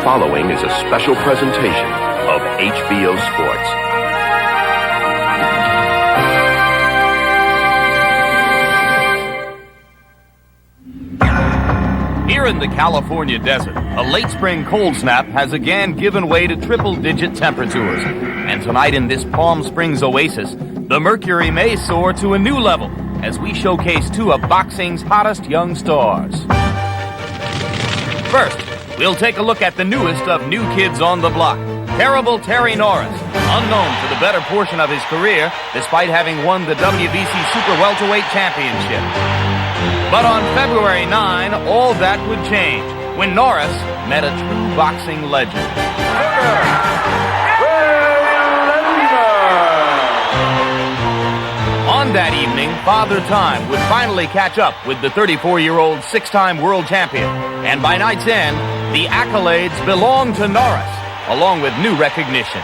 following is a special presentation of HBO Sports. Here in the California desert, a late spring cold snap has again given way to triple-digit temperatures. And tonight in this Palm Springs oasis, the mercury may soar to a new level as we showcase two of boxing's hottest young stars. First, we'll take a look at the newest of new kids on the block, Terrible Terry Norris, unknown for the better portion of his career despite having won the WBC Super Welterweight Championship. But on February 9, all that would change when Norris met a true boxing legend. On that evening, Father Time would finally catch up with the 34-year-old six-time world champion. And by night's end, the accolades belong to Norris, along with new recognition.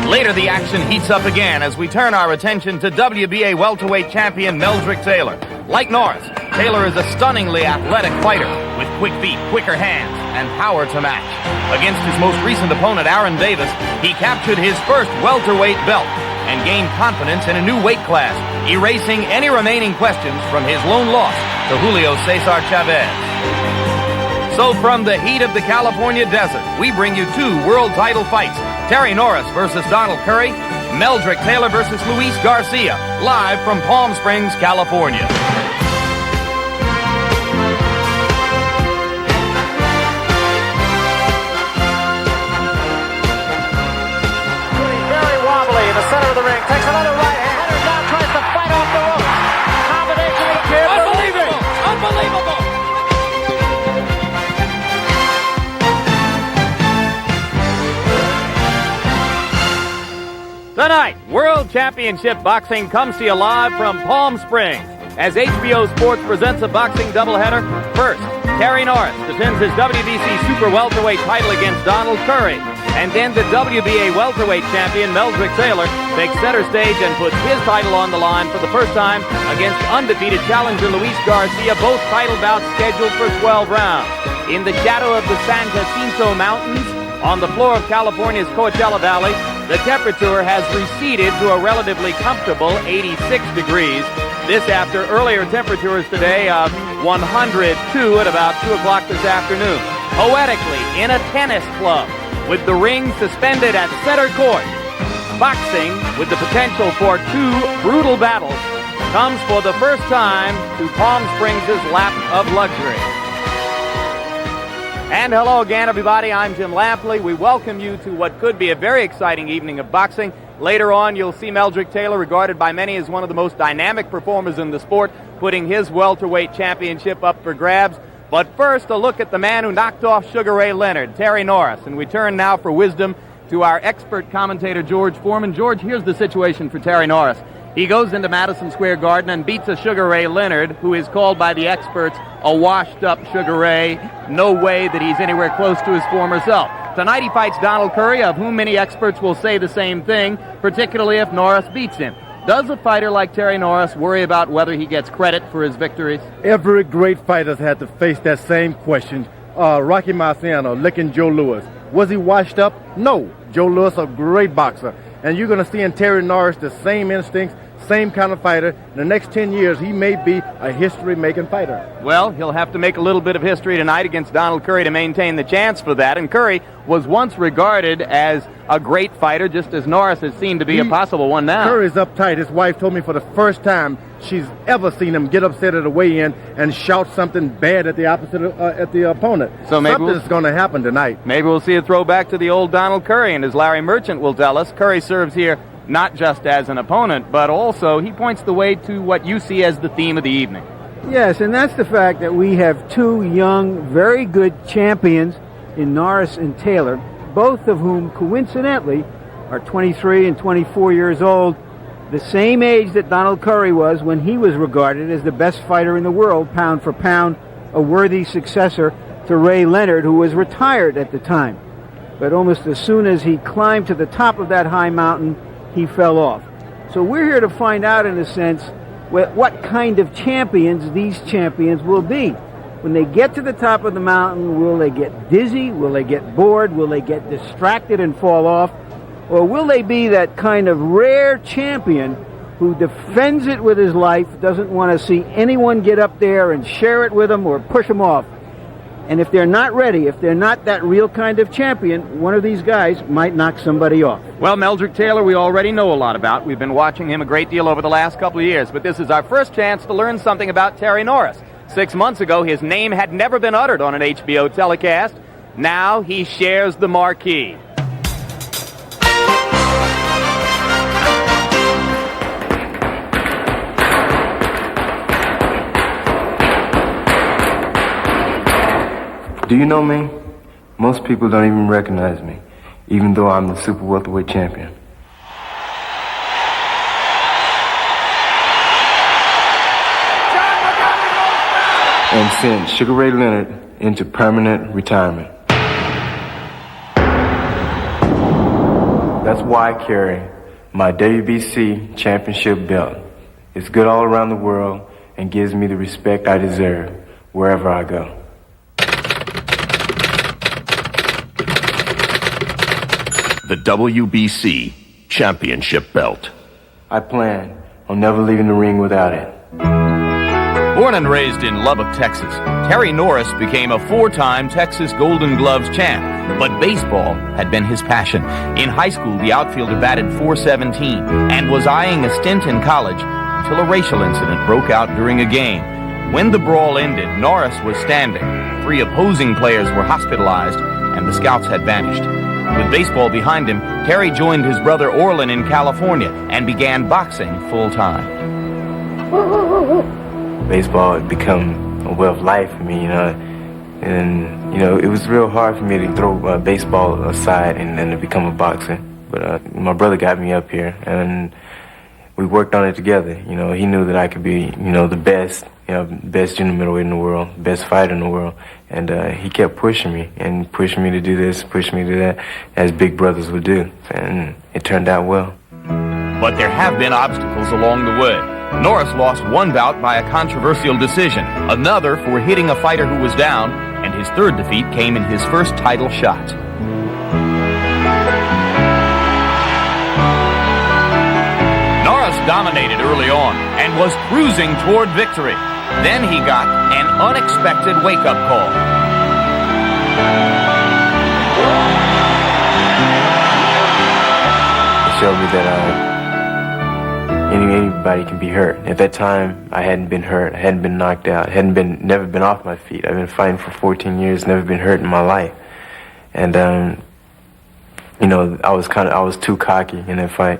Later, the action heats up again as we turn our attention to WBA welterweight champion Meldrick Taylor. Like Norris, Taylor is a stunningly athletic fighter with quick feet, quicker hands, and power to match. Against his most recent opponent, Aaron Davis, he captured his first welterweight belt and gained confidence in a new weight class, erasing any remaining questions from his lone loss to Julio Cesar Chavez. So from the heat of the California desert, we bring you two world title fights. Terry Norris versus Donald Curry, Meldrick Taylor versus Luis Garcia, live from Palm Springs, California. Very wobbly in the center of the ring, takes another right hand, headers down, tries to fight off the ropes. Combination of the Unbelievable! Unbelievable! Tonight, World Championship Boxing comes to you live from Palm Springs as HBO Sports presents a boxing doubleheader. First, Terry Norris defends his WBC Super Welterweight title against Donald Curry. And then the WBA Welterweight champion Meldrick Taylor takes center stage and puts his title on the line for the first time against undefeated challenger Luis Garcia, both title bouts scheduled for 12 rounds. In the shadow of the San Jacinto Mountains, on the floor of California's Coachella Valley, the temperature has receded to a relatively comfortable 86 degrees. This after earlier temperatures today of 102 at about 2 o'clock this afternoon. Poetically, in a tennis club, with the ring suspended at center court, boxing, with the potential for two brutal battles, comes for the first time to Palm Springs' lap of luxury. And hello again, everybody. I'm Jim Lampley. We welcome you to what could be a very exciting evening of boxing. Later on, you'll see Meldrick Taylor, regarded by many as one of the most dynamic performers in the sport, putting his welterweight championship up for grabs. But first, a look at the man who knocked off Sugar Ray Leonard, Terry Norris. And we turn now for wisdom to our expert commentator, George Foreman. George, here's the situation for Terry Norris. He goes into Madison Square Garden and beats a Sugar Ray Leonard, who is called by the experts a washed-up Sugar Ray. No way that he's anywhere close to his former self. Tonight he fights Donald Curry, of whom many experts will say the same thing, particularly if Norris beats him. Does a fighter like Terry Norris worry about whether he gets credit for his victories? Every great fighter's had to face that same question. Rocky Marciano licking Joe Louis. Was he washed up? No. Joe Louis, a great boxer. And you're going to see in Terry Norris the same instincts, same kind of fighter. In the next 10 years, he may be a history-making fighter. Well, he'll have to make a little bit of history tonight against Donald Curry to maintain the chance for that. And Curry was once regarded as a great fighter, just as Norris has seemed to be a possible one now. Curry's uptight. His wife told me for the first time she's ever seen him get upset at a weigh-in and shout something bad at the opponent. So maybe something's going to happen tonight. Maybe we'll see a throwback to the old Donald Curry. And as Larry Merchant will tell us, Curry serves here not just as an opponent, but also he points the way to what you see as the theme of the evening. Yes, and that's the fact that we have two young, very good champions in Norris and Taylor, both of whom, coincidentally, are 23 and 24 years old, the same age that Donald Curry was when he was regarded as the best fighter in the world, pound for pound, a worthy successor to Ray Leonard, who was retired at the time. But almost as soon as he climbed to the top of that high mountain, he fell off. So we're here to find out, in a sense, what kind of champions these champions will be. When they get to the top of the mountain, will they get dizzy? Will they get bored? Will they get distracted and fall off? Or will they be that kind of rare champion who defends it with his life, doesn't want to see anyone get up there and share it with him or push him off? And if they're not ready, if they're not that real kind of champion, one of these guys might knock somebody off. Well, Meldrick Taylor, we already know a lot about. We've been watching him a great deal over the last couple of years, but this is our first chance to learn something about Terry Norris. 6 months ago, his name had never been uttered on an HBO telecast. Now he shares the marquee. Do you know me? Most people don't even recognize me, even though I'm the super welterweight champion. And sent Sugar Ray Leonard into permanent retirement. That's why I carry my WBC championship belt. It's good all around the world and gives me the respect I deserve wherever I go. The WBC Championship Belt. I plan on never leaving the ring without it. Born and raised in Lubbock, Texas, Terry Norris became a 4-time Texas Golden Gloves champ, but baseball had been his passion. In high school, the outfielder batted .417 and was eyeing a stint in college until a racial incident broke out during a game. When the brawl ended, Norris was standing. 3 opposing players were hospitalized, and the scouts had vanished. With baseball behind him, Terry joined his brother Orlin in California and began boxing full-time. Baseball had become a way of life for me, and, it was real hard for me to throw baseball aside and to become a boxer. But my brother got me up here, and we worked on it together. He knew that I could be, the best, best junior middleweight in the world, best fighter in the world. And he kept pushing me to do this, pushing me to do that, as big brothers would do. And it turned out well. But there have been obstacles along the way. Norris lost one bout by a controversial decision, another for hitting a fighter who was down, and his third defeat came in his first title shot. Norris dominated early on and was cruising toward victory. Then he got an unexpected wake-up call. It showed me that anybody can be hurt. At that time, I hadn't been hurt. I hadn't been knocked out. Never been off my feet. I've been fighting for 14 years, never been hurt in my life. And I was too cocky in that fight.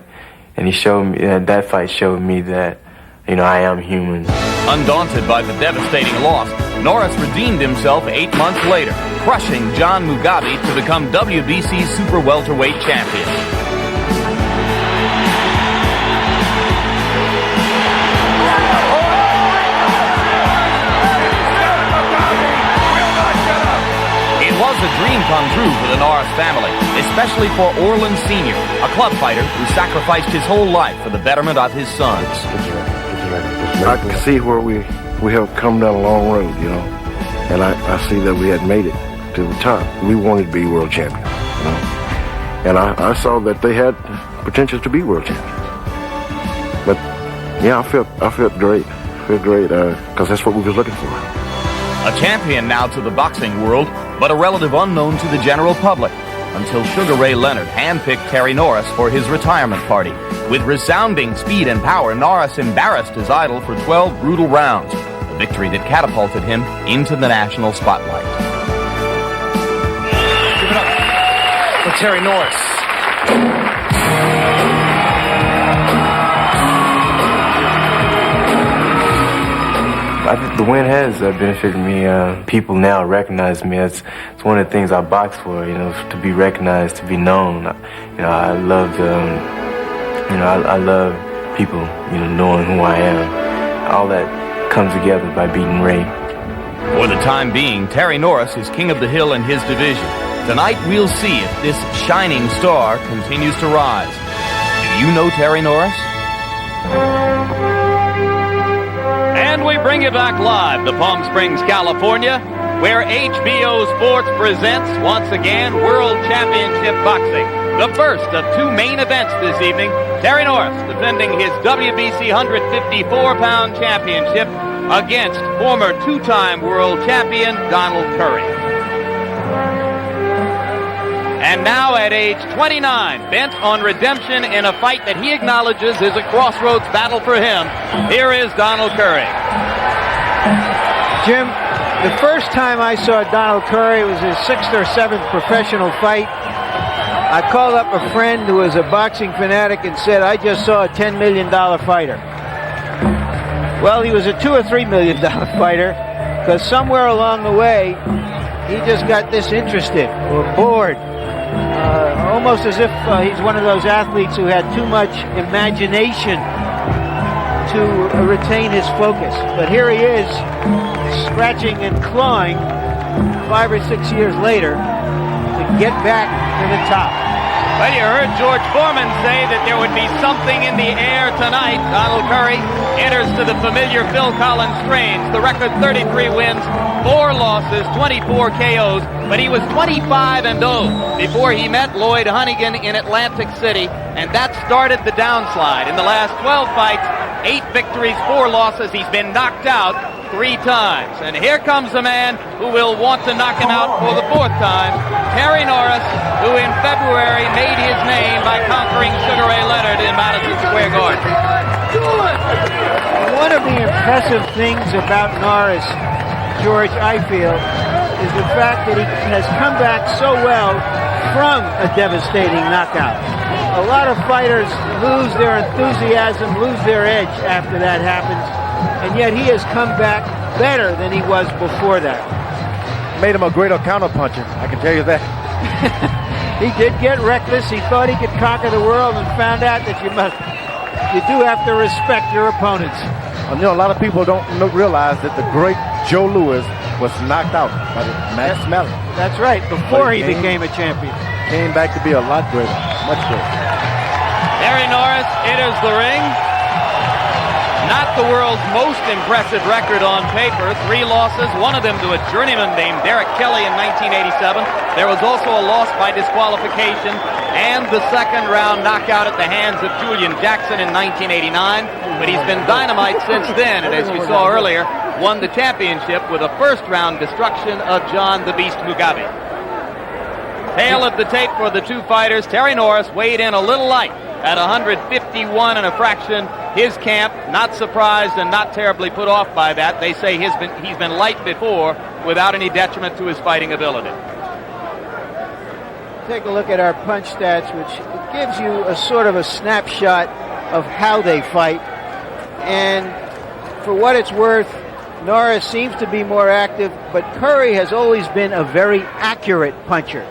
And he showed me that fight showed me that I am human. Undaunted by the devastating loss, Norris redeemed himself 8 months later, crushing John Mugabe to become WBC Super Welterweight champion. It was a dream come true for the Norris family, especially for Orlin Sr., a club fighter who sacrificed his whole life for the betterment of his sons. I can see where we have come down a long road, and I see that we had made it to the top. We wanted to be world champion, and I saw that they had potential to be world champion. But yeah, I felt great, because that's what we was looking for. A champion now to the boxing world, but a relative unknown to the general public, until Sugar Ray Leonard handpicked Terry Norris for his retirement party. With resounding speed and power, Norris embarrassed his idol for 12 brutal rounds, a victory that catapulted him into the national spotlight. Give it up for Terry Norris. The win has benefited me. People now recognize me. It's one of the things I box for, to be recognized, to be known. I love I love people, knowing who I am. All that comes together by beating Ray. For the time being, Terry Norris is king of the hill in his division. Tonight we'll see if this shining star continues to rise. Do you know Terry Norris? And we bring you back live to Palm Springs, California, where HBO Sports presents, once again, World Championship Boxing. The first of two main events this evening. Terry Norris defending his WBC 154-pound championship against former two-time world champion Donald Curry. And now at age 29, bent on redemption in a fight that he acknowledges is a crossroads battle for him, here is Donald Curry. Jim, the first time I saw Donald Curry was his 6th or 7th professional fight. I called up a friend who was a boxing fanatic and said, I just saw a $10 million fighter. Well, he was a $2 or $3 million fighter, because somewhere along the way, he just got disinterested or bored. Almost as if he's one of those athletes who had too much imagination to retain his focus. But here he is, scratching and clawing 5 or 6 years later to get back to the top. Well, you heard George Foreman say that there would be something in the air tonight. Donald Curry enters to the familiar Phil Collins strains. The record 33 wins, 4 losses, 24 KOs, but he was 25-0 before he met Lloyd Hunnigan in Atlantic City, and that started the downslide. In the last 12 fights, 8 victories, 4 losses. He's been knocked out 3 times. And here comes a man who will want to knock him out for the 4th time, Terry Norris, who in February made his name by conquering Sugar Ray Leonard in Madison Square Garden. One of the impressive things about Norris, George, I feel, is the fact that he has come back so well from a devastating knockout. A lot of fighters lose their enthusiasm, lose their edge after that happens, and yet he has come back better than he was before that. Made him a greater counterpuncher, I can tell you that. He did get reckless. He thought he could conquer the world and found out that you do have to respect your opponents. You know, a lot of people don't realize that the great Joe Louis was knocked out by Max Mellon. That's right, before he became a champion. Came back to be a lot greater, much greater. Terry Norris enters the ring. Not the world's most impressive record on paper. 3 losses, one of them to a journeyman named Derek Kelly in 1987. There was also a loss by disqualification and the second round knockout at the hands of Julian Jackson in 1989. But he's been dynamite since then, and as you saw earlier, won the championship with a first round destruction of John the Beast Mugabe. Tail of the tape for the two fighters. Terry Norris weighed in a little light at 151 and a fraction. His camp, not surprised and not terribly put off by that. They say he's been light before without any detriment to his fighting ability. Take a look at our punch stats, which gives you a sort of a snapshot of how they fight. And for what it's worth, Norris seems to be more active, but Curry has always been a very accurate puncher.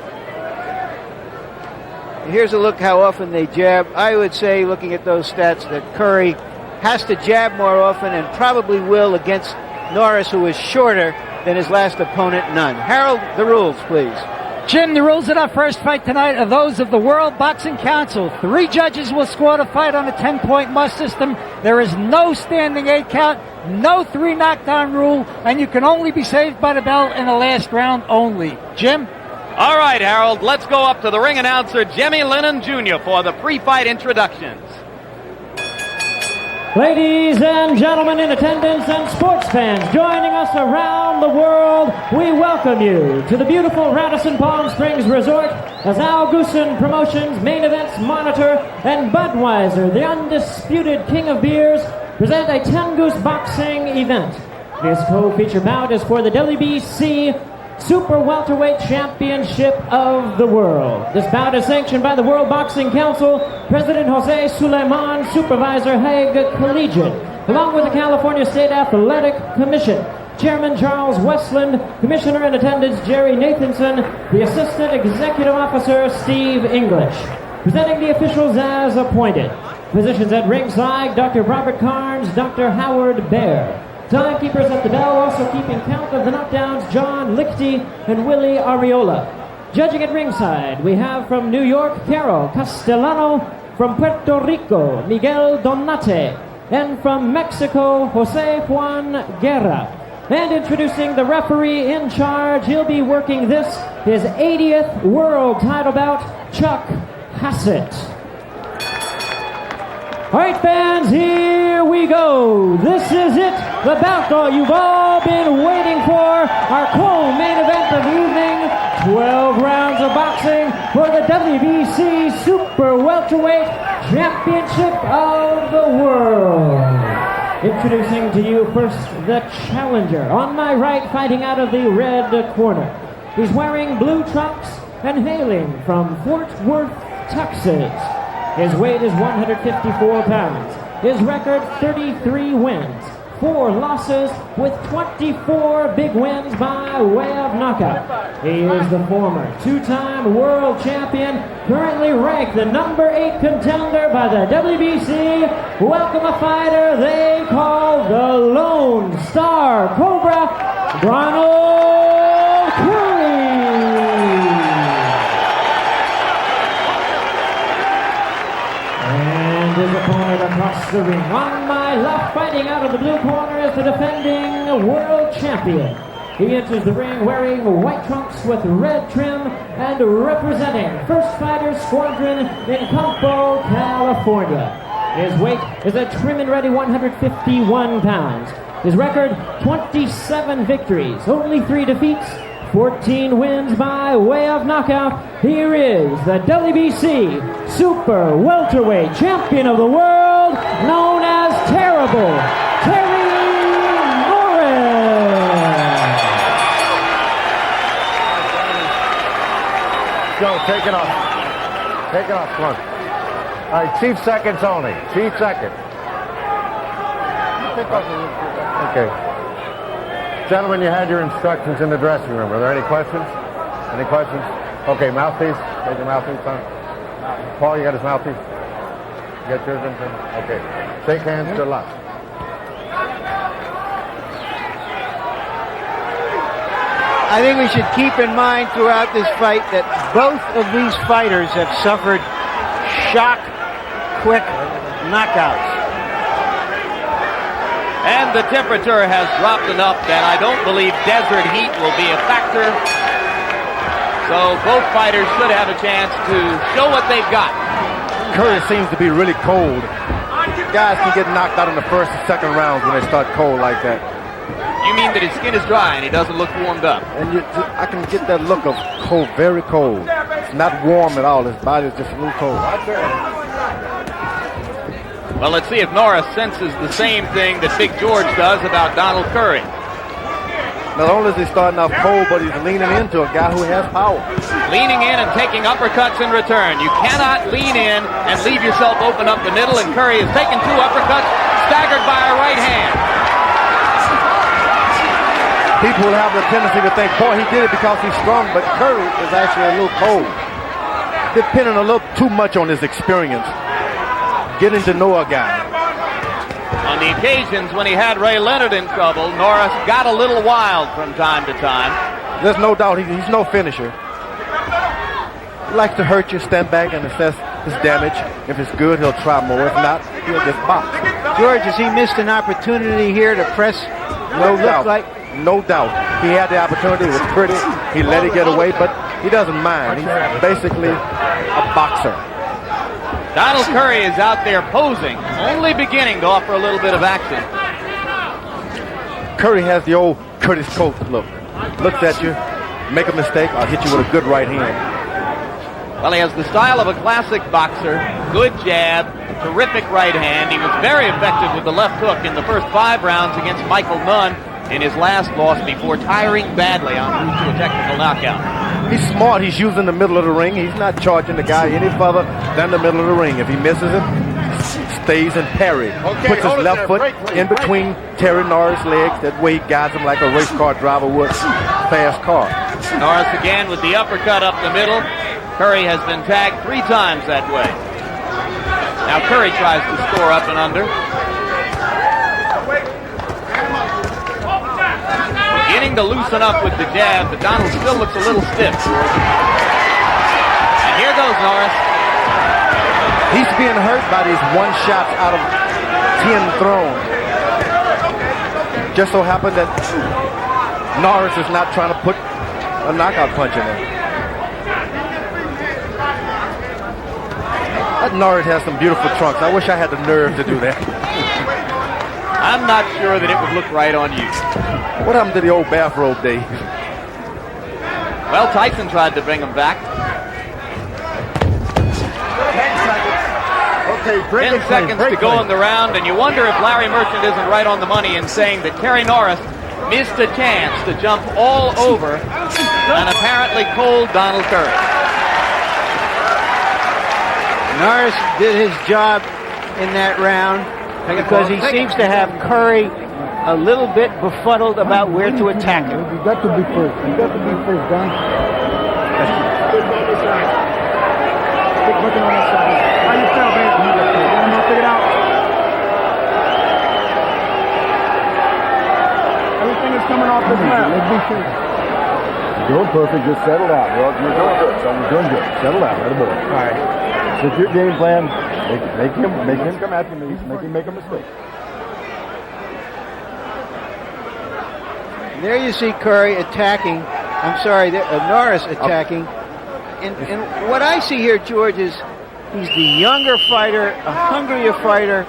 Here's a look how often they jab. I would say, looking at those stats, that Curry has to jab more often and probably will against Norris, who is shorter than his last opponent, none. Harold, the rules, please. Jim, the rules of our first fight tonight are those of the World Boxing Council. 3 judges will score the fight on a 10-point must system. There is no standing 8 count, no 3 knockdown rule, and you can only be saved by the bell in the last round only. Jim? All right, Harold, let's go up to the ring announcer, Jimmy Lennon Jr., for the pre-fight introductions. Ladies and gentlemen in attendance and sports fans joining us around the world, we welcome you to the beautiful Radisson Palm Springs Resort as Al Goosen Promotions, Main Events Monitor, and Budweiser, the undisputed king of beers, present a 10-goose boxing event. This co-feature bout is for the WBC Super Welterweight Championship of the World. This bout is sanctioned by the World Boxing Council, President Jose Suleiman, Supervisor Haig Collegiate, along with the California State Athletic Commission, Chairman Charles Westland, Commissioner in Attendance Jerry Nathanson, the Assistant Executive Officer Steve English. Presenting the officials as appointed. Physicians at ringside, Dr. Robert Carnes, Dr. Howard Baer. Timekeepers at the bell, also keeping count of the knockdowns, John Lichty and Willie Ariola. Judging at ringside, we have from New York, Carol Castellano. From Puerto Rico, Miguel Donate. and from Mexico, Jose Juan Guerra. And introducing the referee in charge, he'll be working his 80th world title bout, Chuck Hassett. All right, fans, here we go. This is it, the bout you've all been waiting for. Our co-main event of the evening, 12 rounds of boxing for the WBC Super Welterweight Championship of the World. Introducing to you first the challenger. On my right, fighting out of the red corner. He's wearing blue trunks and hailing from Fort Worth, Texas. His weight is 154 pounds. His record, 33 wins, 4 losses, with 24 big wins by way of knockout. He is the former 2-time world champion, currently ranked the number 8 contender by the WBC. Welcome a fighter they call the Lone Star Cobra, Ronald Curry. And his opponent across the ring. On my left, fighting out of the blue corner, is the defending world champion. He enters the ring wearing white trunks with red trim and representing First Fighter Squadron in Campo, California. His weight is a trim and ready 151 pounds. His record, 27 victories, only 3 defeats, 14 wins by way of knockout. Here is the WBC Super Welterweight Champion of the World, known as Terrible, Terry Norris. Go, take it off. Take it off, come on. All right, chief seconds only. Chief seconds. Okay. Gentlemen, you had your instructions in the dressing room. Are there any questions? Any questions? Okay, mouthpiece. Take your mouthpiece on. Paul, you got his mouthpiece? You got yours in? Okay. Shake hands. Good luck. I think we should keep in mind throughout this fight that both of these fighters have suffered shock, quick knockouts. And the temperature has dropped enough that I don't believe desert heat will be a factor. So both fighters should have a chance to show what they've got. Curry seems to be really cold. Guys can get knocked out in the first and second rounds when they start cold like that. You mean that his skin is dry and he doesn't look warmed up? And I can get that look of cold, very cold. It's not warm at all. His body is just a little cold. Well, let's see if Norris senses the same thing that Big George does about Donald Curry. Not only is he starting off cold, but he's leaning into a guy who has power. Leaning in and taking uppercuts in return. You cannot lean in and leave yourself open up the middle, and Curry has taken 2 uppercuts, staggered by a right hand. People will have the tendency to think, boy, he did it because he's strong, but Curry is actually a little cold. Depending a little too much on his experience. Getting to know a guy. On the occasions when he had Ray Leonard in trouble, Norris got a little wild from time to time. There's no doubt he's no finisher. He likes to hurt you, stand back and assess his damage. If it's good, he'll try more. If not, he'll just box. George, has he missed an opportunity here to press no doubt. No doubt. He had the opportunity. It was pretty. He let it get away, but he doesn't mind. He's basically a boxer. Donald Curry is out there posing, only beginning to offer a little bit of action. Curry has the old Curtis Coates look. Looks at you, make a mistake, I'll hit you with a good right hand. Well, he has the style of a classic boxer, good jab, terrific right hand. He was very effective with the left hook in the first 5 rounds against Michael Nunn in his last loss before tiring badly en route to a technical knockout. He's smart. He's using the middle of the ring. He's not charging the guy any further than the middle of the ring. If he misses it, stays in parry. Puts his left foot in between Terry Norris' legs. That way he guides him like a race car driver would. Fast car. Norris again with the uppercut up the middle. Curry has been tagged 3 times that way. Now Curry tries to score up and under. Beginning to loosen up with the jab, but Donald still looks a little stiff. And here goes Norris. He's being hurt by these 1 shots out of 10 thrown. Just so happened that Norris is not trying to put a knockout punch in there. That Norris has some beautiful trunks. I wish I had the nerve to do that. I'm not sure that it would look right on you. What happened to the old bathrobe days? Well, Tyson tried to bring him back. 10 seconds to go in the round, and you wonder if Larry Merchant isn't right on the money in saying that Terry Norris missed a chance to jump all over an apparently cold Donald Curry. Norris did his job in that round because he seems to have Curry a little bit befuddled about where to attack him. You got to be first. You got to be first, Don. Keep looking on that side. How you feel, baby? I'm gonna figure it out. Everything is coming off this left. Let's be sure. Doing perfect. Just settle out. You're doing good, son. You're doing good. Settle out. Let it go. All right. Set your game plan. Make him come after me. Make him make a mistake. There you see Curry attacking. I'm sorry, Norris attacking. And what I see here, George, is he's the younger fighter, a hungrier fighter.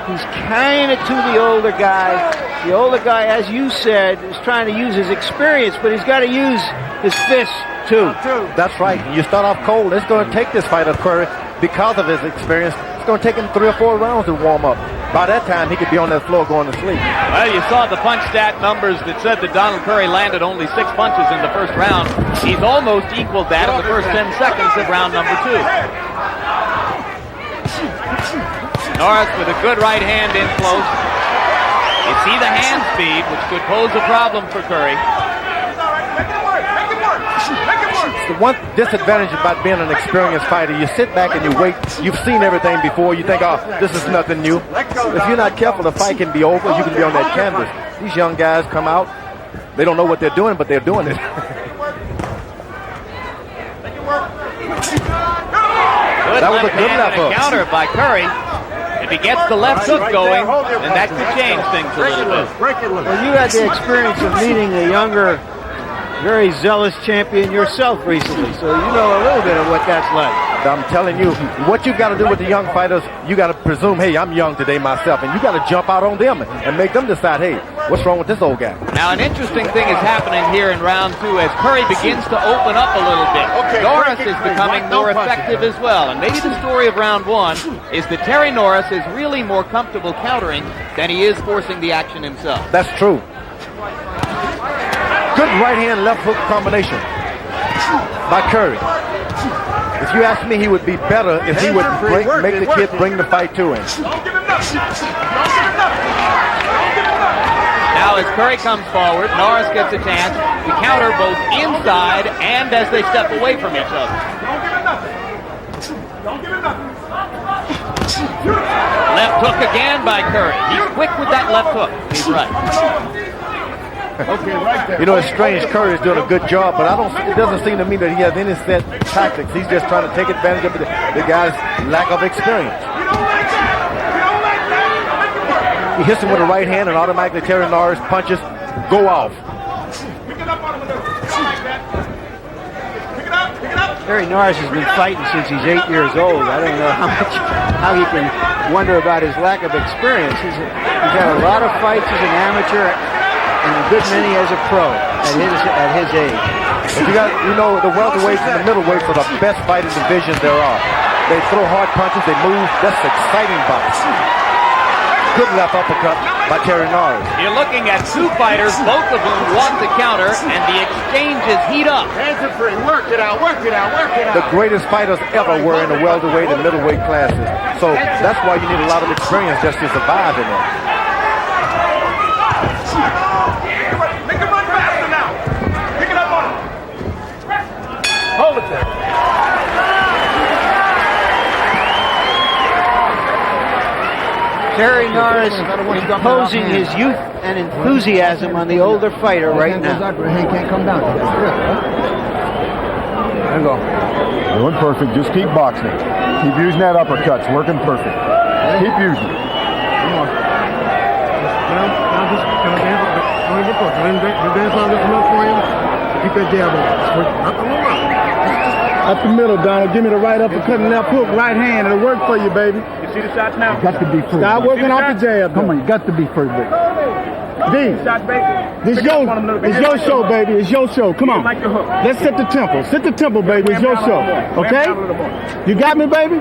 He's carrying it to the older guy. The older guy, as you said, is trying to use his experience, but he's got to use his fists too. That's right. You start off cold. It's going to take this fighter, Curry, because of his experience. It's going to take him 3 or 4 rounds to warm up. By that time, he could be on that floor going to sleep. Well, you saw the punch stat numbers that said that Donald Curry landed only 6 punches in the first round. He's almost equaled that in the first 10 seconds of round number 2. Norris with a good right hand in close. You see the hand speed, which could pose a problem for Curry. The one disadvantage about being an experienced fighter, you sit back and you wait. You've seen everything before. You think, oh, this is nothing new. If you're not careful, the fight can be over. You can be on that canvas. These young guys come out. They don't know what they're doing, but they're doing it. That was a good left hook. Counter by Curry. If he gets the left hook going, then that could change things a little bit. Well, you had the experience of meeting a younger, very zealous champion yourself recently, so you know a little bit of what that's like. I'm telling you, what you got to do with the young fighters, you got to presume, hey, I'm young today myself, and you got to jump out on them and make them decide, hey, what's wrong with this old guy? Now, an interesting thing is happening here in round 2 as Curry begins to open up a little bit. Norris is becoming more effective as well, and maybe the story of round 1 is that Terry Norris is really more comfortable countering than he is forcing the action himself. That's true. Good right hand, left hook combination by Curry. If you ask me, he would be better if he would make the kid bring the fight to him. Now as Curry comes forward, Norris gets a chance to counter both inside and as they step away from each other. Left hook again by Curry. He's quick with that left hook. He's right. You know, it's strange. Curry is doing a good job, but it doesn't seem to me that he has any set tactics. He's just trying to take advantage of the guy's lack of experience. He hits him with a right hand, and automatically Terry Norris punches go off. Terry Norris has been fighting since he's 8 years old. I don't know how he can wonder about his lack of experience. He's had a lot of fights as an amateur and a good many as a pro at his age. But you know, the welterweights and the middleweights are the best fighting divisions there are. They throw hard punches, they move. That's exciting boxing. Good left uppercut by Terry Norris. You're looking at 2 fighters, both of whom want to counter, and the exchanges heat up. Hands are free. Work it out. Work it out. Work it out. The greatest fighters ever were in the welterweight and middleweight classes. So that's why you need a lot of experience just to survive in there. Make him run faster now. Pick it up on him. Hold it there. Terry Norris imposing his youth and enthusiasm on the older fighter right now. He can't come down. There you go. Doing perfect. Just keep boxing. Keep using that uppercut. It's working perfect. Keep using it. Come on. Now just kind of dance. Don't even push. Let him dance on this enough for him. Keep that jab on. Not the whole lot. Up the middle, Donald. Give me the right uppercut and left hook, right hand. It'll work for you, baby. You see the shots now? You got to be first. Stop working off the jab. Come on, you got to be first, baby. D, it's your show, baby. It's your show. Come on. Let's set the tempo. Set the tempo, baby. It's your show. Okay? You got me, baby?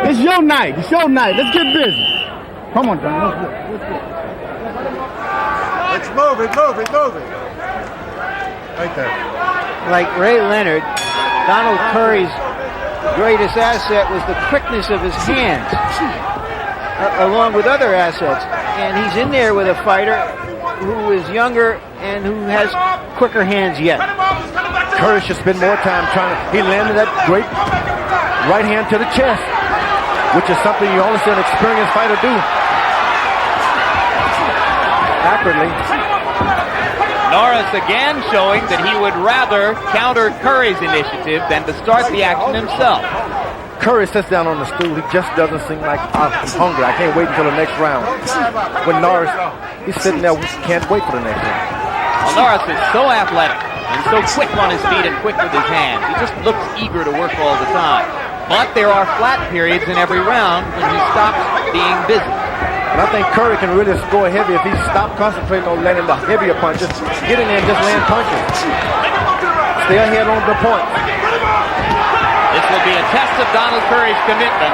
It's your night. It's your night. Let's get busy. Come on, Donald. Let's move it. Right there. Like Ray Leonard, Donald Curry's greatest asset was the quickness of his hands, along with other assets. And he's in there with a fighter who is younger and who has quicker hands yet. Curry should spend more time he landed that great right hand to the chest, which is something you only see an experienced fighter do. Accurately. Norris again showing that he would rather counter Curry's initiative than to start the action himself. Curry sits down on the stool. He just doesn't seem like, I'm hungry. I can't wait until the next round. When Norris, he's sitting there, can't wait for the next round. Well, Norris is so athletic and so quick on his feet and quick with his hands. He just looks eager to work all the time. But there are flat periods in every round when he stops being busy. And I think Curry can really score heavy if he stops concentrating on landing the heavier punches. Get in there and just land punches. Stay ahead on the point. This will be a test of Donald Curry's commitment.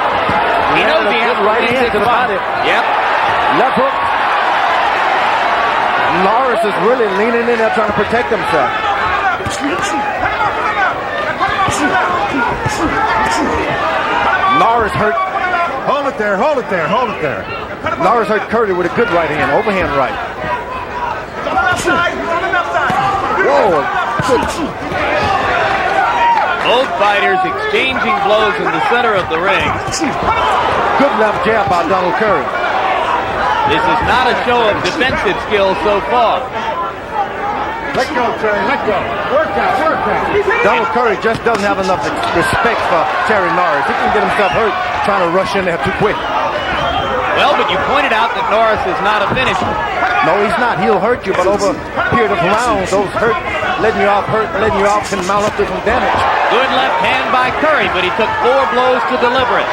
He knows he has right hand to the body. Yep. Left hook. Norris is really leaning in there trying to protect himself. Norris hurt. Hold it there. Norris hurt Curry with a good right hand, overhand right. Whoa. Both fighters exchanging blows in the center of the ring. Good left jab by Donald Curry. This is not a show of defensive skill so far. Let go, Terry. Let go. Work out. Donald Curry just doesn't have enough respect for Terry Norris. He can get himself hurt trying to rush in there too quick. Well, but you pointed out that Norris is not a finisher. No, he's not. He'll hurt you, but over a period of rounds, those letting you off can mount up to some damage. Good left hand by Curry, but he took 4 blows to deliver it.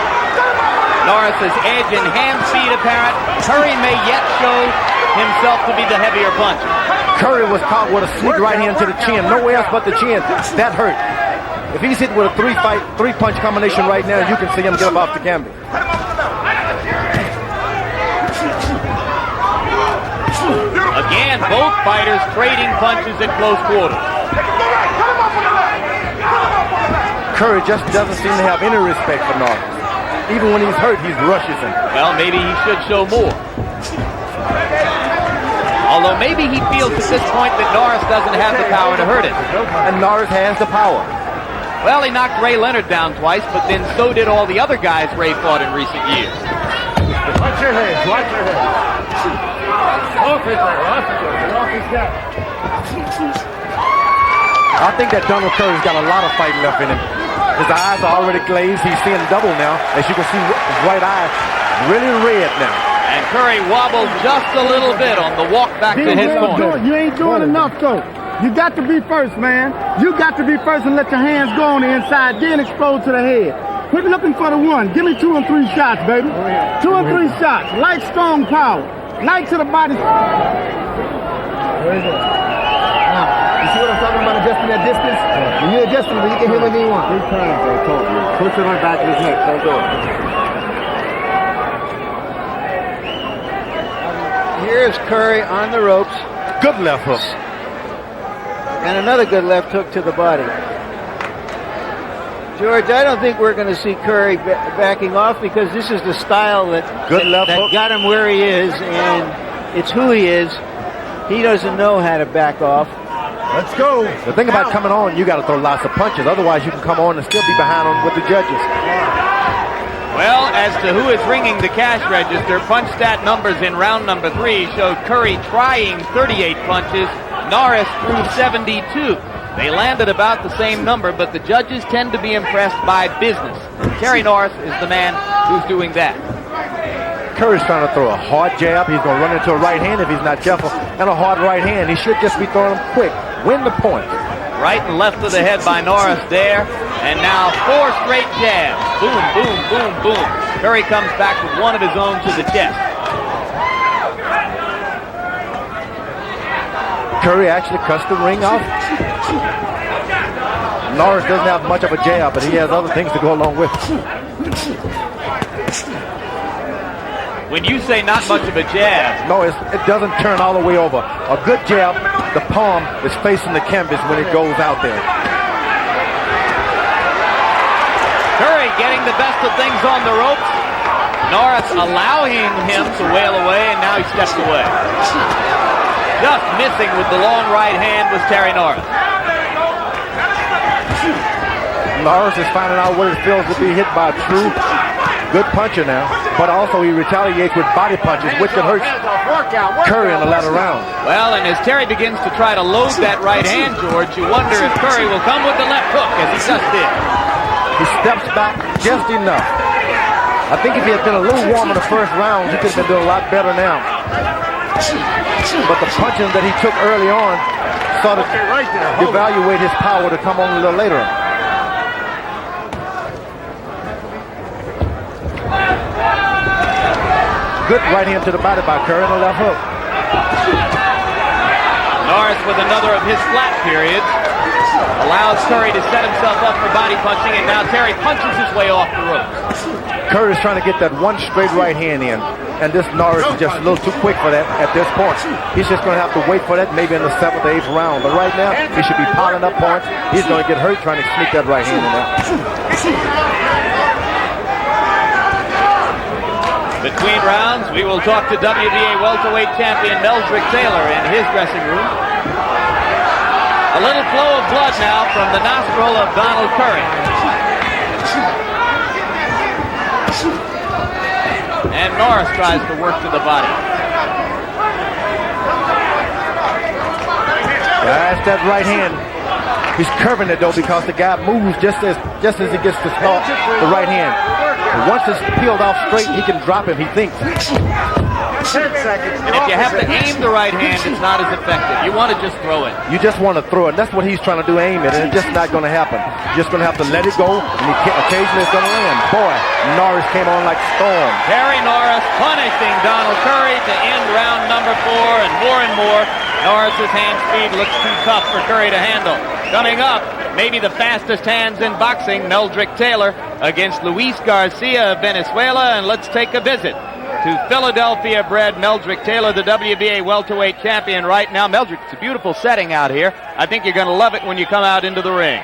Norris's edge and hand speed apparent. Curry may yet show himself to be the heavier puncher. Curry was caught with a sneak right hand to the chin. Nowhere else but the chin. That hurt. If he's hit with a three-punch combination right now, you can see him get up off the canvas. Again, both fighters trading punches at close quarters. Curry just doesn't seem to have any respect for Norris. Even when he's hurt, he rushes him. Well, maybe he should show more. Although maybe he feels at this point that Norris doesn't have the power to hurt him. And Norris has the power. Well, he knocked Ray Leonard down twice, but then so did all the other guys Ray fought in recent years. Watch your head. Off his head. I think that Donald Curry's got a lot of fight left in him. His eyes are already glazed. He's seeing double now. As you can see, his right eye really red now. And Curry wobbled just a little bit on the walk back to his corner. You ain't doing enough, though. You got to be first, man. You got to be first and let your hands go on the inside, then explode to the head. Quit looking for the one. Give me 2 and 3 shots, baby. 2 and 3 shots. Light, strong power. Light to the body. Where is it? Now, you see what I'm talking about adjusting that distance? When you adjust it, you can hit whatever you want. 3 times, I told you. Push it on the back of his neck. Don't do it. Here's Curry on the ropes. Good left hook. And another good left hook to the body. George, I don't think we're going to see Curry backing off because this is the style that got him where he is, and it's who he is. He doesn't know how to back off. Let's go. The thing about coming on, you got to throw lots of punches. Otherwise, you can come on and still be behind on with the judges. Well, as to who is ringing the cash register, punch stat numbers in round number 3 showed Curry trying 38 punches. Norris threw 72. They landed about the same number, but the judges tend to be impressed by business. Terry Norris is the man who's doing that. Curry's trying to throw a hard jab. He's going to run into a right hand if he's not careful, and a hard right hand. He should just be throwing them quick. Win the point. Right and left of the head by Norris there. And now 4 straight jabs. Boom, boom, boom, boom. Curry comes back with one of his own to the chest. Curry actually cuts the ring off. Norris doesn't have much of a jab, but he has other things to go along with. When you say not much of a jab. No, it doesn't turn all the way over. A good jab, the palm is facing the canvas when it goes out there. Curry getting the best of things on the ropes. Norris allowing him to wail away, and now he steps away. Just missing with the long right hand was Terry Norris. Norris is finding out what it feels to be hit by a true good puncher now, but also he retaliates with body punches, which can hurt Curry in the latter round. Well, and as Terry begins to try to load that right hand, George, you wonder if Curry will come with the left hook, as he just did. He steps back just enough. I think if he had been a little warm in the first round, he could have been doing a lot better now. But the punches that he took early on sort of evaluate his power to come on a little later. Good right hand to the body by Curry and a left hook. Norris with another of his flat periods. Allows Curry to set himself up for body punching, and now Terry punches his way off the ropes. Curry's trying to get that one straight right hand in, and this Norris is just a little too quick for that at this point. He's just going to have to wait for that maybe in the 7th or 8th round. But right now, he should be piling up points. He's going to get hurt trying to sneak that right hand in there. Between rounds, we will talk to WBA welterweight champion Meldrick Taylor in his dressing room. A little flow of blood now from the nostril of Donald Curry. And Norris tries to work to the body. That's that right hand. He's curving it though because the guy moves just as he gets to start the right hand. And once it's peeled off straight, he can drop him, he thinks. 10 seconds. And if you have to aim the right hand, it's not as effective. You want to just throw it. You just want to throw it. That's what he's trying to do, aim it, and it's just not going to happen. You're just going to have to let it go, and occasionally it's going to land. Boy, Norris came on like storm. Terry Norris punishing Donald Curry to end round number 4, and more, Norris's hand speed looks too tough for Curry to handle. Coming up, maybe the fastest hands in boxing, Meldrick Taylor against Luis Garcia of Venezuela, and let's take a visit to Philadelphia-bred Meldrick Taylor, the WBA welterweight champion right now. Meldrick, it's a beautiful setting out here. I think you're going to love it when you come out into the ring.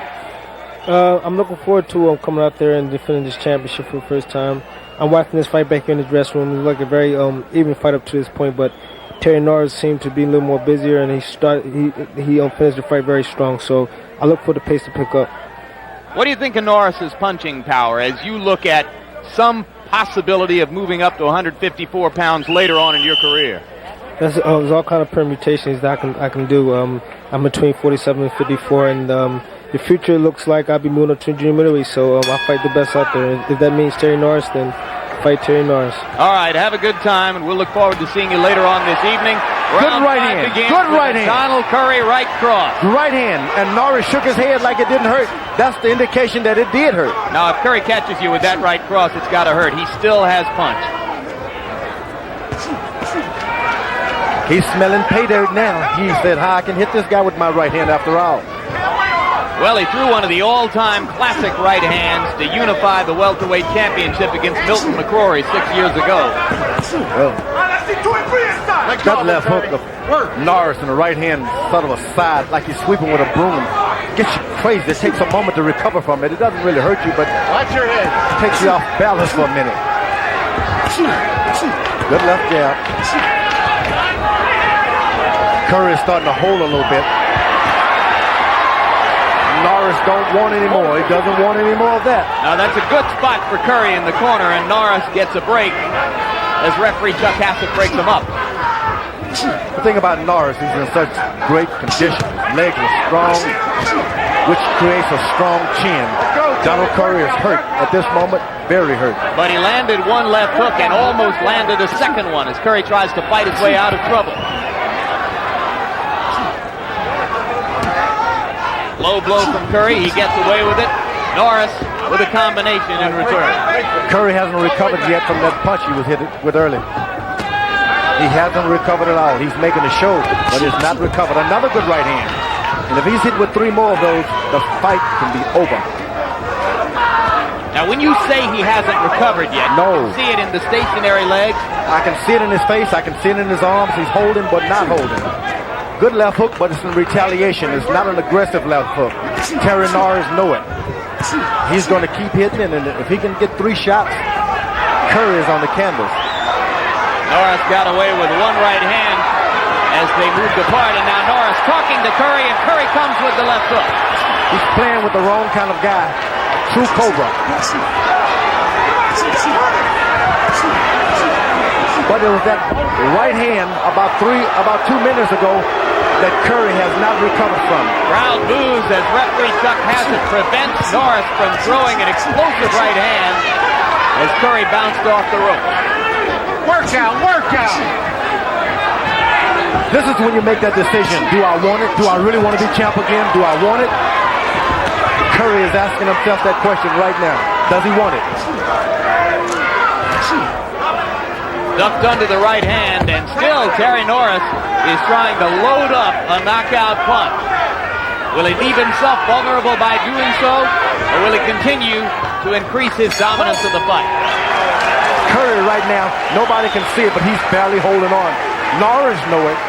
I'm looking forward to coming out there and defending this championship for the first time. I'm watching this fight back here in the dressing room. It was like a very even fight up to this point, but Terry Norris seemed to be a little more busier, and he finished the fight very strong. So I look for the pace to pick up. What do you think of Norris's punching power as you look at some possibility of moving up to 154 pounds later on in your career? There's all kind of permutations that I can do. I'm between 47 and 54, and the future looks like I'll be moving up to junior middleweight. So I'll fight the best out there. And if that means Terry Norris, then fight Terry Norris. All right, have a good time, and we'll look forward to seeing you later on this evening. Good right hand. Good right hand. Donald Curry right cross. Right hand, and Norris shook his head like it didn't hurt. That's the indication that it did hurt. Now, if Curry catches you with that right cross, it's got to hurt. He still has punch. He's smelling pay dirt now. He said, I can hit this guy with my right hand after all. Well, he threw one of the all-time classic right hands to unify the welterweight championship against Milton McCrory 6 years ago. Well, that left hook of Norris in the right hand, sort of a side, like he's sweeping with a broom. Gets you crazy. It takes a moment to recover from it. It doesn't really hurt you, but watch your head. It takes you off balance for a minute. Good left jab. Curry is starting to hold a little bit. Norris don't want any more. He doesn't want any more of that. Now that's a good spot for Curry in the corner, and Norris gets a break as referee Chuck Hassett breaks him up. The thing about Norris, he's in such great condition. His legs are strong, which creates a strong chin. Donald Curry is hurt at this moment, very hurt. But he landed one left hook and almost landed a second one as Curry tries to fight his way out of trouble. Low blow from Curry, he gets away with it. Norris with a combination in return. Curry hasn't recovered yet from that punch he was hit with early. He hasn't recovered at all. He's making a show, but he's not recovered. Another good right hand. And if he's hit with 3 more of those, the fight can be over. Now, when you say he hasn't recovered yet, no. You see it in the stationary legs? I can see it in his face. I can see it in his arms. He's holding, but not holding. Good left hook, but it's in retaliation. It's not an aggressive left hook. Terry Norris know it. He's going to keep hitting it, and if he can get 3 shots, Curry is on the canvas. Norris got away with one right hand as they moved apart, and now Norris talking to Curry, and Curry comes with the left hook. He's playing with the wrong kind of guy. True Cobra. But it was that right hand about 2 minutes ago that Curry has not recovered from. Crowd boos as referee Chuck Hassett prevents Norris from throwing an explosive right hand as Curry bounced off the rope. Workout, workout! This is when you make that decision. Do I want it? Do I really want to be champ again? Do I want it? Curry is asking himself that question right now. Does he want it? Ducked under the right hand, and still Terry Norris is trying to load up a knockout punch. Will he leave himself vulnerable by doing so, or will he continue to increase his dominance of the fight? Curry right now, nobody can see it, but he's barely holding on. Norris know it.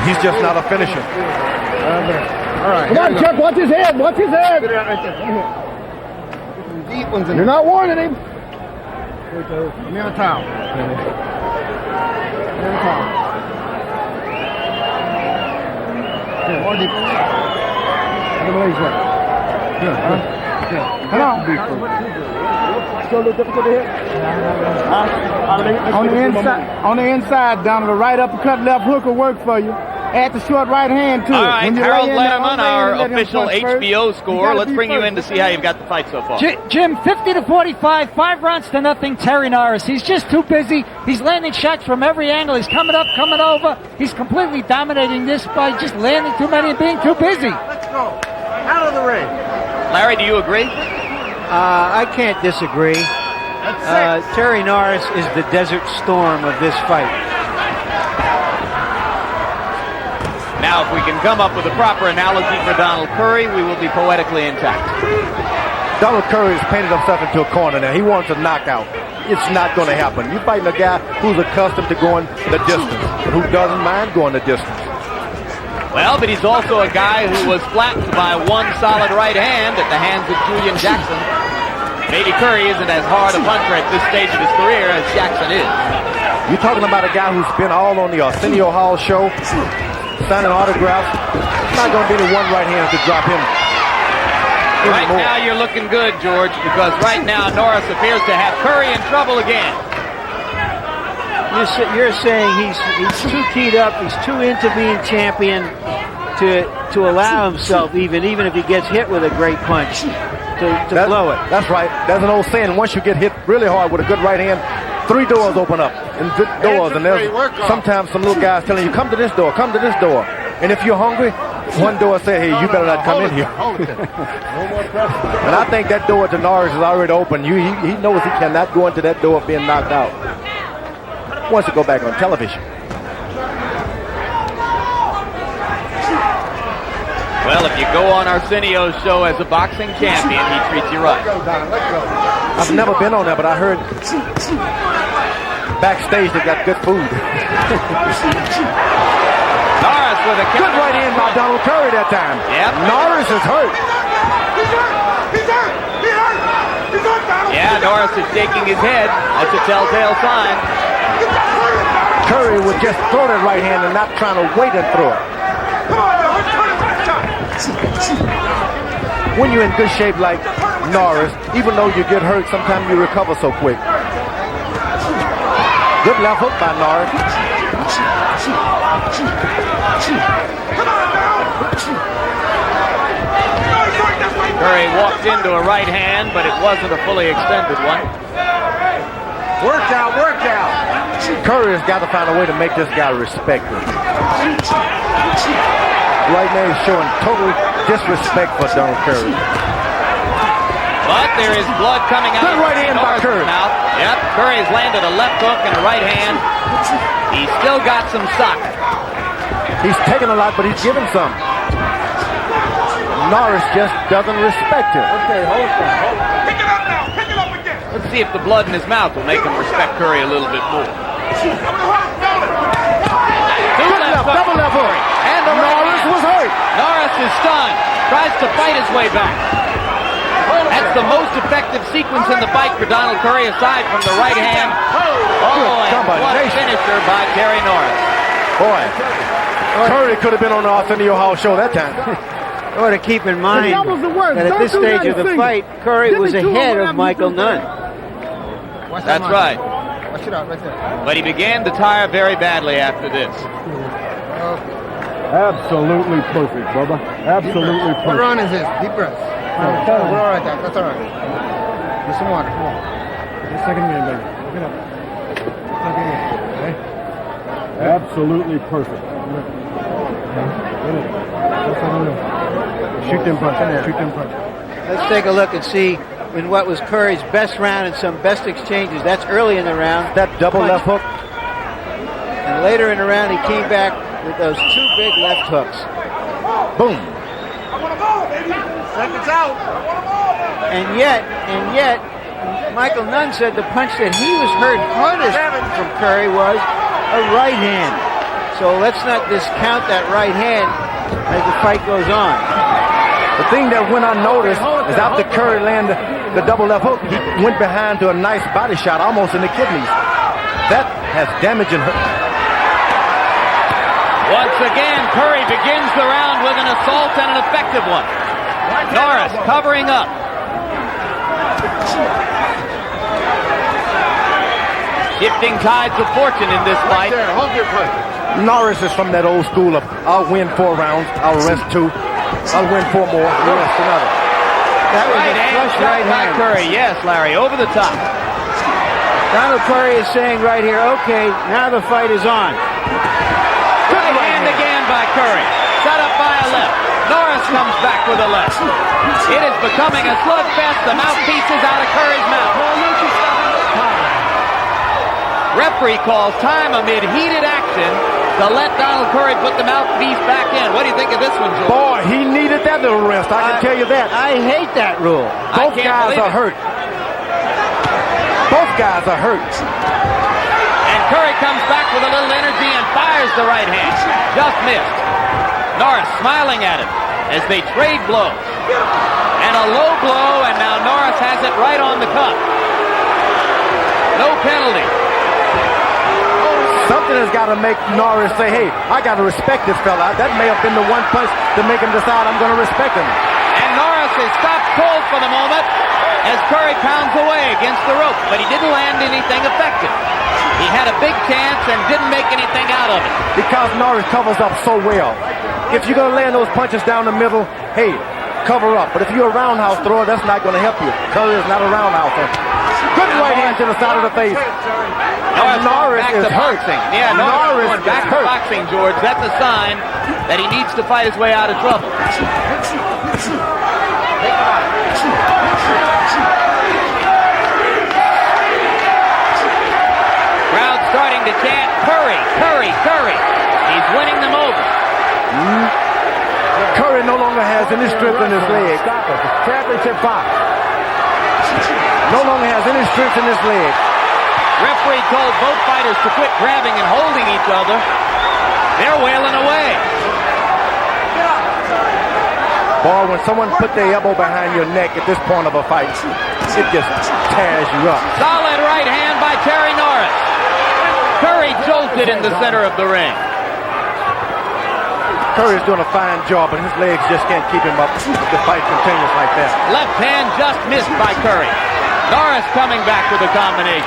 He's just not a finisher. All right. Come on, Chuck, watch his head. Watch his head. Deep ones in. You're not warning him. Give me a towel. Give me a towel. Here, more deep. Get the legs right. Good. Come on. Still a little difficult to hit. On the inside, down to the right uppercut, left hook will work for you. Add the short right hand, too. All right, Harold Letterman, our official HBO scorer. Let's bring you in to see how you've got the fight so far. Jim, 50-45, 5 rounds to nothing, Terry Norris. He's just too busy. He's landing shots from every angle. He's coming up, coming over. He's completely dominating this by just landing too many and being too busy. Let's go. Out of the ring. Larry, do you agree? I can't disagree. Terry Norris is the Desert Storm of this fight. Now, if we can come up with a proper analogy for Donald Curry, we will be poetically intact. Donald Curry has painted himself into a corner now. He wants a knockout. It's not going to happen. You're fighting a guy who's accustomed to going the distance, and who doesn't mind going the distance. Well, but he's also a guy who was flattened by one solid right hand at the hands of Julian Jackson. Maybe Curry isn't as hard a puncher at this stage of his career as Jackson is. You're talking about a guy who's been all on the Arsenio Hall show, signing autographs. It's not going to be the one right hand to drop him. Right now you're looking good, George, because right now Norris appears to have Curry in trouble again. You're saying he's too keyed up, he's too into being champion to allow himself, even if he gets hit with a great punch, to blow it. That's right. There's an old saying, once you get hit really hard with a good right hand, 3 doors open up, and good doors, and there's sometimes some little guys telling you, come to this door, come to this door. And if you're hungry, one door say, hey, you better not come in here. And I think that door to Norris is already open. He knows he cannot go into that door being knocked out. He wants to go back on television. Well, if you go on Arsenio's show as a boxing champion, he treats you right. I've never been on there, but I heard backstage they got good food. Norris with a good right hand by Donald Curry that time. Yep. Norris is hurt. He's hurt! He's hurt! He's hurt! He's hurt, Donald! Yeah, Norris is shaking his head. That's a telltale sign. Curry would just throw that right hand and not trying to wait and throw it. Come on, now, let's turn it back shot. When you're in good shape like Norris, even though you get hurt, sometimes you recover so quick. Good left hook by Norris. Curry walks locked into a right hand, but it wasn't a fully extended one. Work out. Curry has got to find a way to make this guy respect him. Right now he's showing total disrespect for Donald Curry. But there is blood coming out Good of right hand by Curry. mouth. Yep, Curry has landed a left hook and a right hand. He's still got some socket. He's taking a lot, but he's giving some. Norris just doesn't respect him. Okay, hold on. Pick it up now. Pick it up again. Let's see if the blood in his mouth will make him respect Curry a little bit more. Double left hook. And the Norris was hurt. Norris is stunned. Tries to fight his way back. That's the most effective sequence in the fight for Donald Curry, aside from the right hand. Oh, and what a finisher by Terry Norris. Boy, Curry could have been on the Arsenio Hall show that time. Or to keep in mind that at this stage of the fight, Curry was ahead of Michael Nunn. That's right. Watch it out right there. But he began to tire very badly after this. Absolutely perfect, Bubba. Absolutely perfect. What round is this? Deep breath. We're all right, Doc. That's all right. Get some water. Come on. Get a second game, baby. Get up. Second game. Okay? Absolutely perfect. Shoot them punches. Shoot them punches. Let's take a look and see in what was Curry's best round and some best exchanges. That's early in the round. That double left hook. And later in the round, he came back with those two big left hooks. Boom. Seconds out. And yet, Michael Nunn said the punch that he was hurt hardest from Curry was a right hand. So let's not discount that right hand as the fight goes on. The thing that went unnoticed is after Curry landed the double left hook, he went behind to a nice body shot almost in the kidneys. That has damaging hurt. Once again, Curry begins the round with an assault and an effective one. Norris covering up. Shifting tides of fortune in this fight. Hold your punch. Norris is from that old school of I'll win 4 rounds, I'll rest 2, I'll win 4 more, I'll rest another. That was Right a hand flush shot right by hand. Curry. Yes, Larry, over the top. Donald Curry is saying right here, okay, now the fight is on. Right hand again by Curry. Set up by a left. Norris comes back with a left. It is becoming a slugfest. The mouthpiece is out of Curry's mouth. Referee calls time amid heated action to let Donald Curry put the mouthpiece back in. What do you think of this one, George? Boy, he needed that little rest, I can tell you that. I hate that rule. Both guys are hurt. Both guys are hurt. And Curry comes back with a little energy and fires the right hand. Just missed. Norris smiling at him as they trade blows. And a low blow, and now Norris has it right on the cuff. No penalty. Something has got to make Norris say, hey, I got to respect this fella. That may have been the one punch to make him decide I'm going to respect him. And Norris is stopped cold for the moment as Curry pounds away against the rope, but he didn't land anything effective. He had a big chance and didn't make anything out of it. Because Norris covers up so well. If you're going to land those punches down the middle, hey, cover up. But if you're a roundhouse thrower, that's not going to help you. Curry is not a roundhouse thrower. Good right hand to the side of the face. Norris is hurt. Yeah, Norris is back to boxing, George. That's a sign that he needs to fight his way out of trouble. Crowd starting to chant, Curry, Curry, Curry. He's winning them over. Curry no longer has any strength in his leg. Championship box. No longer has any strength in his leg. Referee told both fighters to quit grabbing and holding each other. They're wailing away. Boy, when someone put their elbow behind your neck at this point of a fight, it just tears you up. Solid right hand by Terry Norris. Curry jolted in the center of the ring. Curry's doing a fine job, but his legs just can't keep him up if the fight continues like that. Left hand just missed by Curry. Norris coming back with a combination.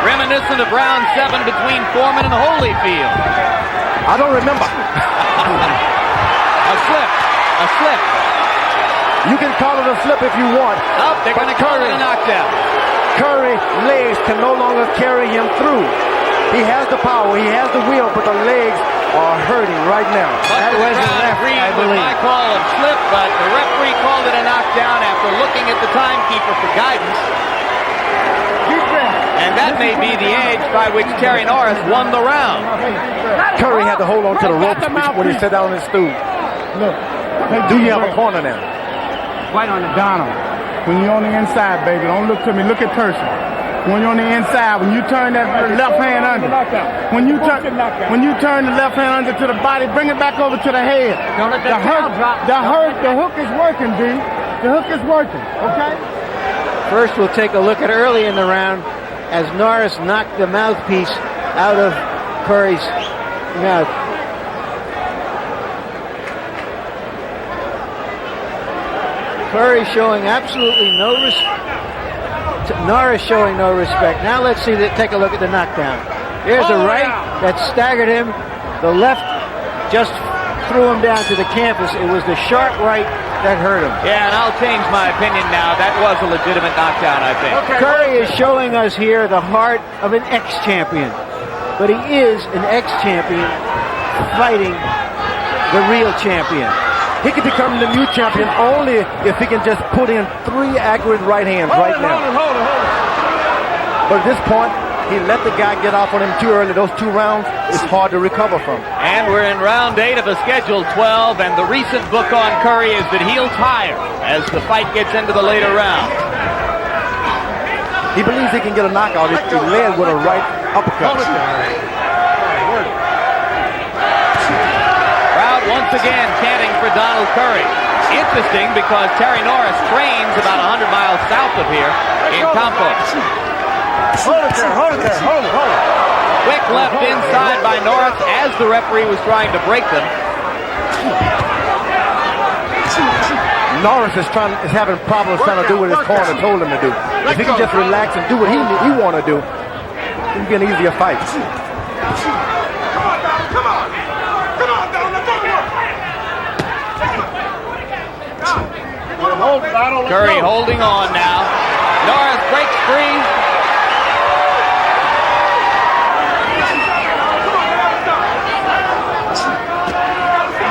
Reminiscent of round 7 between Foreman and Holyfield. I don't remember. A slip. You can call it a slip if you want. Oh, they're going to call it a knockdown. Curry's legs can no longer carry him through. He has the power, he has the will, but the legs are hurting right now. That was a left, I believe. My call of slip, but the referee called it a knockdown after looking at the timekeeper for guidance. And that may be the age by which Terry Norris won the round. Curry had to hold on to the ropes when he sat down on his stool. Look. Do you have a corner now? Right on the Donald. When you're on the inside, baby, don't look to me. Look at Turson. When you're on the inside, when you turn that left hand under, when you turn the left hand under to the body, bring it back over to the head. Don't let that drop. The hook is working, D. The hook is working. Okay. First, we'll take a look at early in the round as Norris knocked the mouthpiece out of Curry's mouth. Curry showing absolutely no respect. Norris showing no respect. Now let's see. Take a look at the knockdown. Here's a right that staggered him. The left just threw him down to the canvas. It was the sharp right that hurt him. Yeah, and I'll change my opinion now. That was a legitimate knockdown, I think. Okay. Curry is showing us here the heart of an ex-champion. But he is an ex-champion fighting the real champion. He can become the new champion only if he can just put in 3 accurate right hands right now. Hold it. But at this point, he let the guy get off on him too early. Those 2 rounds, it's hard to recover from. And we're in round 8 of a scheduled 12, and the recent book on Curry is that he'll tire as the fight gets into the later rounds. He believes he can get a knockout if he led with a right uppercut. Crowd once again chanting for Donald Curry. Interesting because Terry Norris trains about 100 miles south of here in Campos. Hold it there. Quick left inside by Norris as the referee was trying to break them. Norris is having problems trying to do what his corner told him to do. If he can just relax and do what he want to do, it'll be an easier fight. Curry holding on now. Norris breaks free.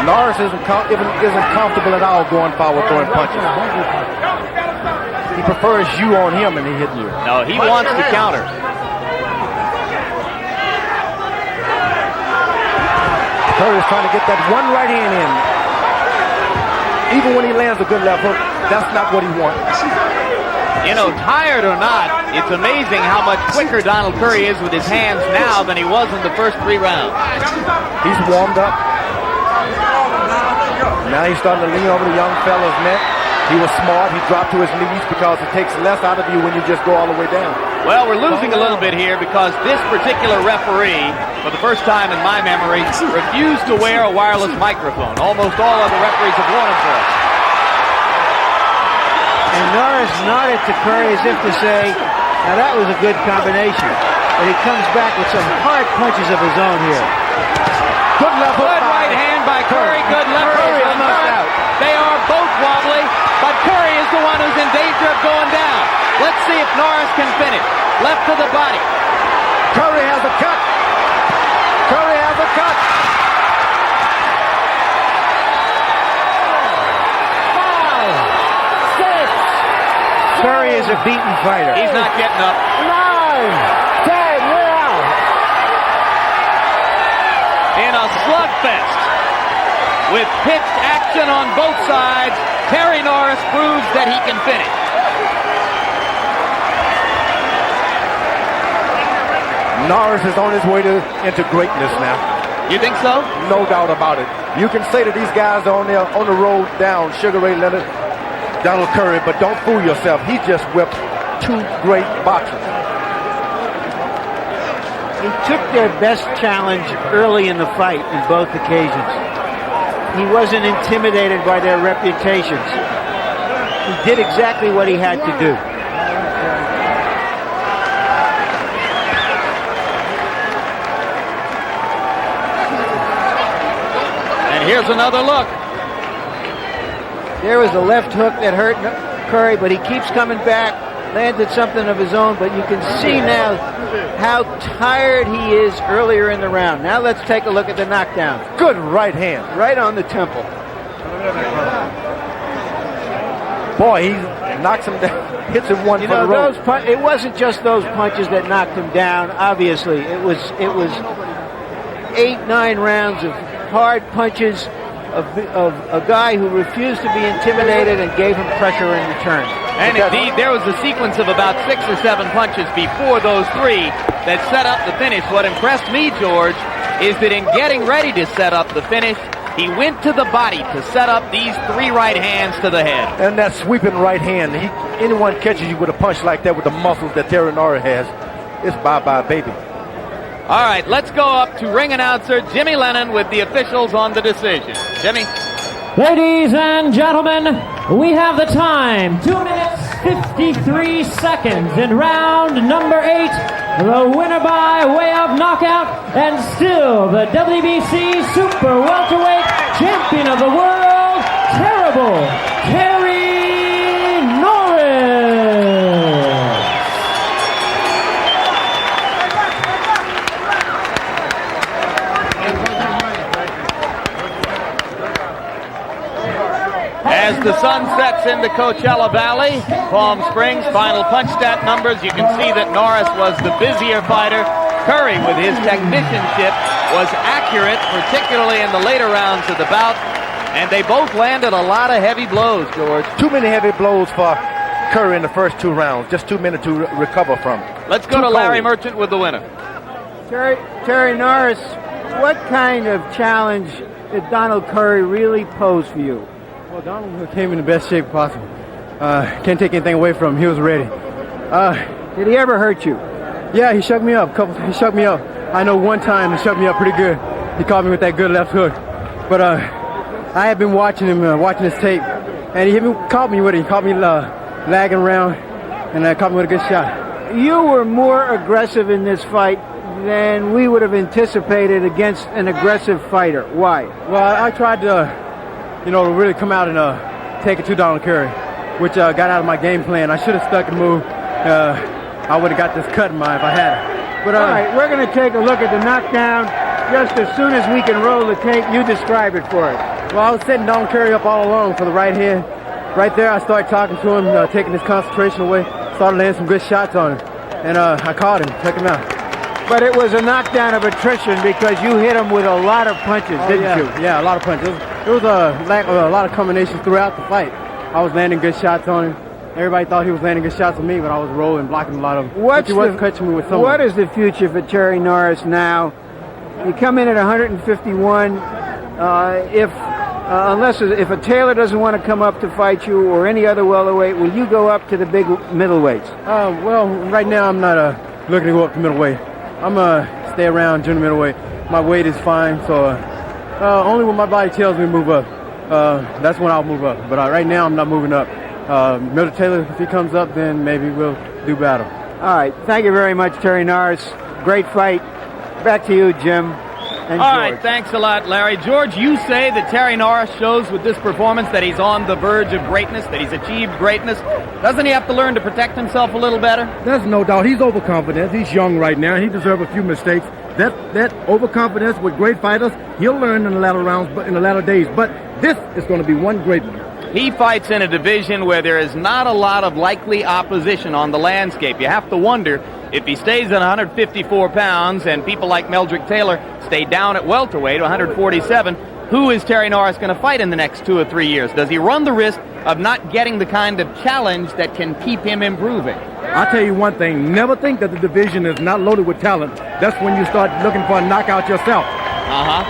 Norris isn't comfortable at all going forward throwing punches. He prefers you on him and he hitting you. No, he wants to counter. Curry's trying to get that one right hand in. Even when he lands a good left hook, that's not what he wants. You know, tired or not, it's amazing how much quicker Donald Curry is with his hands now than he was in the first 3 rounds. He's warmed up. Now he's starting to lean over the young fella's neck. He was smart. He dropped to his knees because it takes less out of you when you just go all the way down. Well, we're losing a little bit here because this particular referee, for the first time in my memory, refused to wear a wireless microphone. Almost all other referees have worn them for us. And Norris nodded to Curry as if to say, now that was a good combination. But he comes back with some hard punches of his own here. Good left hook. Good right hand by Curry. Good left hook on Norris. They are both wobbly, but Curry is the one who's in danger of going down. Let's see if Norris can finish. Left to the body. Curry has a cut. Curry has a cut. 5, 6. Curry is a beaten fighter. He's not getting up. 9, 10, we're out. In a slugfest with pitched action on both sides, Terry Norris proves that he can finish. Norris is on his way into greatness now. You think so? No doubt about it. You can say that these guys are on the road down, Sugar Ray Leonard, Donald Curry, but don't fool yourself. He just whipped 2 great boxers. He took their best challenge early in the fight in both occasions. He wasn't intimidated by their reputations. He did exactly what he had to do. And here's another look. There was a left hook that hurt Curry, but he keeps coming back, landed something of his own, but you can see now how tired he is earlier in the round. Now let's take a look at the knockdown. Good right hand. Right on the temple. Boy, he knocks him down, hits him one for the road. It wasn't just those punches that knocked him down, obviously. It was 8-9 rounds of hard punches of a guy who refused to be intimidated and gave him pressure in return. And indeed, there was a sequence of about 6 or 7 punches before those 3 that set up the finish. What impressed me, George, is that in getting ready to set up the finish, he went to the body to set up these 3 right hands to the head. And that sweeping right hand, anyone catches you with a punch like that with the muscles that Terry Norris has, it's bye-bye, baby. All right, let's go up to ring announcer Jimmy Lennon with the officials on the decision. Jimmy? Ladies and gentlemen, we have the time. 2 minutes, 53 seconds in round number 8. The winner by way of knockout and still the WBC Super Welterweight Champion of the World, Terrible Terry Norris. As the sun sets into Coachella Valley, Palm Springs, final punch stat numbers, you can see that Norris was the busier fighter. Curry, with his technicianship, was accurate, particularly in the later rounds of the bout. And they both landed a lot of heavy blows, George. Too many heavy blows for Curry in the first 2 rounds. Just too many to recover from. Let's go to Larry Merchant with the winner. Terry Norris, what kind of challenge did Donald Curry really pose for you? Well, Donald came in the best shape possible. Can't take anything away from him. He was ready. Did he ever hurt you? Yeah, he shook me up. He shook me up. I know one time he shook me up pretty good. He caught me with that good left hook. But I had been watching him, watching his tape, and he caught me with it. He caught me lagging around, and caught me with a good shot. You were more aggressive in this fight than we would have anticipated against an aggressive fighter. Why? Well, I tried to really come out and take it to Donald Curry, which got out of my game plan. I should have stuck and moved. I would have got this cut in mine if I had it. But all right, we're going to take a look at the knockdown just as soon as we can roll the tape. You describe it for us. Well, I was setting Donald Curry up all along for the right hand. Right there, I started talking to him, taking his concentration away, started laying some good shots on him. And I caught him, took him out. But it was a knockdown of attrition because you hit him with a lot of punches, didn't you? Yeah, a lot of punches. It was a lot of combinations throughout the fight. I was landing good shots on him. Everybody thought he was landing good shots on me, but I was rolling, blocking a lot of them. He wasn't catching me with some. What is the future for Terry Norris now? You come in at 151. If a Taylor doesn't want to come up to fight you or any other welterweight, will you go up to the big middleweights? Well, right now I'm not looking to go up to middleweight. I'm stay around junior middleweight. My weight is fine, so only when my body tells me to move up, that's when I'll move up. But right now I'm not moving up. Meldrick Taylor, if he comes up, then maybe we'll do battle. All right. Thank you very much, Terry Norris. Great fight. Back to you, Jim. And All George. right, thanks a lot, Larry. George, you say that Terry Norris shows with this performance that he's on the verge of greatness, that he's achieved greatness. Doesn't he have to learn to protect himself a little better? There's no doubt. He's overconfident. He's young right now. He deserves a few mistakes. That overconfidence with great fighters, he'll learn in the latter rounds, but in the latter days. But this is going to be one great one. He fights in a division where there is not a lot of likely opposition on the landscape. You have to wonder if he stays at 154 pounds and people like Meldrick Taylor stay down at welterweight, 147, who is Terry Norris going to fight in the next 2 or 3 years? Does he run the risk of not getting the kind of challenge that can keep him improving? I'll tell you one thing. Never think that the division is not loaded with talent. That's when you start looking for a knockout yourself.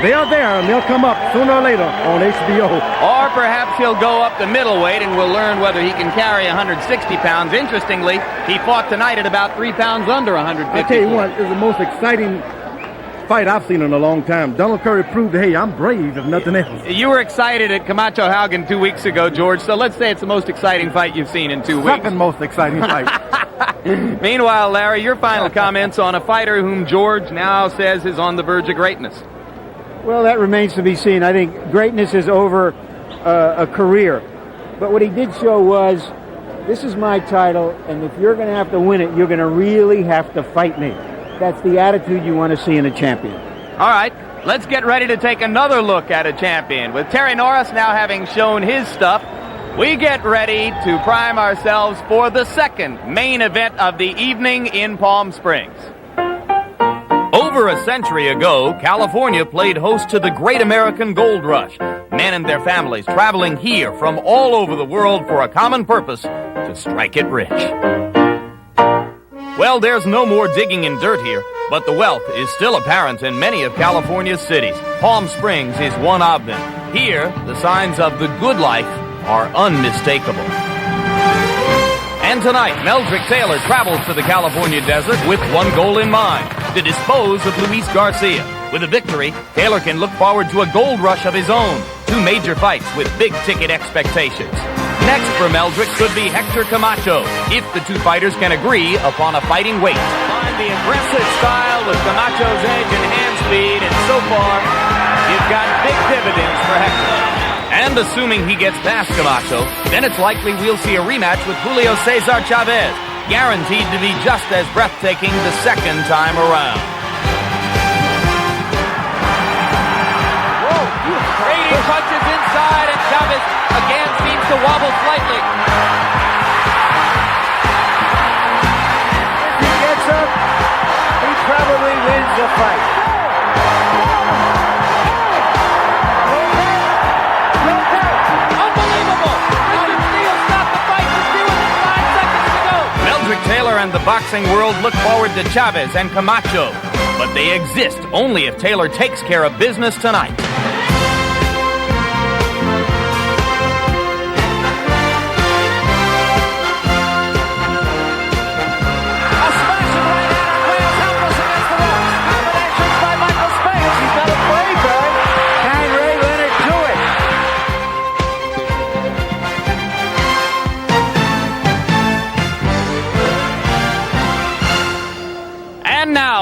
They are there, and they'll come up sooner or later on HBO. Or perhaps he'll go up to middleweight, and we'll learn whether he can carry 160 pounds. Interestingly, he fought tonight at about 3 pounds under 150. I'll tell you what, it's the most exciting fight I've seen in a long time. Donald Curry proved, hey, I'm brave, if nothing else. You were excited at Camacho Haugen 2 weeks ago, George, so let's say it's the most exciting fight you've seen in 2 weeks. Second most exciting fight. Meanwhile, Larry, your final comments on a fighter whom George now says is on the verge of greatness. Well, that remains to be seen. I think greatness is over a career. But what he did show was, this is my title, and if you're going to have to win it, you're going to really have to fight me. That's the attitude you want to see in a champion. All right, let's get ready to take another look at a champion. With Terry Norris now having shown his stuff, we get ready to prime ourselves for the second main event of the evening in Palm Springs. Over a century ago, California played host to the Great American Gold Rush. Men and their families traveling here from all over the world for a common purpose, to strike it rich. Well, there's no more digging in dirt here, but the wealth is still apparent in many of California's cities. Palm Springs is one of them. Here, the signs of the good life are unmistakable. And tonight, Meldrick Taylor travels to the California desert with one goal in mind, to dispose of Luis Garcia. With a victory, Taylor can look forward to a gold rush of his own. 2 major fights with big-ticket expectations. Next for Meldrick could be Hector Camacho, if the 2 fighters can agree upon a fighting weight. Find the aggressive style with Camacho's edge and hand speed, and so far, you've got big dividends for Hector. And assuming he gets past Camacho, then it's likely we'll see a rematch with Julio Cesar Chavez, guaranteed to be just as breathtaking the second time around. Trading punches inside, and Chavez again seems to wobble slightly. If he gets up, he probably wins the fight. Unbelievable! Richard Steele stopped the fight with 2 seconds to go. Meldrick Taylor and the boxing world look forward to Chavez and Camacho, but they exist only if Taylor takes care of business tonight.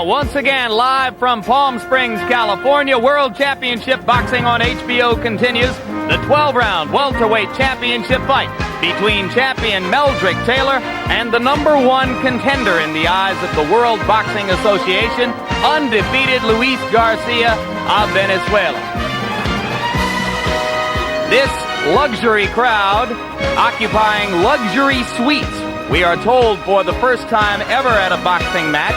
Once again, live from Palm Springs, California, World Championship Boxing on HBO continues. The 12-round welterweight championship fight between champion Meldrick Taylor and the #1 contender in the eyes of the World Boxing Association, undefeated Luis Garcia of Venezuela. This luxury crowd occupying luxury suites, we are told for the first time ever at a boxing match,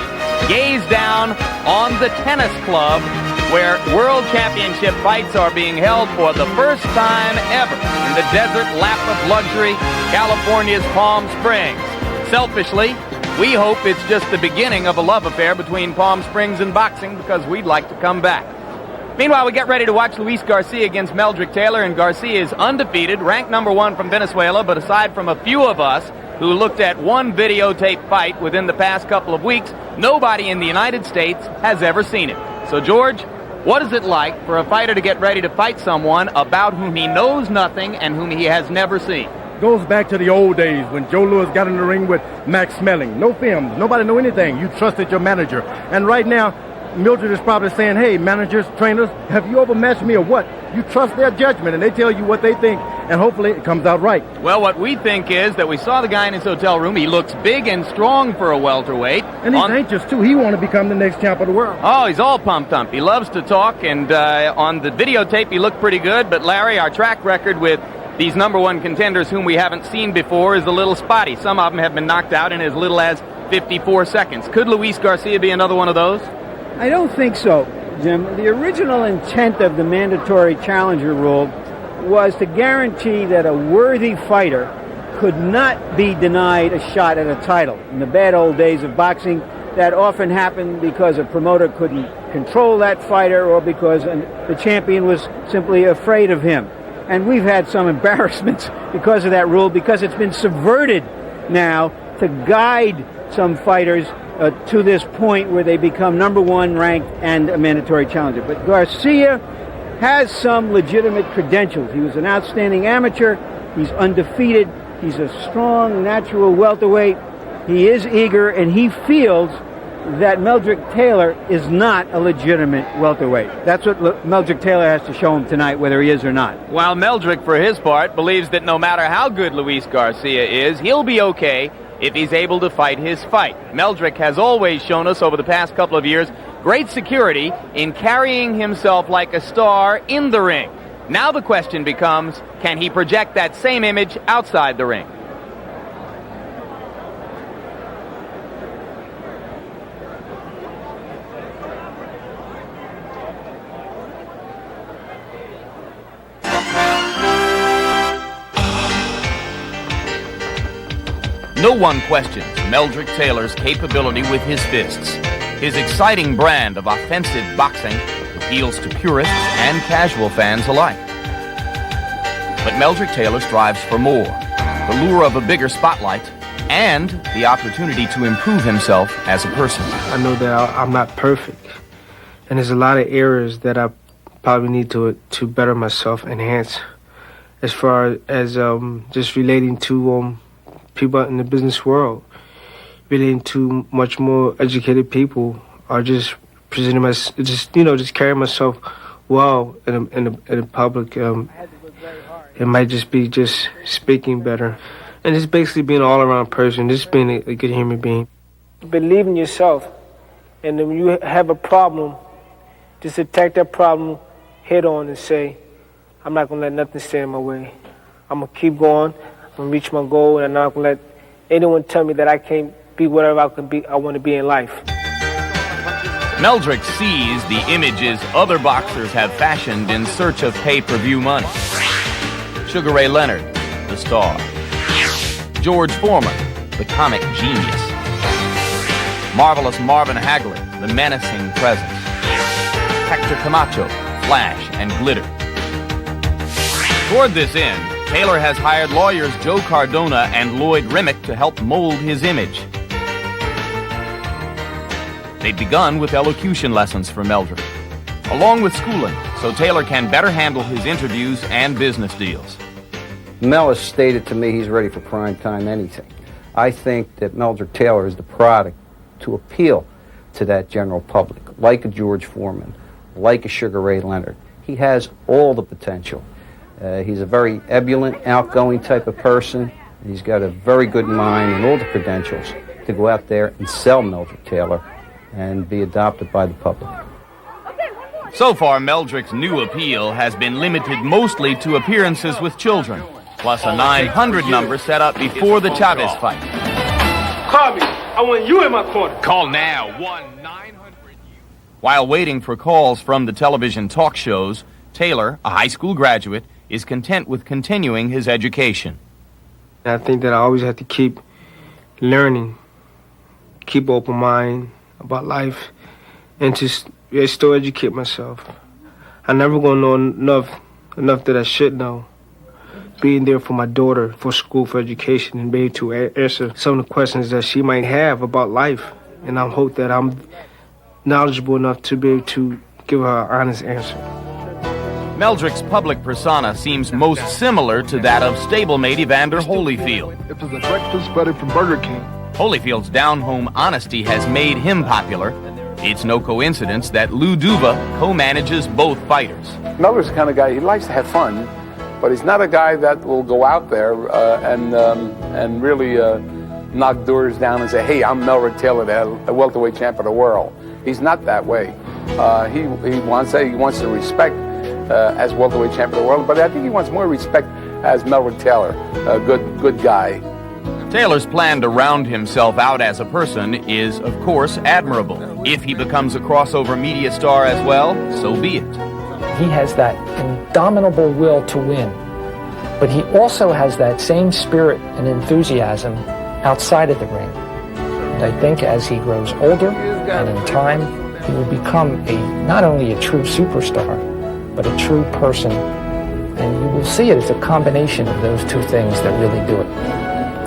gaze down on the tennis club where World Championship fights are being held for the first time ever in the desert lap of luxury, California's Palm Springs. Selfishly, we hope it's just the beginning of a love affair between Palm Springs and boxing, because we'd like to come back. Meanwhile, we get ready to watch Luis Garcia against Meldrick Taylor, and Garcia is undefeated, ranked #1 from Venezuela, but aside from a few of us who looked at one videotape fight within the past couple of weeks, nobody in the United States has ever seen it. So, George, what is it like for a fighter to get ready to fight someone about whom he knows nothing and whom he has never seen? Goes back to the old days when Joe Louis got in the ring with Max Schmeling. No films, nobody knew anything. You trusted your manager. And right now, Mildred is probably saying, hey, managers, trainers, have you overmatched me or what? You trust their judgment, and they tell you what they think, and hopefully it comes out right. Well, what we think is that we saw the guy in his hotel room. He looks big and strong for a welterweight. And he's anxious, too. He wants to become the next champ of the world. Oh, he's all pumped up. He loves to talk, and on the videotape he looked pretty good. But, Larry, our track record with these #1 contenders whom we haven't seen before is a little spotty. Some of them have been knocked out in as little as 54 seconds. Could Luis Garcia be another one of those? I don't think so, Jim. The original intent of the mandatory challenger rule was to guarantee that a worthy fighter could not be denied a shot at a title. In the bad old days of boxing, that often happened because a promoter couldn't control that fighter or because the champion was simply afraid of him. And we've had some embarrassments because of that rule, because it's been subverted now to guide some fighters to this point where they become #1 ranked and a mandatory challenger. But Garcia has some legitimate credentials. He was an outstanding amateur. He's undefeated. He's a strong, natural welterweight. He is eager, and he feels that Meldrick Taylor is not a legitimate welterweight. That's what Meldrick Taylor has to show him tonight, whether he is or not. While Meldrick, for his part, believes that no matter how good Luis Garcia is, he'll be okay if he's able to fight his fight. Meldrick has always shown us over the past couple of years great security in carrying himself like a star in the ring. Now the question becomes, can he project that same image outside the ring? No one questions Meldrick Taylor's capability with his fists. His exciting brand of offensive boxing appeals to purists and casual fans alike. But Meldrick Taylor strives for more, the lure of a bigger spotlight, and the opportunity to improve himself as a person. I know that I'm not perfect, and there's a lot of areas that I probably need to better myself, enhance, as far as just relating to people in the business world, relating to much more educated people, or just presenting myself, just carrying myself well in the public. It might just be just speaking better, and just basically being an all-around person, just being a good human being. Believe in yourself, and when you have a problem, just attack that problem head on and say, I'm not gonna let nothing stand in my way. I'm gonna keep going. I'm gonna reach my goal, and I'm not gonna let anyone tell me that I can't be whatever I want to be in life. Meldrick sees the images other boxers have fashioned in search of pay-per-view money. Sugar Ray Leonard, the star. George Foreman, the comic genius. Marvelous Marvin Hagler, the menacing presence. Hector Camacho, flash and glitter. Toward this end, Taylor has hired lawyers Joe Cardona and Lloyd Remick to help mold his image. They've begun with elocution lessons for Meldrick, along with schooling, so Taylor can better handle his interviews and business deals. Mel has stated to me he's ready for prime time anything. I think that Meldrick Taylor is the product to appeal to that general public, like a George Foreman, like a Sugar Ray Leonard. He has all the potential. He's a very ebullient, outgoing type of person. He's got a very good mind and all the credentials to go out there and sell Meldrick Taylor and be adopted by the public. So far, Meldrick's new appeal has been limited mostly to appearances with children, plus a 900 number set up before the Chavez fight. Call me. I want you in my corner. Call now, 1-900-U. While waiting for calls from the television talk shows, Taylor, a high school graduate, is content with continuing his education. I think that I always have to keep learning, keep an open mind about life, and just still educate myself. I'm never going to know enough that I should know. Being there for my daughter, for school, for education, and be able to answer some of the questions that she might have about life. And I hope that I'm knowledgeable enough to be able to give her an honest answer. Meldrick's public persona seems most similar to that of stablemate Evander Holyfield. It was a breakfast buddy from Burger King. Holyfield's down-home honesty has made him popular. It's no coincidence that Lou Duva co-manages both fighters. Meldrick's the kind of guy, he likes to have fun, but he's not a guy that will go out there and really knock doors down and say, hey, I'm Meldrick Taylor, the welterweight champ of the world. He's not that way. He wants the respect as welterweight champ of the world, but I think he wants more respect as Meldrick Taylor, a good guy. Taylor's plan to round himself out as a person is, of course, admirable. If he becomes a crossover media star as well, so be it. He has that indomitable will to win, but he also has that same spirit and enthusiasm outside of the ring. And I think as he grows older and in time, he will become not only a true superstar, but a true person. And you will see it as a combination of those two things that really do it.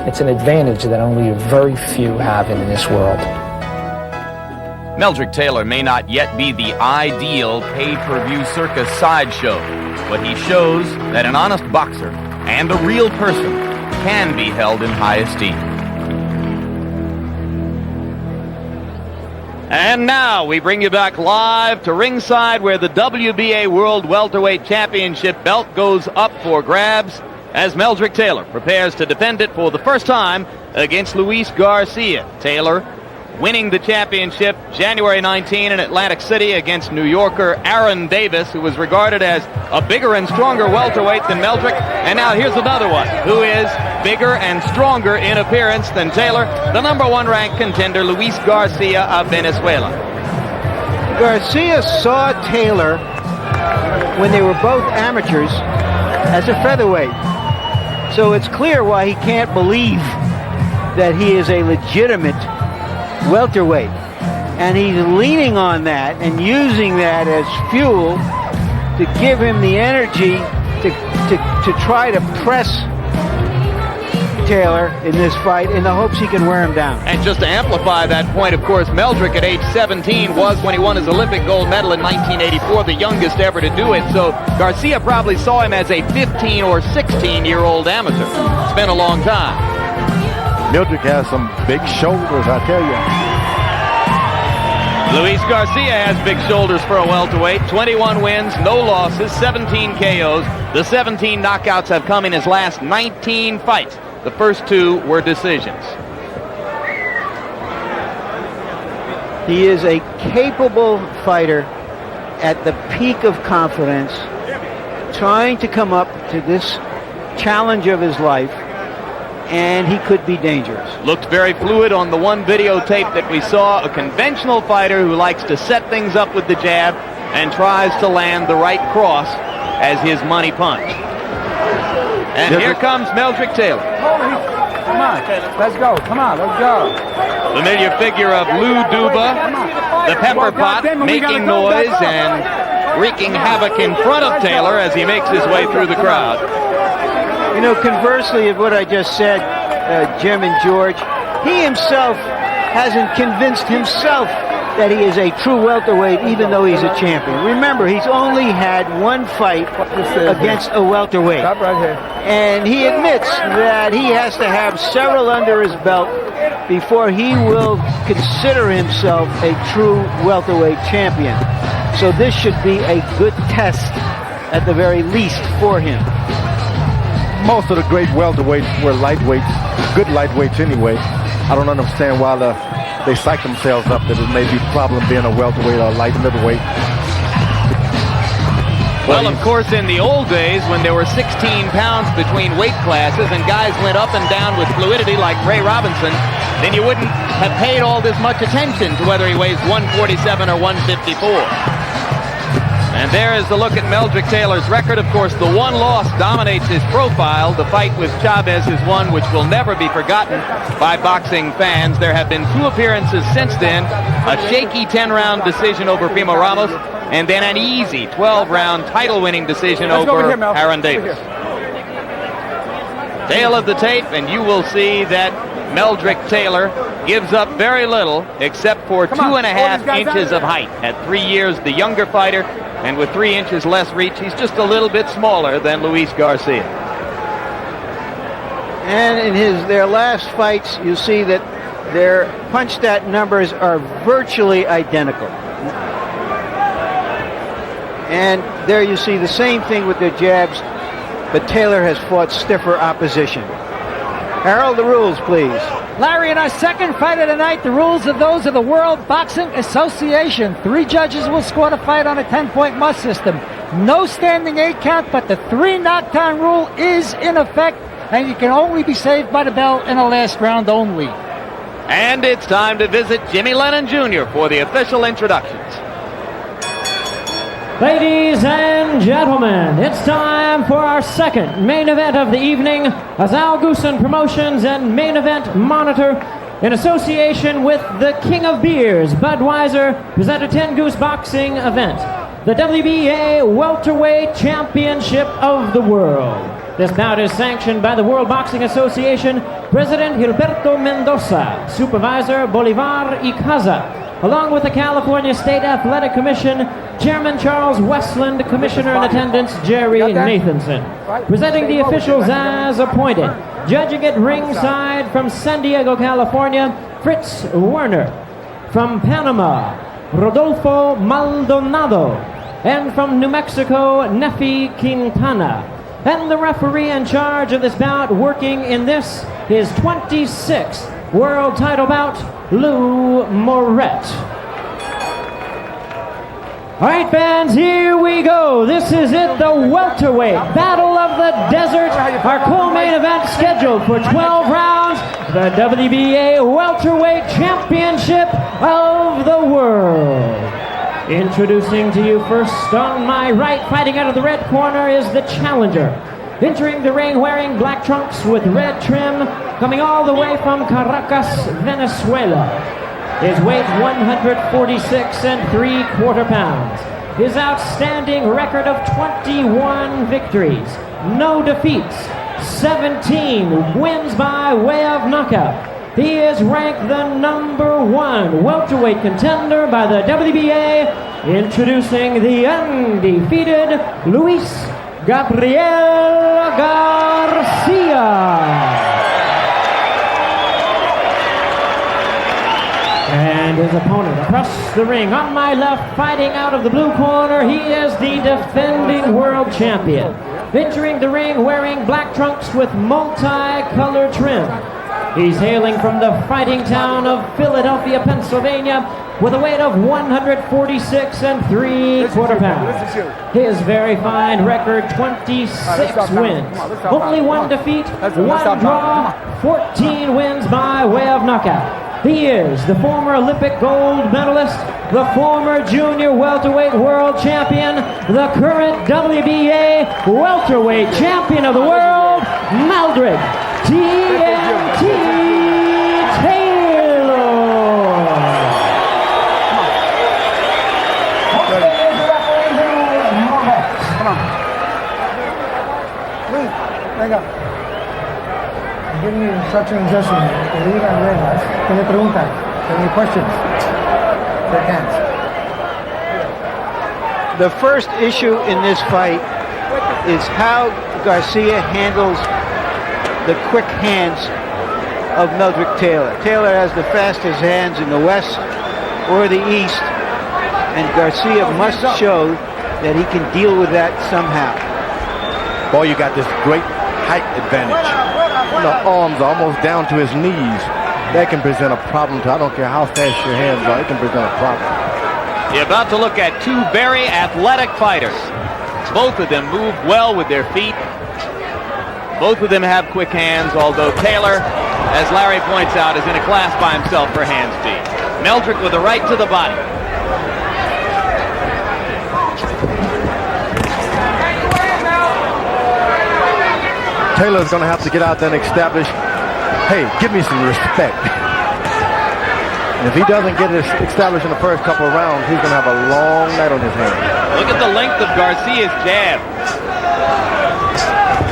It's an advantage that only very few have in this world. Meldrick Taylor may not yet be the ideal pay-per-view circus sideshow, but he shows that an honest boxer and a real person can be held in high esteem. And now we bring you back live to ringside where the WBA World Welterweight Championship belt goes up for grabs as Meldrick Taylor prepares to defend it for the first time against Luis Garcia. Taylor winning the championship January 19 in Atlantic City against New Yorker Aaron Davis, who was regarded as a bigger and stronger welterweight than Meldrick. And now here's another one who is bigger and stronger in appearance than Taylor, the number 1 ranked contender, Luis Garcia of Venezuela. Garcia saw Taylor when they were both amateurs as a featherweight. So it's clear why he can't believe that he is a legitimate welterweight. And he's leaning on that and using that as fuel to give him the energy to try to press Taylor in this fight in the hopes he can wear him down. And just to amplify that point, of course, Meldrick at age 17 was, when he won his Olympic gold medal in 1984, the youngest ever to do it. So Garcia probably saw him as a 15 or 16-year-old amateur. It's been a long time. Meldrick has some big shoulders, I tell you. Luis Garcia has big shoulders for a welterweight. 21 wins, no losses, 17 KOs. The 17 knockouts have come in his last 19 fights. The first 2 were decisions. He is a capable fighter at the peak of confidence, trying to come up to this challenge of his life, and he could be dangerous. Looked very fluid on the one videotape that we saw. A conventional fighter who likes to set things up with the jab and tries to land the right cross as his money punch. And here comes Meldrick Taylor. Come on, let's go. Come on, let's go. Familiar figure of Lou Duba, the pepper pot, making noise and wreaking havoc in front of Taylor as he makes his way through the crowd. You know, conversely of what I just said, Jim and George, he himself hasn't convinced himself that he is a true welterweight, even though he's a champion. Remember, he's only had 1 fight against a welterweight. Stop right here. And he admits that he has to have several under his belt before he will consider himself a true welterweight champion. So this should be a good test, at the very least, for him. Most of the great welterweights were lightweights, good lightweights anyway. I don't understand why they psych themselves up that it may be a problem being a welterweight or a light middleweight. Well, of course, in the old days when there were 16 pounds between weight classes and guys went up and down with fluidity like Ray Robinson, then you wouldn't have paid all this much attention to whether he weighs 147 or 154. And there is the look at Meldrick Taylor's record. Of course, the 1 loss dominates his profile. The fight with Chavez is one which will never be forgotten by boxing fans. There have been 2 appearances since then, a shaky 10-round decision over Primo Ramos, and then an easy 12-round title-winning decision over Aaron Davis. Tail of the tape, and you will see that Meldrick Taylor gives up very little except for 2.5 inches of height. At 3 years, the younger fighter, and with 3 inches less reach, he's just a little bit smaller than Luis Garcia. And in their last fights, you see that their punch stat numbers are virtually identical. And there you see the same thing with their jabs, but Taylor has fought stiffer opposition. Harold, the rules, please. Larry, in our second fight of the night, the rules are those of the World Boxing Association. 3 judges will score the fight on a 10-point must system. No standing 8 count, but the 3 knockdown rule is in effect, and you can only be saved by the bell in the last round only. And it's time to visit Jimmy Lennon Jr. for the official introductions. Ladies and gentlemen, it's time for our second main event of the evening as Al Goosen Promotions and Main Event Monitor, in association with the King of Beers, Budweiser, present a 10 Goose boxing event, the WBA Welterweight Championship of the World. This bout is sanctioned by the World Boxing Association, President Gilberto Mendoza, Supervisor Bolivar Icaza, along with the California State Athletic Commission, Chairman Charles Westland, Commissioner in attendance Jerry Nathanson. Presenting the officials as appointed. Judging at ringside from San Diego, California, Fritz Werner. From Panama, Rodolfo Maldonado. And from New Mexico, Nefi Quintana. And the referee in charge of this bout, working in this, his 26th world title bout, Lou Moret. All right, fans, here we go. This is it, the welterweight battle of the desert. Our co-main event scheduled for 12 rounds, the WBA welterweight championship of the world. Introducing to you first on my right, fighting out of the red corner, is the challenger. Entering the ring wearing black trunks with red trim, coming all the way from Caracas, Venezuela. His weight 146 3/4 pounds. His outstanding record of 21 victories, no defeats, 17 wins by way of knockout. He is ranked the #1 welterweight contender by the WBA, introducing the undefeated Luis Gabriel Garcia. And his opponent across the ring on my left, fighting out of the blue corner, he is the defending world champion. Entering the ring wearing black trunks with multi-color trim. He's hailing from the fighting town of Philadelphia, Pennsylvania, with a weight of 146 3/4 pounds. His very fine record, 26 wins. Only one defeat, one draw, 14 wins by way of knockout. He is the former Olympic gold medalist, the former junior welterweight world champion, the current WBA welterweight champion of the world, Meldrick TNT Taylor. Venga. Give me instructions, just reglas. ¿Qué le preguntan? Any questions? Shake hands. The first issue in this fight is how Garcia handles the quick hands of Meldrick Taylor. Taylor has the fastest hands in the West or the East, and Garcia must show that he can deal with that somehow. Boy, you got this great height advantage. The arms almost down to his knees. That can present a problem to, I don't care how fast your hands are, it can present a problem. You're about to look at two very athletic fighters. Both of them move well with their feet. Both of them have quick hands, although Taylor, as Larry points out, is in a class by himself for hand speed. Meldrick with a right to the body. Taylor's going to have to get out there and establish, hey, give me some respect. And if he doesn't get it established in the first couple of rounds, he's going to have a long night on his hands. Look at the length of Garcia's jab.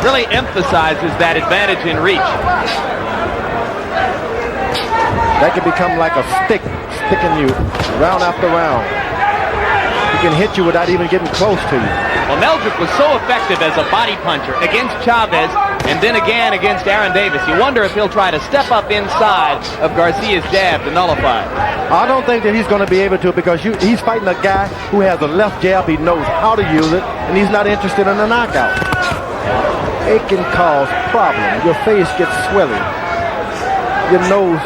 Really emphasizes that advantage in reach. That can become like a stick, sticking you round after round. He can hit you without even getting close to you. Well, Meldrick was so effective as a body puncher against Chavez and then again against Aaron Davis. You wonder if he'll try to step up inside of Garcia's jab to nullify it. I don't think that he's going to be able to, because he's fighting a guy who has a left jab. He knows how to use it, and he's not interested in a knockout. It can cause problems. Your face gets swelling. Your nose.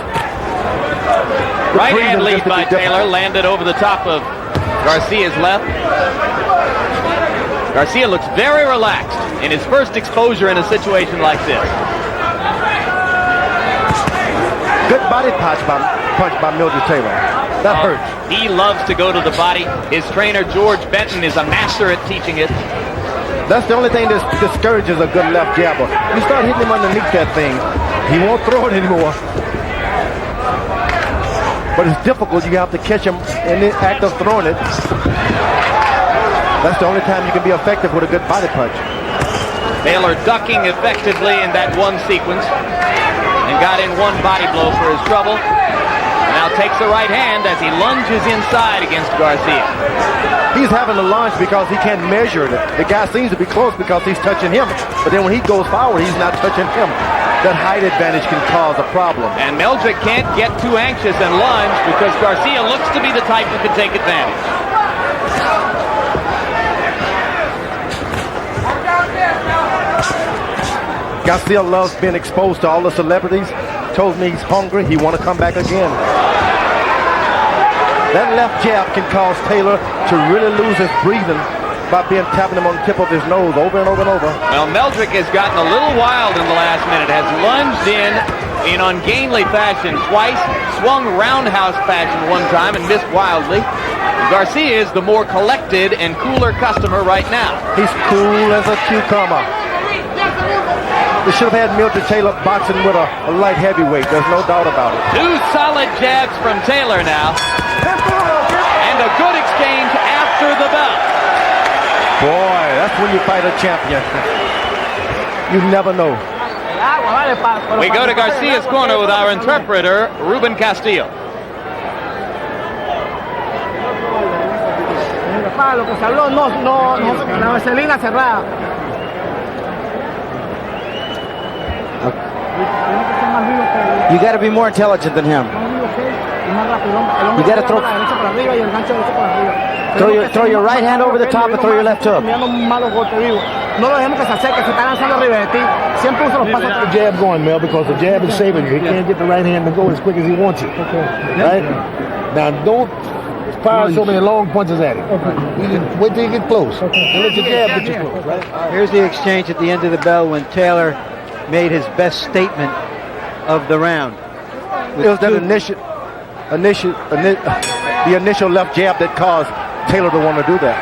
Right hand lead by Taylor landed over the top of Garcia's left. Garcia looks very relaxed in his first exposure in a situation like this. Good body punch by Meldrick Taylor. That hurts. He loves to go to the body. His trainer, George Benton, is a master at teaching it. That's the only thing that discourages a good left jabber. You start hitting him underneath that thing, he won't throw it anymore. But it's difficult. You have to catch him in the act of throwing it. That's the only time you can be effective with a good body punch. Taylor ducking effectively in that one sequence and got in one body blow for his trouble. Now takes the right hand as he lunges inside against Garcia. He's having to lunge because he can't measure it. The guy seems to be close because he's touching him. But then when he goes forward, he's not touching him. that height advantage can cause a problem. And Meldrick can't get too anxious and lunge because Garcia looks to be the type who can take advantage. Garcia loves being exposed to all the celebrities. Told me he's hungry. He want to come back again. That left jab can cause Taylor to really lose his breathing by tapping him on the tip of his nose over and over and over. Well, Meldrick has gotten a little wild in the last minute. Has lunged in ungainly fashion twice, swung roundhouse fashion one time and missed wildly. Garcia is the more collected and cooler customer right now. He's cool as a cucumber. They should have had Meldrick Taylor boxing with a light heavyweight. There's no doubt about it. Two solid jabs from Taylor now. And a good exchange after the bell. Boy, that's when you fight a champion. You never know. We go to Garcia's corner with our interpreter, Ruben Castillo. Lo que se habló, la vaselina cerrada. You got to be more intelligent than him. You got to throw your right hand over the top and throw your left hook. No lo dejemos que se acerque, se está lanzando arriba de ti. Siempre usa los pasos. The jab going, Mel, because the jab is saving you. He can't get the right hand to go as quick as he wants it. Right? Now, don't fire so many long punches at him. Wait till you get close. And let your jab get you close. Right? Here's the exchange at the end of the bell when Taylor made his best statement of the round. It was that the initial left jab that caused Taylor to want to do that.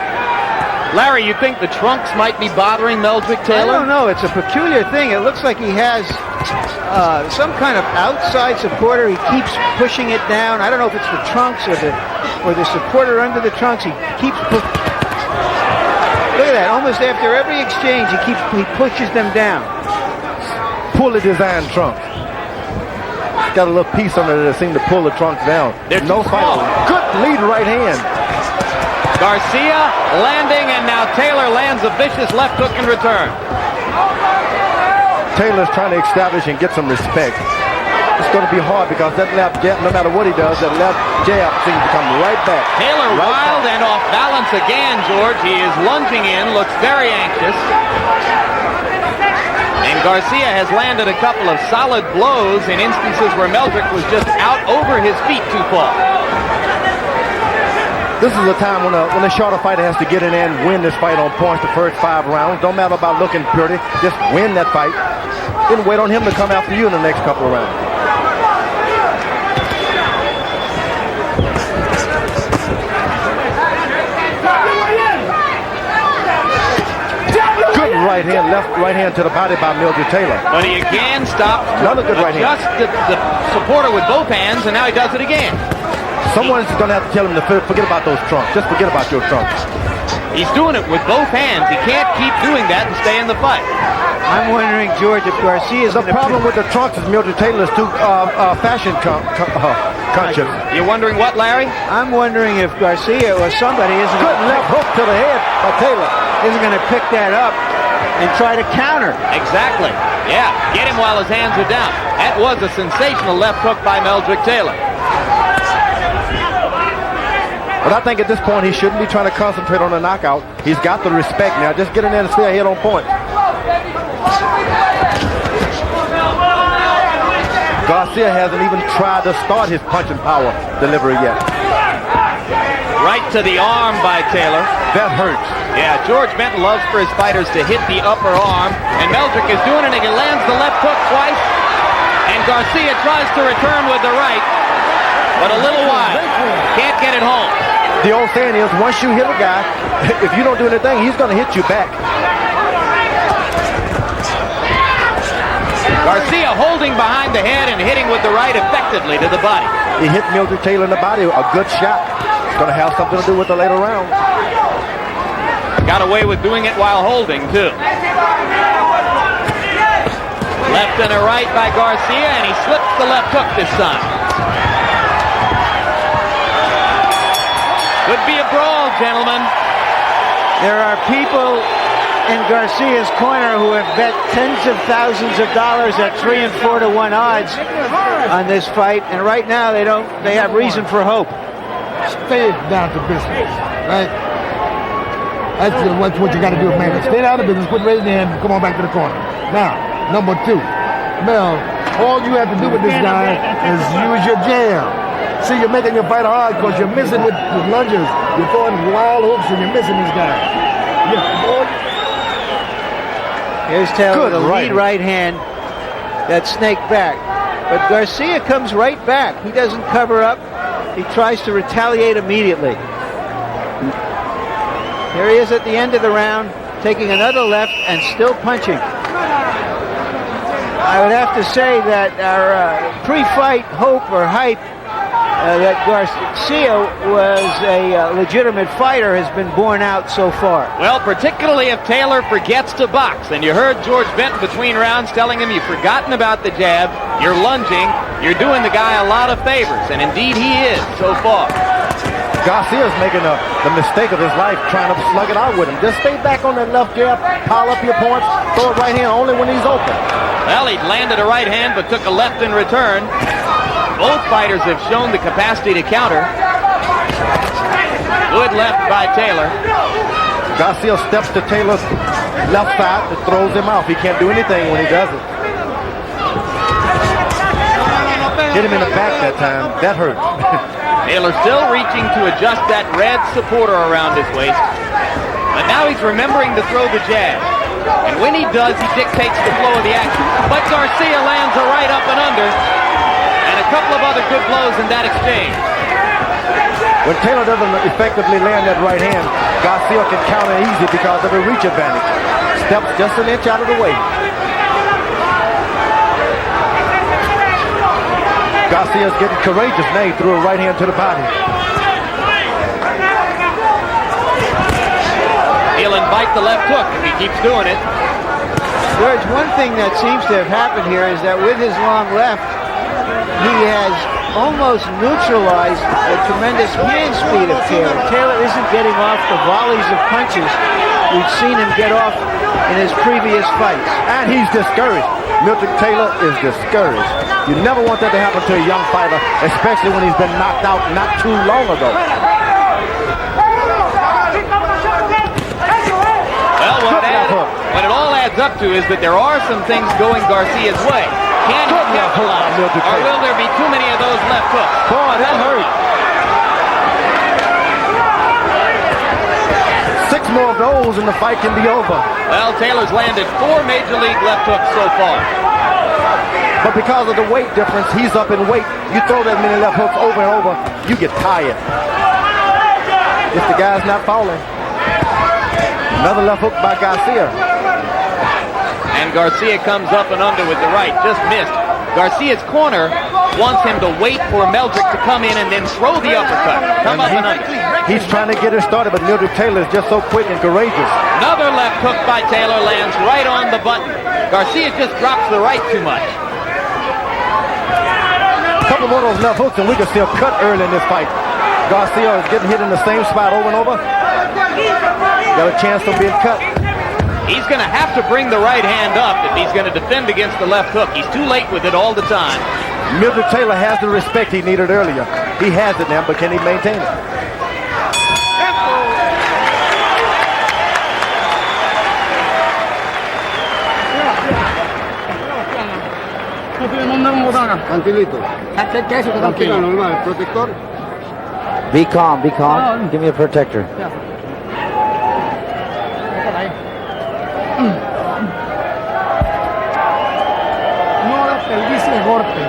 Larry, you think the trunks might be bothering Meldrick Taylor? I don't know. It's a peculiar thing. It looks like he has some kind of outside supporter. He keeps pushing it down. I don't know if it's the trunks or the supporter under the trunks. He keeps look at that. Almost after every exchange, he pushes them down. Poorly designed trunks. Got a little piece under there that seemed to pull the trunks down. There's no fight. Good lead right hand. Garcia landing, and now Taylor lands a vicious left hook in return. Taylor's trying to establish and get some respect. It's going to be hard because that left jab, no matter what he does, that left jab seems to come right back. Taylor wild and off balance again, George. He is lunging in, looks very anxious. And Garcia has landed a couple of solid blows in instances where Meldrick was just out over his feet too far. This is a time when a shorter fighter has to get in there and win this fight on points the first 5 rounds. Don't matter about looking pretty. Just win that fight. Then wait on him to come after you in the next couple of rounds. Good right hand, left right hand to the body by Meldrick Taylor. But he again stopped. Another good right hand. Just the supporter with both hands, and now he does it again. Someone's going to have to tell him to forget about those trunks. Just forget about your trunks. He's doing it with both hands. He can't keep doing that and stay in the fight. I'm wondering, George, if Garcia's the problem with the trunks is Meldrick Taylor's too fashion conscious. You're wondering what, Larry? I'm wondering if Garcia or somebody isn't good left hook to the head by Taylor isn't going to pick that up and try to counter. Exactly. Yeah, get him while his hands are down. That was a sensational left hook by Meldrick Taylor. But I think at this point he shouldn't be trying to concentrate on the knockout. He's got the respect now. Just get in there and stay ahead on point. Garcia hasn't even tried to start his punching power delivery yet. Right to the arm by Taylor. That hurts. Yeah, George Benton loves for his fighters to hit the upper arm. And Meldrick is doing it, and he lands the left hook twice. And Garcia tries to return with the right. But a little wide. Can't get it home. The old saying is, once you hit a guy, if you don't do anything, he's going to hit you back. Garcia holding behind the head and hitting with the right effectively to the body. He hit Meldrick Taylor in the body. A good shot. It's going to have something to do with the later round. Got away with doing it while holding, too. Left and a right by Garcia, and he slips the left hook this time. Could be a brawl, gentlemen. There are people in Garcia's corner who have bet tens of thousands of dollars at 3 and 4 to 1 odds on this fight, and right now they have reason for hope. Stay down to business, right? That's what you got to do, man. Stay down to business, put it right in the hand, and come on back to the corner. Now, number 2, Mel, all you have to do with this guy is use your jab. See, you're making your fighter hard because you're missing with lunges. You're throwing wild hooks and you're missing this guy. Here's Taylor with a lead right hand that snaked back. But Garcia comes right back. He doesn't cover up. He tries to retaliate immediately. Here he is at the end of the round, taking another left and still punching. I would have to say that our pre-fight hope or hype that Garcia was a legitimate fighter has been borne out so far. Well, particularly if Taylor forgets to box. And you heard George Benton between rounds telling him you've forgotten about the jab, you're lunging, you're doing the guy a lot of favors. And indeed he is so far. Garcia's making the mistake of his life trying to slug it out with him. Just stay back on that left jab, pile up your points, throw it right hand only when he's open. Well, he landed a right hand but took a left in return. Both fighters have shown the capacity to counter. Good left by Taylor. Garcia steps to Taylor's left side and throws him off. He can't do anything when he does it. Hit him in the back that time. That hurt. Taylor still reaching to adjust that red supporter around his waist. But now he's remembering to throw the jab. And when he does, he dictates the flow of the action. But Garcia lands a right up and under. And a couple of other good blows in that exchange. When Taylor doesn't effectively land that right hand, Garcia can counter easy because of the reach advantage. Steps just an inch out of the way. Garcia's getting courageous now. He threw a right hand to the body. He'll invite the left hook if he keeps doing it. George, one thing that seems to have happened here is that with his long left, he has almost neutralized the tremendous hand speed of Taylor. Taylor isn't getting off the volleys of punches we've seen him get off in his previous fights. And he's discouraged. Meldrick Taylor is discouraged. You never want that to happen to a young fighter, especially when he's been knocked out not too long ago. Well, what it all adds up to is that there are some things going Garcia's way. Can he capitalize, or will there be too many of those left hooks? Boy, that hurt. 6 more of those and the fight can be over. Well, Taylor's landed 4 major league left hooks so far. But because of the weight difference, he's up in weight. You throw that many left hooks over and over, you get tired. If the guy's not falling. Another left hook by Garcia. And Garcia comes up and under with the right, just missed. Garcia's corner wants him to wait for Meldrick to come in and then throw the uppercut. Come up and under. He's trying to get it started, but Meldrick Taylor is just so quick and courageous. Another left hook by Taylor lands right on the button. Garcia just drops the right too much. A couple more of those left hooks and we can see a cut early in this fight. Garcia is getting hit in the same spot over and over. Got a chance of being cut. He's going to have to bring the right hand up if he's going to defend against the left hook. He's too late with it all the time. Meldrick Taylor has the respect he needed earlier. He has it now, but can he maintain it? Tranquilito. Tranquilo, normal. Protector. Be calm, be calm. Give me a protector.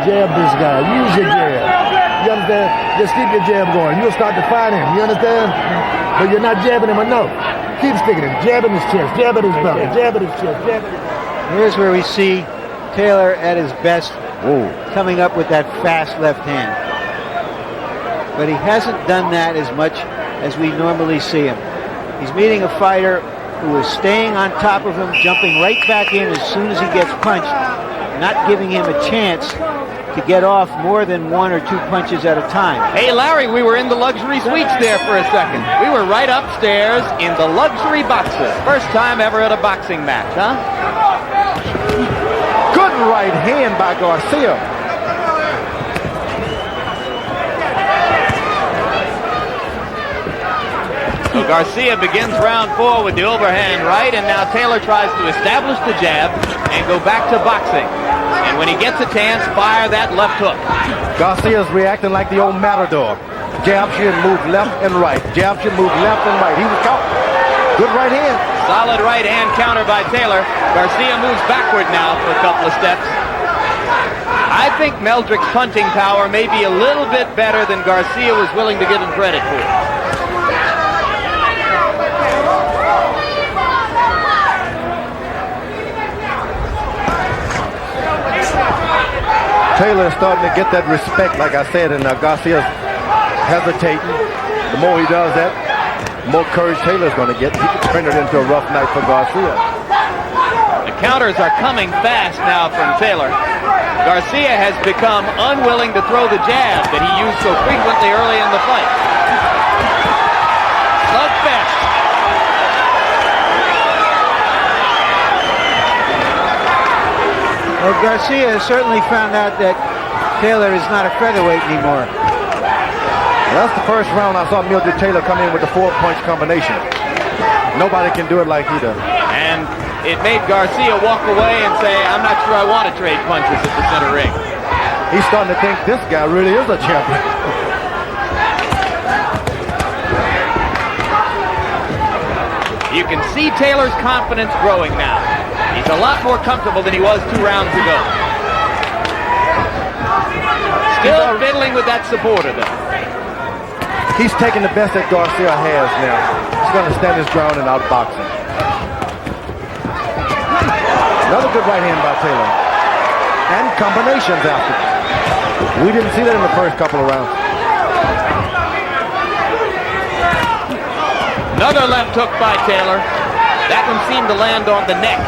Jab this guy. Use your jab. You understand? Just keep your jab going. You'll start to fight him. You understand? But you're not jabbing him enough. Keep sticking him. Jab in his chest. Jab at his belly. Jab at his chest. Jab at his... Here's where we see Taylor at his best, coming up with that fast left hand. But he hasn't done that as much as we normally see him. He's meeting a fighter who is staying on top of him, jumping right back in as soon as he gets punched, not giving him a chance to get off more than 1 or 2 punches at a time. Hey, Larry, we were in the luxury suites there for a second. We were right upstairs in the luxury boxes. First time ever at a boxing match, huh? Good right hand by Garcia. So Garcia begins round 4 with the overhand right, and now Taylor tries to establish the jab and go back to boxing. And when he gets a chance, fire that left hook. Garcia's reacting like the old matador. Jab should move left and right. Jab should move left and right. He was caught. Good right hand. Solid right hand counter by Taylor. Garcia moves backward now for a couple of steps. I think Meldrick's punching power may be a little bit better than Garcia was willing to give him credit for. Taylor is starting to get that respect, like I said, and Garcia's hesitating. The more he does that, the more courage Taylor's going to get. He can turn it into a rough night for Garcia. The counters are coming fast now from Taylor. Garcia has become unwilling to throw the jab that he used so frequently early in the fight. Slugfest. Well, Garcia has certainly found out that Taylor is not a featherweight anymore. That's the first round I saw Meldrick Taylor come in with the 4-punch combination. Nobody can do it like he does. And it made Garcia walk away and say, I'm not sure I want to trade punches at the center ring. He's starting to think this guy really is a champion. You can see Taylor's confidence growing now. He's a lot more comfortable than he was 2 rounds ago. Still fiddling with that supporter, though. He's taking the best that Garcia has now. He's going to stand his ground and outbox him. Another good right hand by Taylor. And combinations after. We didn't see that in the first couple of rounds. Another left hook by Taylor. That one seemed to land on the neck.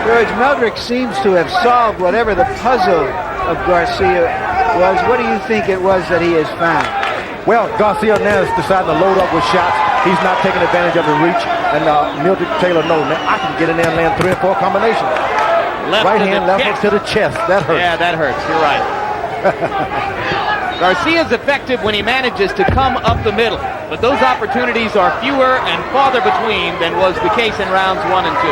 George, Meldrick seems to have solved whatever the puzzle of Garcia was. What do you think it was that he has found? Well, Garcia now is deciding to load up with shots. He's not taking advantage of the reach. And Meldrick Taylor knows, man, I can get in there and land 3 or 4 combinations. Right hand, left hook to the chest. That hurts. Yeah, that hurts. You're right. Garcia's effective when he manages to come up the middle, but those opportunities are fewer and farther between than was the case in rounds 1 and 2.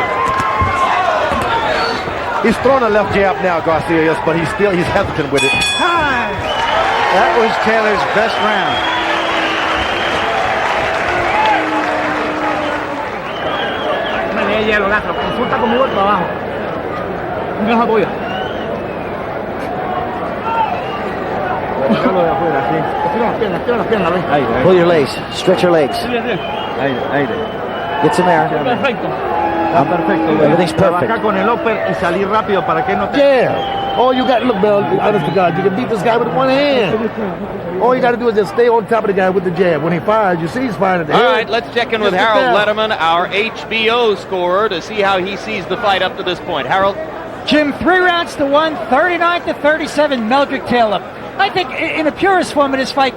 He's throwing a left jab now, Garcia is, but he's hesitant with it. That was Taylor's best round. Consulta conmigo el trabajo. No nos apoya. Pull your legs. Stretch your legs. Get some air. Everything's perfect. Yeah. All you got, look, Mel, honest to God, you can beat this guy with one hand. All you got to do is just stay on top of the guy with the jab. When he fires, you see he's firing at the head. All right, let's check in with Harold Letterman, our HBO scorer, to see how he sees the fight up to this point. Harold? Jim, 3 rounds to 1, 39-37, Meldrick Taylor. I think in a purest form of this fight,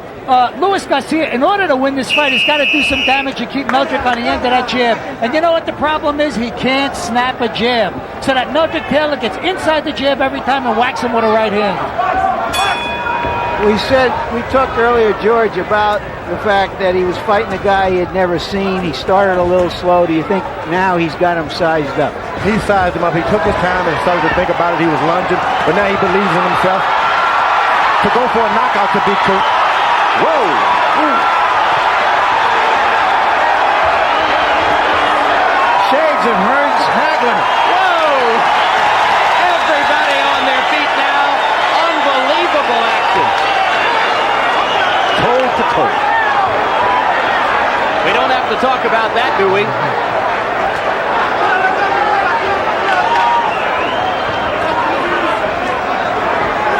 Luis Garcia, in order to win this fight, has got to do some damage and keep Meldrick on the end of that jab. And you know what the problem is? He can't snap a jab. So that Meldrick Taylor gets inside the jab every time and whacks him with a right hand. We talked earlier, George, about the fact that he was fighting a guy he had never seen. He started a little slow. Do you think now he's got him sized up? He sized him up. He took his time and started to think about it. He was lunging, but now he believes in himself. To go for a knockout could be true. Whoa! Shades of Hearns Hagler. Whoa! Everybody on their feet now. Unbelievable action. Toe to toe. We don't have to talk about that, do we?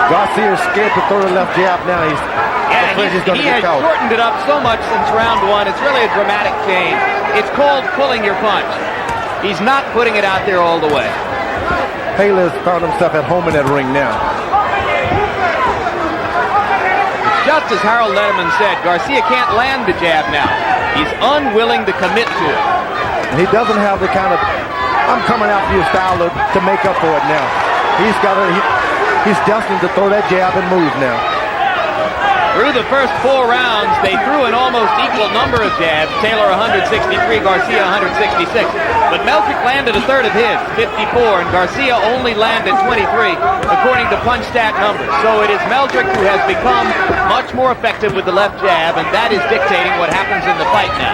Garcia is scared to throw the left jab now. He's he has shortened it up so much since round 1. It's really a dramatic change. It's called pulling your punch. He's not putting it out there all the way. Taylor's found himself at home in that ring now. Just as Harold Letterman said, Garcia can't land the jab now. He's unwilling to commit to it. And he doesn't have the kind of, I'm coming out for your style to make up for it now. He's destined to throw that jab and move now. Through the first 4 rounds, they threw an almost equal number of jabs. Taylor 163, Garcia 166. But Meldrick landed a third of his, 54, and Garcia only landed 23, according to punch stat numbers. So it is Meldrick who has become much more effective with the left jab, and that is dictating what happens in the fight now.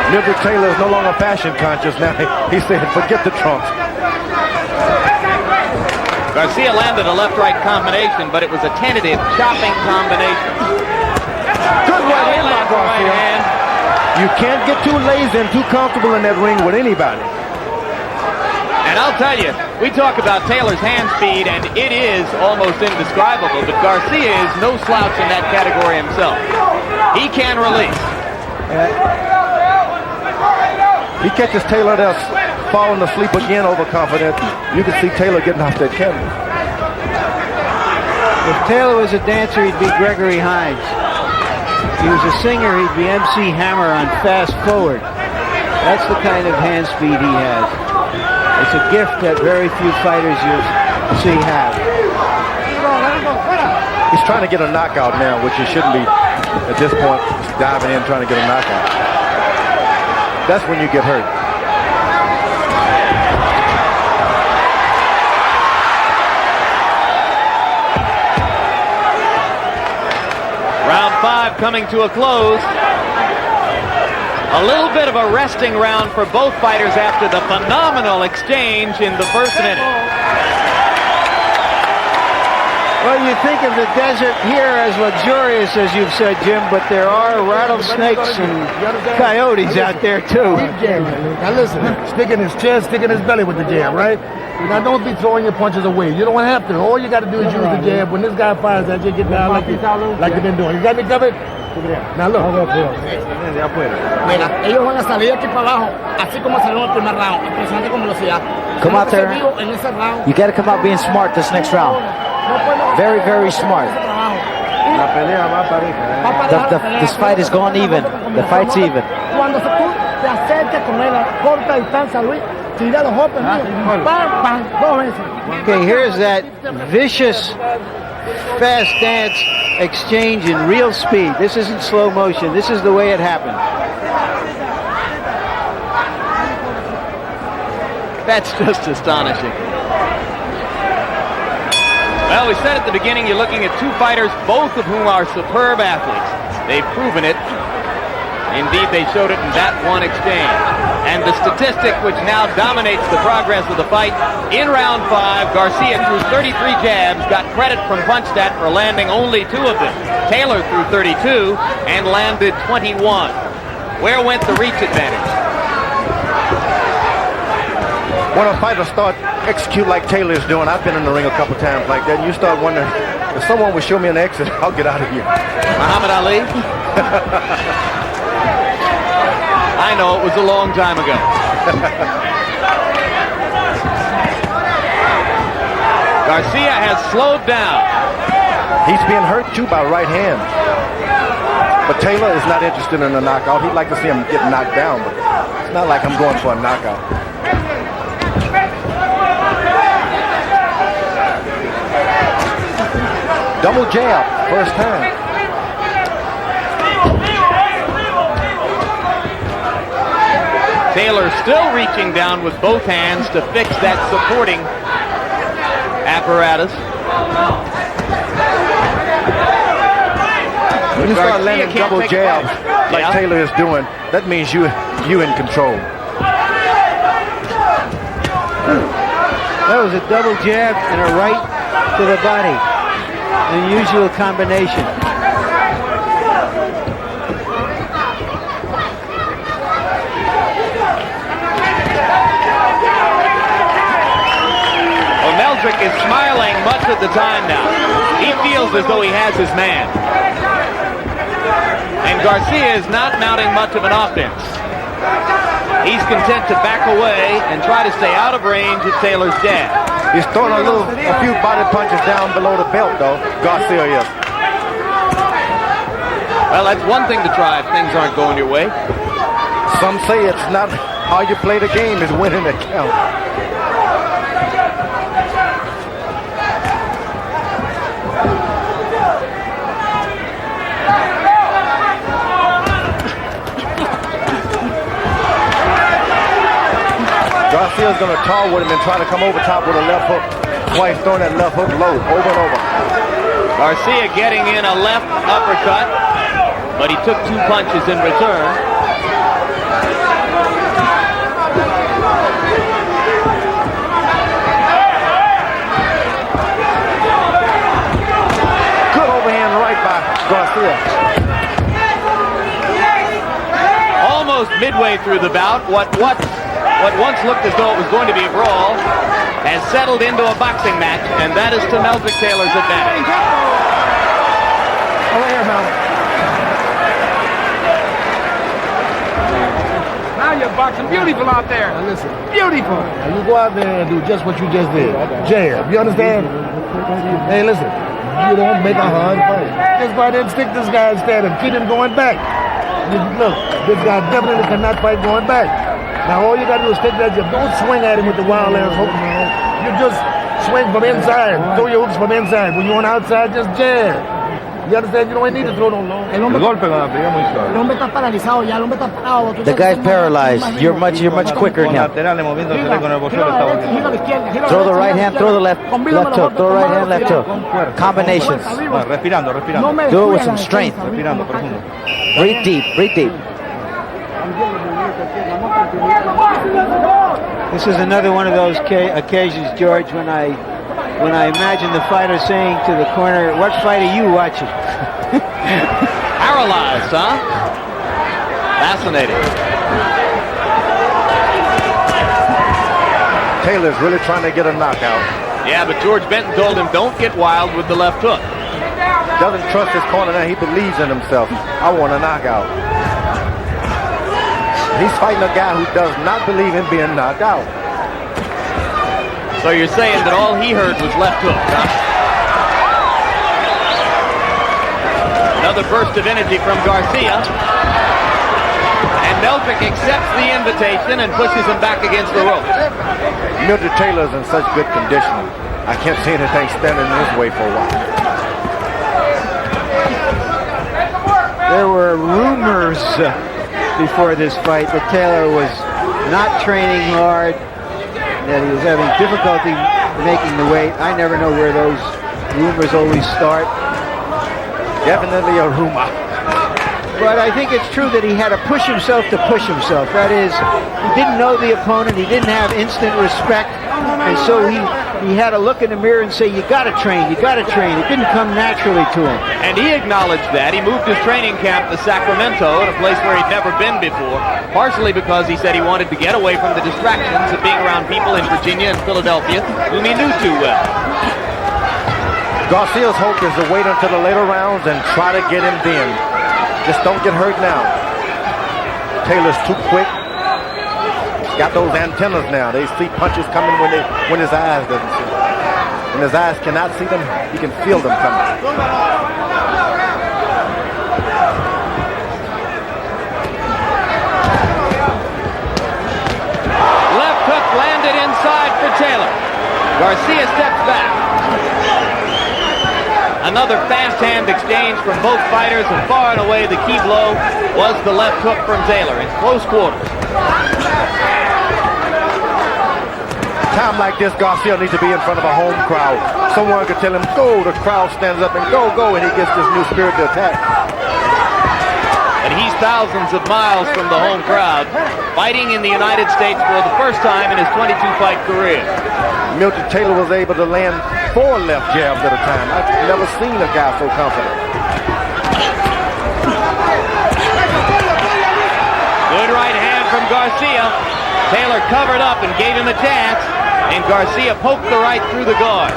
Meldrick Taylor is no longer fashion conscious now. He said, forget the trunks. Garcia landed a left-right combination, but it was a tentative chopping combination. Good right hand by Garcia. You can't get too lazy and too comfortable in that ring with anybody. And I'll tell you, we talk about Taylor's hand speed, and it is almost indescribable, but Garcia is no slouch in that category himself. He can release. He catches Taylor there falling asleep again, overconfident. You can see Taylor getting off that canvas. If Taylor was a dancer, he'd be Gregory Hines. If he was a singer, he'd be MC Hammer on Fast Forward. That's the kind of hand speed he has. It's a gift that very few fighters you see have. He's trying to get a knockout now, which he shouldn't be at this point, diving in trying to get a knockout. That's when you get hurt. Round 5 coming to a close. A little bit of a resting round for both fighters after the phenomenal exchange in the first minute. Well, you think of the desert here as luxurious, as you've said, Jim, but there are rattlesnakes and coyotes out there, too. Now listen, stick in his chest, stick in his belly with the jab, right? Now don't be throwing your punches away. You don't have to. All you got to do is use the jab. When this guy fires at you, get down like you've been doing. You got me covered? Now look. Mira, ellos van a salir aquí para abajo, así como salieron el primer round, impresionante con velocidad. Come out there. You got to come out being smart this next round. Very, very smart. This fight is going even. The fight's even. Cuando tú te acercas con él a corta distancia, Luis, tira los golpes, bam, bam, 2 veces. Okay, here's that vicious fast dance exchange in real speed. This isn't slow motion. This is the way it happened. That's just astonishing. Well, we said at the beginning you're looking at 2 fighters, both of whom are superb athletes. They've proven it. Indeed, they showed it in that one exchange. And the statistic which now dominates the progress of the fight, in round 5, Garcia threw 33 jabs, got credit from PunchStat for landing only 2 of them. Taylor threw 32 and landed 21. Where went the reach advantage? When a fighter starts execute like Taylor is doing, I've been in the ring a couple times like that, and you start wondering, if someone would show me an exit, I'll get out of here. Muhammad Ali? I know, it was a long time ago. Garcia has slowed down. He's being hurt too by right hand. But Taylor is not interested in a knockout. He'd like to see him get knocked down, but it's not like I'm going for a knockout. Double jab, first time. Taylor still reaching down with both hands to fix that supporting apparatus. When you start landing double jabs like Taylor is doing, that means you in control. That was a double jab and a right to the body. Unusual combination. Meldrick is smiling much of the time now. He feels as though he has his man. And Garcia is not mounting much of an offense. He's content to back away and try to stay out of range of Taylor's jab. He's throwing a few body punches down below the belt, though. Garcia is. Well, that's one thing to try if things aren't going your way. Some say it's not how you play the game is winning the count. Garcia's going to tar with him and try to come over top with a left hook. Twice throwing that left hook low, over and over. Garcia getting in a left uppercut, but he took 2 punches in return. Good overhand right by Garcia. Almost midway through the bout, what once looked as though it was going to be a brawl has settled into a boxing match, and that is to Meldrick Taylor's advantage. Over here, Mel. Now you're boxing beautiful out there. Now listen. Beautiful. Now you go out there and do just what you just did. Jab. You understand? Hey, listen. You don't make a hard fight. Just go out there and stick this guy instead and keep him going back. Look, this guy definitely cannot fight going back. Now all you got to do is take that jab. Don't swing at him with the wild ass hook, man. You just swing from inside. Throw your hooks from inside. When you're on outside, just jab. You understand? You don't need to throw no long. The guy's paralyzed. You're much quicker than him. Throw the right hand, throw the left hook. Throw right hand, left hook. Combinations. Do it with some strength. Breathe deep. Breathe deep. This is another one of those occasions, George, when I imagine the fighter saying to the corner, "What fight are you watching?" Paralyzed, huh? Fascinating. Taylor's really trying to get a knockout. Yeah, but George Benton told him, don't get wild with the left hook. Doesn't trust his corner now. He believes in himself. I want a knockout. He's fighting a guy who does not believe in being knocked out. So you're saying that all he heard was left hook, huh? Another burst of energy from Garcia. And Meldrick accepts the invitation and pushes him back against the ropes. Meldrick Taylor's in such good condition. I can't see anything standing in his way for a while. There were rumors before this fight that Taylor was not training hard, that he was having difficulty making the weight. I never know where those rumors always start. Definitely a rumor. But I think it's true that he had to push himself to push himself. That is, he didn't know the opponent, he didn't have instant respect, and so he had to look in the mirror and say, you gotta train. It didn't come naturally to him. And he acknowledged that. He moved his training camp to Sacramento, a place where he'd never been before, partially because he said he wanted to get away from the distractions of being around people in Virginia and Philadelphia whom he knew too well. Garcia's hope is to wait until the later rounds and try to get him then. Just don't get hurt now. Taylor's too quick. He's got those antennas now. They see punches coming when his eyes doesn't see them. When his eyes cannot see them, he can feel them coming. Left hook landed inside for Taylor. Garcia steps back. Another fast hand exchange from both fighters, and far and away the key blow was the left hook from Taylor in close quarters. Time like this, Garcia needs to be in front of a home crowd. Someone could tell him, go. The crowd stands up and go, and he gets this new spirit to attack. And he's thousands of miles from the home crowd, fighting in the United States for the first time in his 22-fight career. Meldrick Taylor was able to land 4 left jabs at a time. I've never seen a guy so confident. Good right hand from Garcia. Taylor covered up and gave him a chance, and Garcia poked the right through the guard.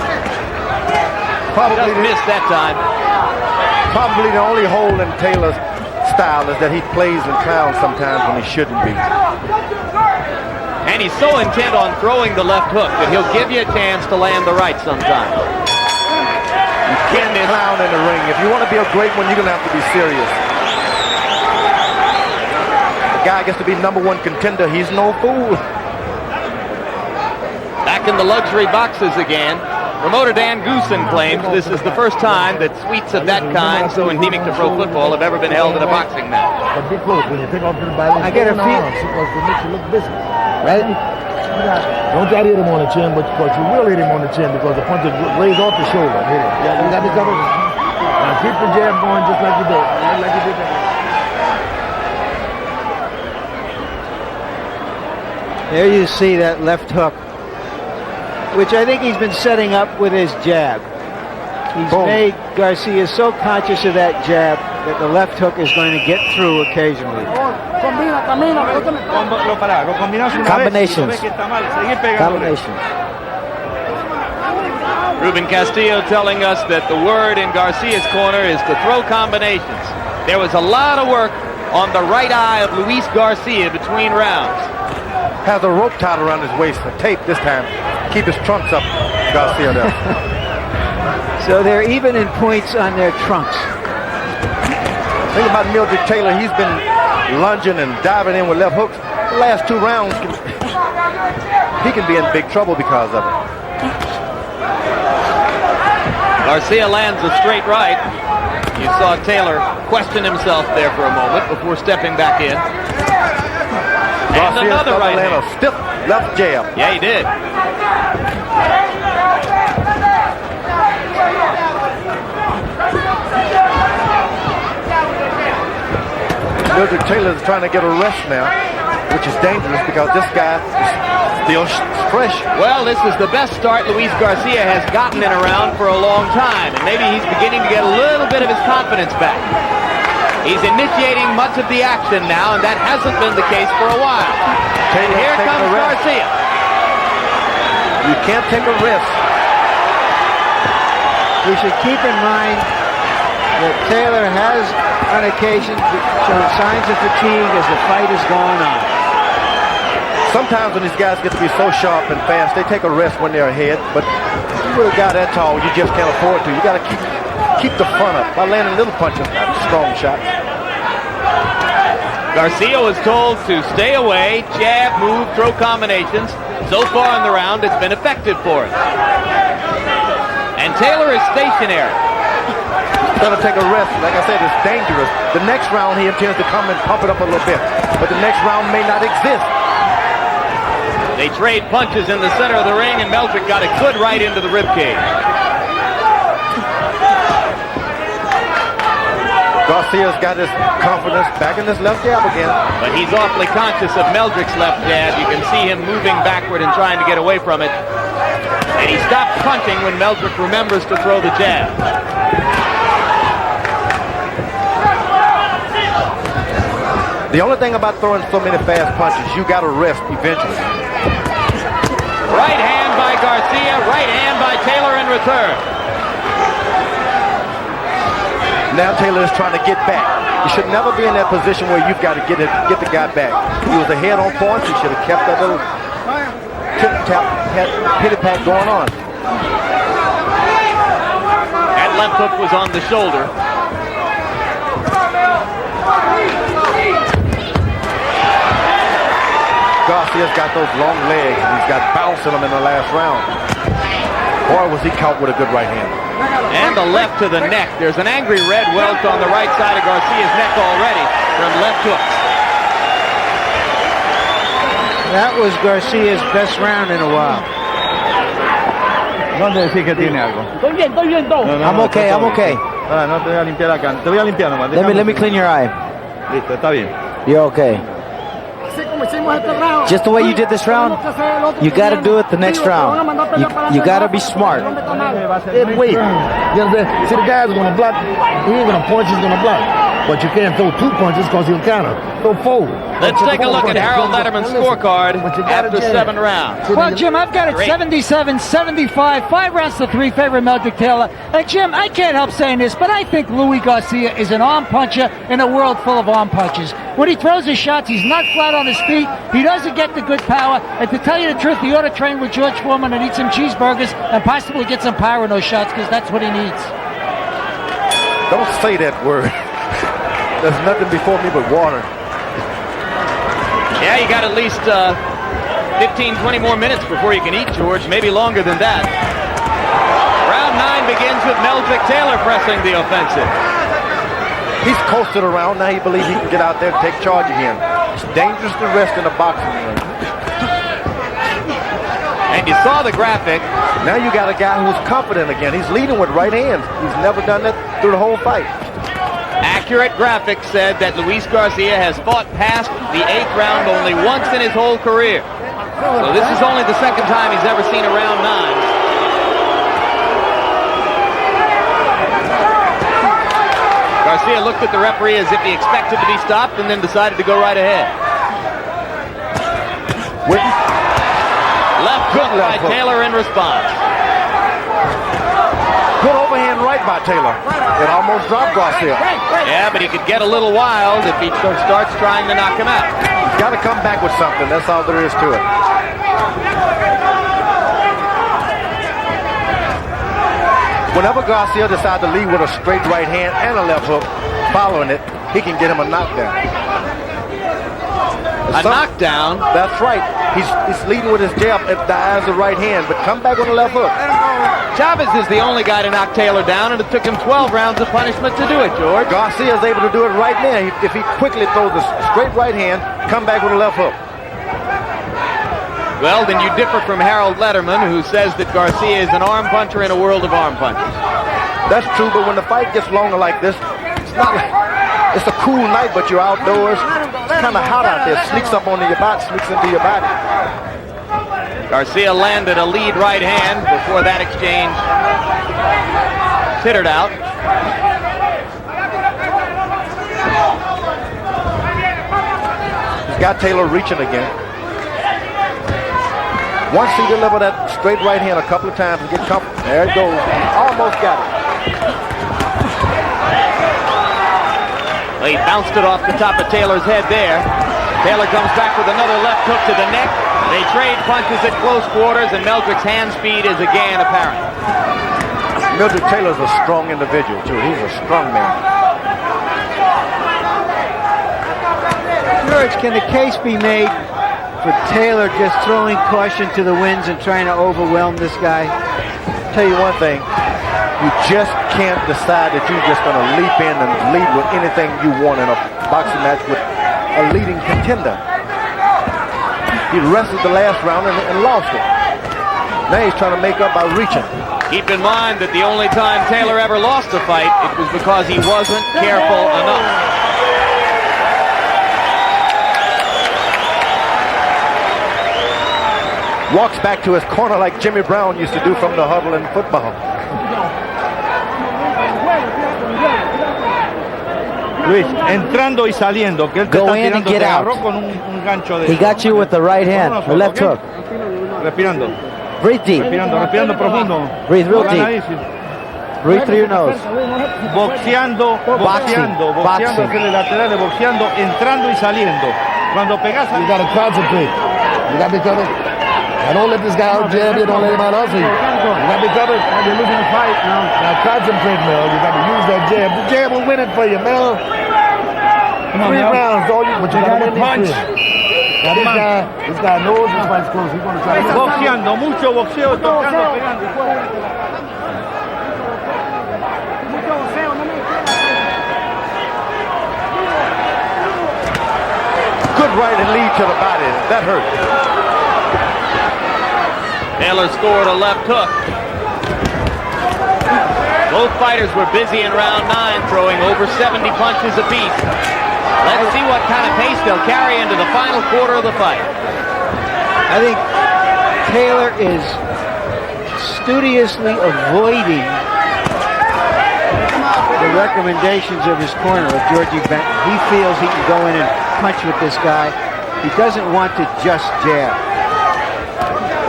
Probably just missed that time. Probably the only hole in Taylor's style is that he plays and clowns sometimes when he shouldn't be. And he's so intent on throwing the left hook that he'll give you a chance to land the right sometimes. You can't clown in the ring. If you want to be a great one, you're going to have to be serious. The guy gets to be #1 contender. He's no fool. Back in the luxury boxes again. Promoter Dan Goosen claims this is the first time that suites of that kind, so endemic to pro football, have ever been held in a boxing match. But be close when you take off to the body. I get a feel. Because it makes you look busy, right? Don't try to hit him on the chin, but because you will hit him on the chin because the punch is raised off the shoulder. Hit him. Yeah, you got me covered. Now keep the jab going just like you did. Like you did that. There you see that left hook, which I think he's been setting up with his jab. He's made Garcia so conscious of that jab that the left hook is going to get through occasionally. Combinations. Combinations. Ruben Castillo telling us that the word in Garcia's corner is to throw combinations. There was a lot of work on the right eye of Luis Garcia between rounds. Has a rope tied around his waist, a tape this time. Keep his trunks up, Garcia does. So they're even in points on their trunks. Think about Meldrick Taylor. He's been lunging and diving in with left hooks. The last 2 rounds, he can be in big trouble because of it. Garcia lands a straight right. You saw Taylor question himself there for a moment before stepping back in. And another right hand. A stiff left jab. Yeah, he did. Meldrick Taylor is trying to get a rest now, which is dangerous because this guy is still fresh. Well, this is the best start Luis Garcia has gotten in a round for a long time, and maybe he's beginning to get a little bit of his confidence back. He's initiating much of the action now, and that hasn't been the case for a while. And here comes Garcia. You can't take a risk. We should keep in mind that Taylor has, on occasion, shown signs of fatigue as the fight has gone on. Sometimes when these guys get to be so sharp and fast, they take a rest when they're ahead, but you really got that tall, you just can't afford to. You got to keep the front up by landing little punches, not strong shots. Garcia was told to stay away, jab, move, throw combinations. So far in the round, it's been effective for him. And Taylor is stationary. Going to take a rest. Like I said, it's dangerous. The next round, he intends to come and pump it up a little bit, but the next round may not exist. They trade punches in the center of the ring, and Meldrick got a good right into the ribcage. Garcia's got his confidence back in this left jab again. But he's awfully conscious of Meldrick's left jab. You can see him moving backward and trying to get away from it. And he stops punching when Meldrick remembers to throw the jab. The only thing about throwing so many fast punches, you got to rest eventually. Right hand by Garcia, right hand by Taylor in return. Now Taylor is trying to get back. You should never be in that position where you've got to get the guy back. He was ahead on points. He should have kept that little pity-pat going on. That left hook was on the shoulder. Garcia's got those long legs, and he's got bounce in them in the last round. Boy, was he caught with a good right hand. And the left to the neck. There's an angry red welt on the right side of Garcia's neck already from left hooks. That was Garcia's best round in a while. ¿Dónde decís que tiene algo? Estoy bien, todo. I'm okay, I'm okay. No te voy a limpiar acá. Te voy a limpiar nomás. Let me clean your eye. Listo, está bien. You're okay. Just the way you did this round, you got to do it the next round. You got to be smart. Wait. You understand? See, the guy's going to block. He ain't going to punch, he's going to block. But you can't throw 2 punches because he'll counter. Throw 4. Let's take a look at Harold Letterman's scorecard after 7 rounds. Well, Jim, I've got it 77-75, 5 rounds to 3, favor Meldrick Taylor. And Jim, I can't help saying this, but I think Louis Garcia is an arm puncher in a world full of arm punches. When he throws his shots, he's not flat on his feet. He doesn't get the good power. And to tell you the truth, he ought to train with George Foreman and eat some cheeseburgers and possibly get some power in those shots, because that's what he needs. Don't say that word. There's nothing before me but water. Yeah, you got at least 15, 20 more minutes before you can eat, George. Maybe longer than that. Round 9 begins with Meldrick Taylor pressing the offensive. He's coasted around. Now he believes he can get out there and take charge again. It's dangerous to rest in a boxing ring. And you saw the graphic. Now you got a guy who's confident again. He's leading with right hands. He's never done that through the whole fight. Accurate graphics said that Luis Garcia has fought past the 8th round only once in his whole career. So this is only the second time he's ever seen a round 9. Garcia looked at the referee as if he expected to be stopped and then decided to go right ahead. Left hook by Taylor in response. Good overhand right by Taylor. It almost dropped Garcia. Yeah, but he could get a little wild if he starts trying to knock him out. He's got to come back with something. That's all there is to it. Whenever Garcia decides to lead with a straight right hand and a left hook, following it, he can get him a knockdown. Knockdown? That's right. He's leading with his jab at the eyes of the right hand, but come back with a left hook. Chavez is the only guy to knock Taylor down, and it took him 12 rounds of punishment to do it, George. Garcia is able to do it right now. If he quickly throws a straight right hand, come back with a left hook. Well, then you differ from Harold Letterman, who says that Garcia is an arm puncher in a world of arm punches. That's true, but when the fight gets longer like this, it's not like... It's a cool night, but you're outdoors. It's kind of hot out there. Sneaks up onto your body, sneaks into your body. Garcia landed a lead right hand before that exchange tittered out. He's got Taylor reaching again. Once he delivered that straight right hand a couple of times and get comfortable, there it goes. Almost got it. He bounced it off the top of Taylor's head there. Taylor comes back with another left hook to the neck. They trade punches at close quarters, and Meldrick's hand speed is again apparent. Meldrick Taylor's a strong individual, too. He's a strong man. George, can the case be made for Taylor just throwing caution to the winds and trying to overwhelm this guy? Tell you one thing. You just can't decide that you're just going to leap in and lead with anything you want in a boxing match with a leading contender. He wrestled the last round and lost it. Now he's trying to make up by reaching. Keep in mind that the only time Taylor ever lost a fight, it was because he wasn't careful enough. Walks back to his corner like Jimmy Brown used to do from the huddle in football. Luis, entrando y saliendo, que él te Go está in and tirando, get te out. agarró con un gancho de... He got you with the right hand, the left hook. Respirando. Breathe deep. Respirando profundo. Breathe real deep. Breathe through your nose. Boxeando, hacerle laterales, boxeando, entrando y saliendo. Cuando pegas... You gotta concentrate. You gotta be covered. And don't let this guy out jab you, don't let him out hustle you. You gotta be covered. You're losing the fight now. Now concentrate, Mel. You gotta use that jab. The jab will win it for you, Mel. Come on, 3 rounds, all you, but you gotta win punch. Now this guy knows this fight's close. He's gonna try to boxeando, mucho boxeo, tocando, pegando. Good right and lead to the body. That hurt. Taylor scored a left hook. Both fighters were busy in round 9, throwing over 70 punches apiece. Let's see what kind of pace they'll carry into the final quarter of the fight. I think Taylor is studiously avoiding the recommendations of his corner, of Georgie Benton. He feels he can go in and punch with this guy. He doesn't want to just jab.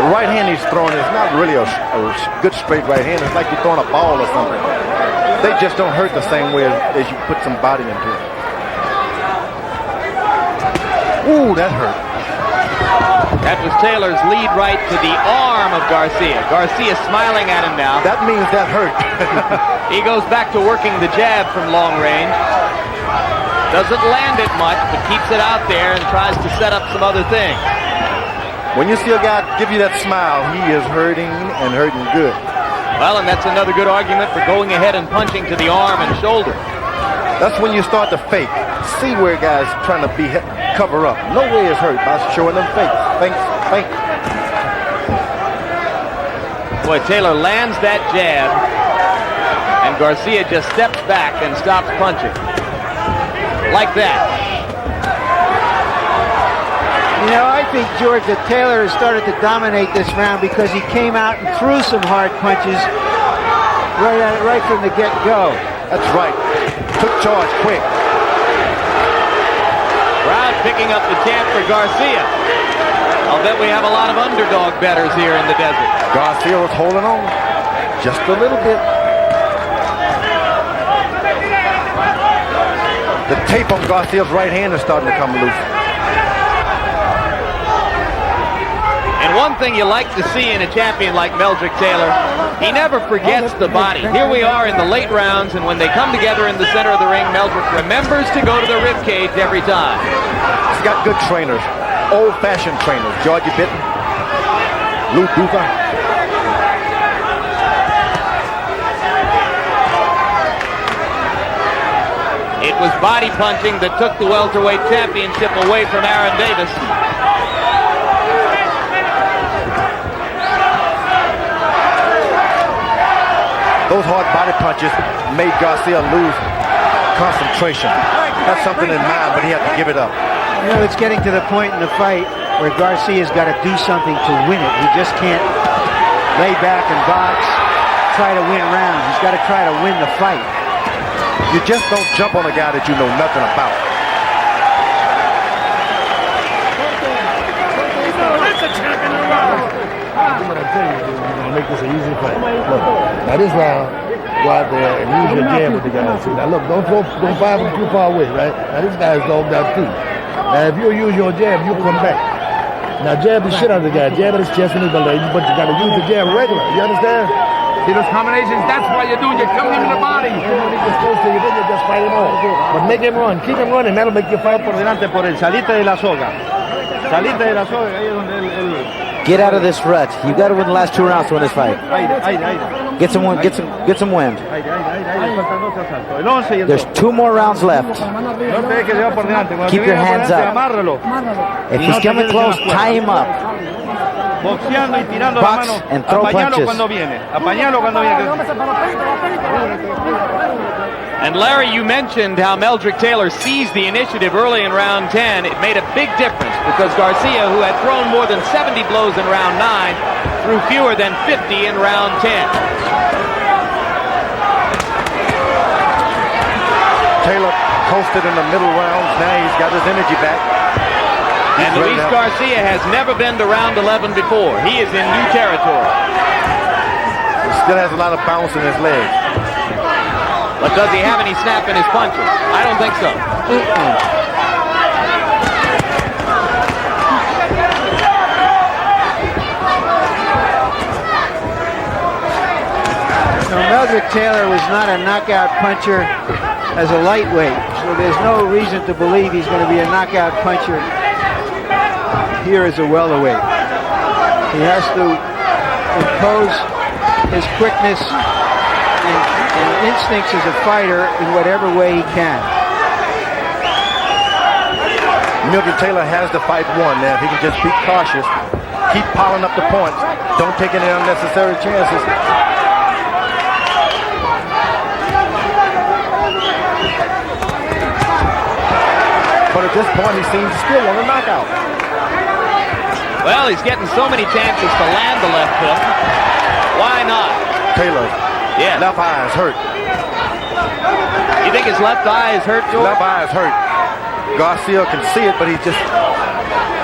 The right hand he's throwing is not really a good straight right hand. It's like you're throwing a ball or something. They just don't hurt the same way as you put some body into it. Ooh, that hurt. That was Taylor's lead right to the arm of Garcia. Garcia smiling at him now. That means that hurt. He goes back to working the jab from long range. Doesn't land it much, but keeps it out there and tries to set up some other things. When you see a guy give you that smile, he is hurting and hurting good. Well, and that's another good argument for going ahead and punching to the arm and shoulder. That's when you start to fake. See where guys trying to cover up. No way is hurt by showing them fake. Fake. Boy, Taylor lands that jab, and Garcia just steps back and stops punching. Like that. You know, I think, George, that Taylor has started to dominate this round because he came out and threw some hard punches right from the get-go. That's right. Took charge quick. Crowd picking up the chant for Garcia. I'll bet we have a lot of underdog bettors here in the desert. Garcia was holding on just a little bit. The tape on Garcia's right hand is starting to come loose. And one thing you like to see in a champion like Meldrick Taylor, he never forgets the body. Here we are in the late rounds, and when they come together in the center of the ring, Meldrick remembers to go to the rib cage every time. He's got good trainers, old-fashioned trainers. Georgie Benton, Lou Duva. It was body punching that took the welterweight championship away from Aaron Davis. Those hard body punches made Garcia lose concentration. Had something in mind, but he had to give it up. You know, it's getting to the point in the fight where Garcia's got to do something to win it. He just can't lay back and box, try to win rounds. He's got to try to win the fight. You just don't jump on a guy that you know nothing about. Make this an easy fight. Look, now this round, go out there and use your jab with the guy. See, now look, don't fire from too far away, right? Now this guy's dogged out too. Now if you use your jab, you'll come back. Now jab the shit out of the guy, jab at his chest and his leg, but you gotta use the jab regular. You understand? See those combinations? That's why you're doing. You're coming into the body. And when he gets close to you, then you just fight him off. But make him run, keep him running. That'll make you fight por delante por él. Salite de la soga. Salite de la soga. Ahí es donde él. Get out of this rut. You got to win the last 2 rounds to win this fight. Get some wind. There's 2 more rounds left. Keep your hands up. If he's coming close, tie him up. Box and throw punches. And Larry, you mentioned how Meldrick Taylor seized the initiative early in round 10. It made a big difference because Garcia, who had thrown more than 70 blows in round 9, threw fewer than 50 in round 10. Taylor coasted in the middle rounds. Now he's got his energy back. And Luis Garcia has never been to round 11 before. He is in new territory. He still has a lot of bounce in his legs. But does he have any snap in his punches? I don't think so. Meldrick Taylor was not a knockout puncher as a lightweight, so there's no reason to believe he's going to be a knockout puncher here as a welterweight. He has to impose his quickness and instincts as a fighter in whatever way he can. Meldrick Taylor has the fight won now. If he can just be cautious, keep piling up the points, don't take any unnecessary chances. But at this point, he seems to still want a knockout. Well, he's getting so many chances to land the left hook. Why not? Taylor, left eye is hurt. You think his left eye is hurt, George? Left eye is hurt. Garcia can see it, but he's just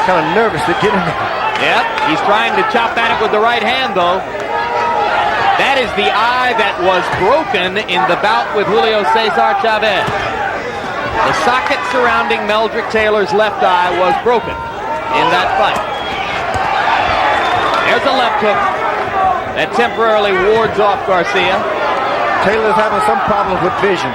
kind of nervous to get in there. Yep, he's trying to chop at it with the right hand, though. That is the eye that was broken in the bout with Julio Cesar Chavez. The socket surrounding Meldrick Taylor's left eye was broken in that fight. There's a left hook that temporarily wards off Garcia. Taylor's having some problems with vision.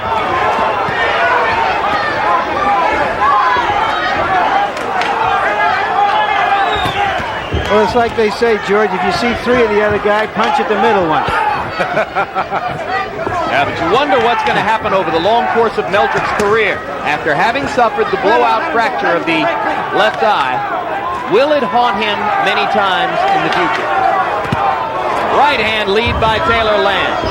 Well, it's like they say, George, if you see three of the other guy, punch at the middle one. Yeah, but you wonder what's going to happen over the long course of Meldrick's career. After having suffered the blowout fracture of the left eye, will it haunt him many times in the future? Right hand lead by Taylor lands.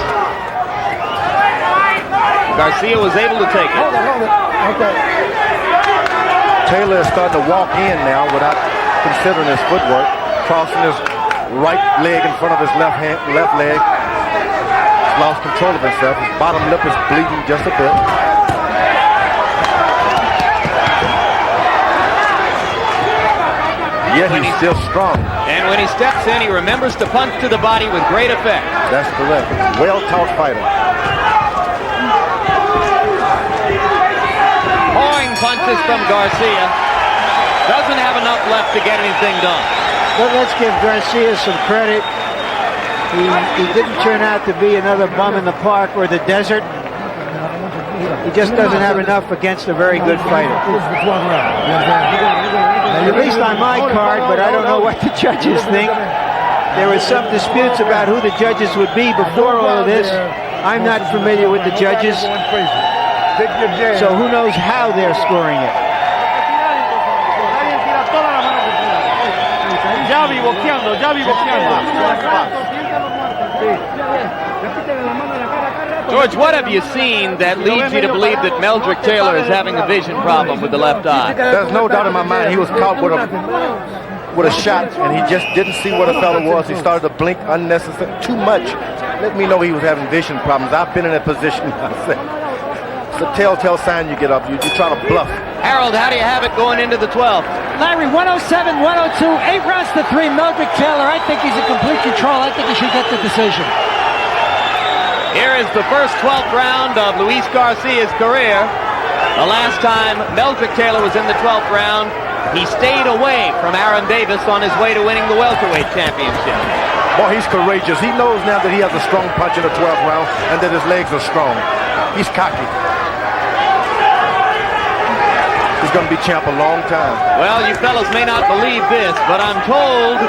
Garcia was able to take it. Okay. Taylor is starting to walk in now without considering his footwork, crossing his right leg in front of his left leg. He's lost control of himself. His bottom lip is bleeding just a bit. Yet he's still strong. And when he steps in, he remembers to punch to the body with great effect. That's correct. Well-taught fighter. Pawing punches from Garcia. Doesn't have enough left to get anything done. But let's give Garcia some credit. He didn't turn out to be another bum in the park or the desert. He just doesn't have enough against a very good fighter. At least on my card, but I don't know what the judges think. There were some disputes about who the judges would be before all of this. I'm not familiar with the judges, so who knows how they're scoring it. George, what have you seen that leads you to believe that Meldrick Taylor is having a vision problem with the left eye? There's no doubt in my mind he was caught with a shot, and he just didn't see what the fellow was. He started to blink unnecessarily too much. Let me know he was having vision problems. I've been in that position myself. It's a telltale sign you get up. You try to bluff. Harold, how do you have it going into the 12th? Larry, 107, 102, 8 rounds to 3. Meldrick Taylor, I think he's in complete control. I think he should get the decision. Here is the first 12th round of Luis Garcia's career. The last time Meldrick Taylor was in the 12th round, he stayed away from Aaron Davis on his way to winning the welterweight championship. Boy, he's courageous. He knows now that he has a strong punch in the 12th round and that his legs are strong. He's cocky. He's going to be champ a long time. Well, you fellas may not believe this, but I'm told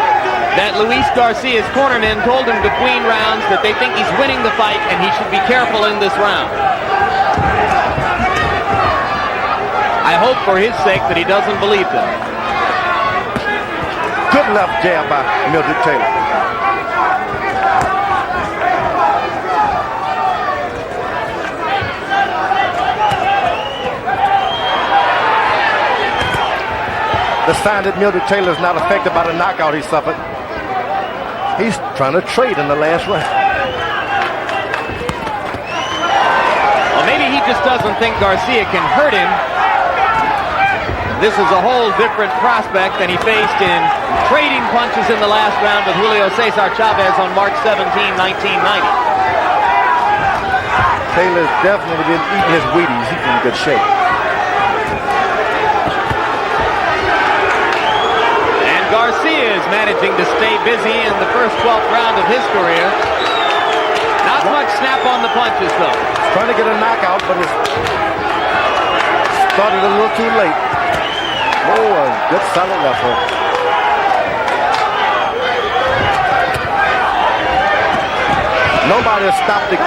that Luis Garcia's cornermen told him between rounds that they think he's winning the fight and he should be careful in this round. I hope for his sake that he doesn't believe them. Good left jab by Meldrick Taylor. The sign that Meldrick Taylor is not affected by the knockout he suffered. He's trying to trade in the last round. Well, maybe he just doesn't think Garcia can hurt him. This is a whole different prospect than he faced in trading punches in the last round with Julio Cesar Chavez on March 17, 1990. Taylor's definitely been eating his Wheaties. He's in good shape. Garcia is managing to stay busy in the first 12th round of his career. Not much snap on the punches, though. Trying to get a knockout, but it's started a little too late. Oh, a good solid left hook. Nobody has stopped to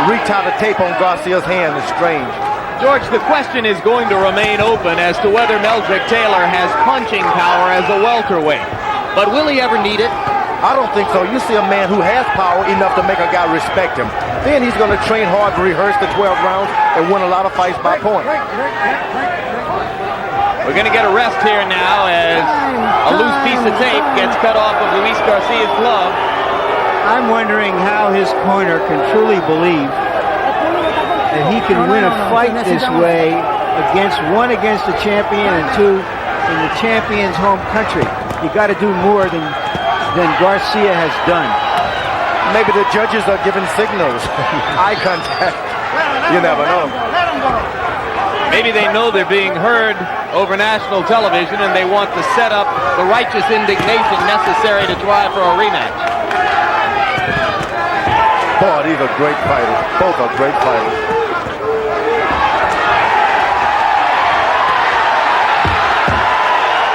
retie the tape on Garcia's hand. It's strange. George, the question is going to remain open as to whether Meldrick Taylor has punching power as a welterweight. But will he ever need it? I don't think so. You see a man who has power enough to make a guy respect him. Then he's going to train hard, rehearse the 12 rounds, and win a lot of fights by point. We're going to get a rest here now as a loose piece of tape gets cut off of Luis Garcia's glove. I'm wondering how his corner can truly believe that he can win a fight this way against the champion and two in the champion's home country. You got to do more than Garcia has done. Maybe the judges are giving signals. Eye contact. You never know. Maybe they know they're being heard over national television and they want to set up the righteous indignation necessary to try for a rematch. Boy, these are great fighters. Both are great fighters.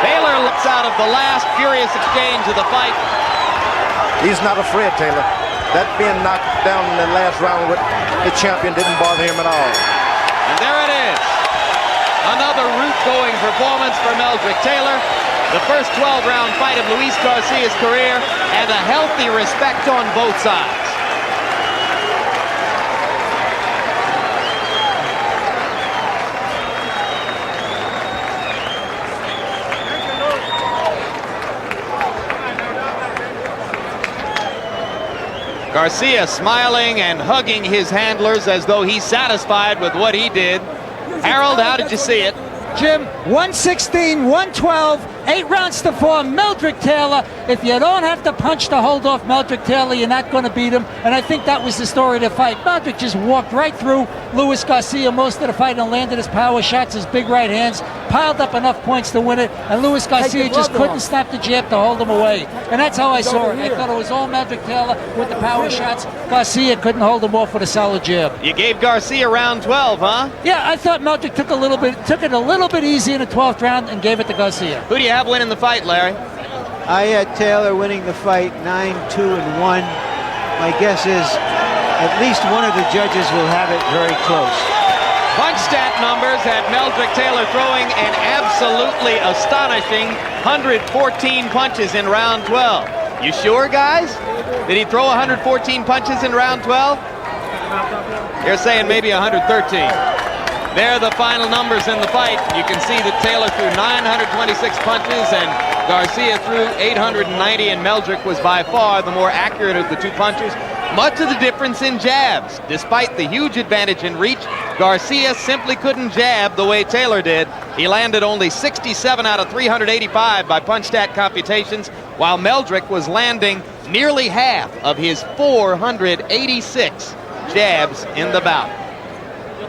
Taylor looks out of the last furious exchange of the fight. He's not afraid, Taylor. That being knocked down in the last round with the champion didn't bother him at all. And there it is. Another root-going performance for Meldrick Taylor. The first 12-round fight of Luis Garcia's career, and a healthy respect on both sides. Garcia smiling and hugging his handlers as though he's satisfied with what he did. Harold, how did you see it? Jim, 116, 112, 8 rounds to 4. Meldrick Taylor. If you don't have to punch to hold off Meldrick Taylor, you're not going to beat him. And I think that was the story of the fight. Meldrick just walked right through Luis Garcia most of the fight and landed his power shots, his big right hands, piled up enough points to win it. And Luis Garcia just couldn't snap the jab to hold him away. And that's how I saw it. I thought it was all Meldrick Taylor with the power shots. Garcia couldn't hold him off with a solid jab. You gave Garcia round 12, huh? Yeah, I thought Meldrick took it a little bit easy in the 12th round and gave it to Garcia. Who do you have winning the fight, Larry? I had Taylor winning the fight 9-2-1. My guess is at least one of the judges will have it very close. Punch stat numbers had Meldrick Taylor throwing an absolutely astonishing 114 punches in round 12. You sure, guys? Did he throw 114 punches in round 12? You're saying maybe 113. There are the final numbers in the fight. You can see that Taylor threw 926 punches and Garcia threw 890, and Meldrick was by far the more accurate of the two punchers. Much of the difference in jabs. Despite the huge advantage in reach, Garcia simply couldn't jab the way Taylor did. He landed only 67 out of 385 by punch stat computations, while Meldrick was landing nearly half of his 486 jabs in the bout.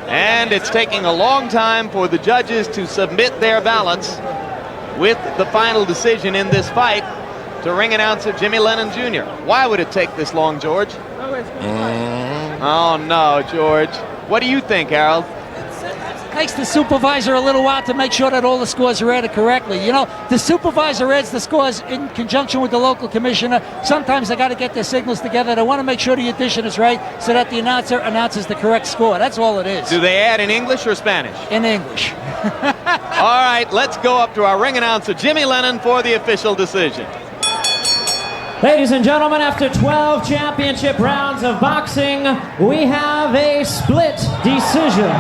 And it's taking a long time for the judges to submit their ballots with the final decision in this fight to ring announcer Jimmy Lennon Jr. Why would it take this long, George? Oh, no, George. What do you think, Harold? Takes the supervisor a little while to make sure that all the scores are added correctly. You know, the supervisor adds the scores in conjunction with the local commissioner. Sometimes they got to get their signals together. They want to make sure the addition is right so that the announcer announces the correct score. That's all it is. Do they add in English or Spanish? In English. All right, let's go up to our ring announcer, Jimmy Lennon, for the official decision. Ladies and gentlemen, after 12 championship rounds of boxing, we have a split decision.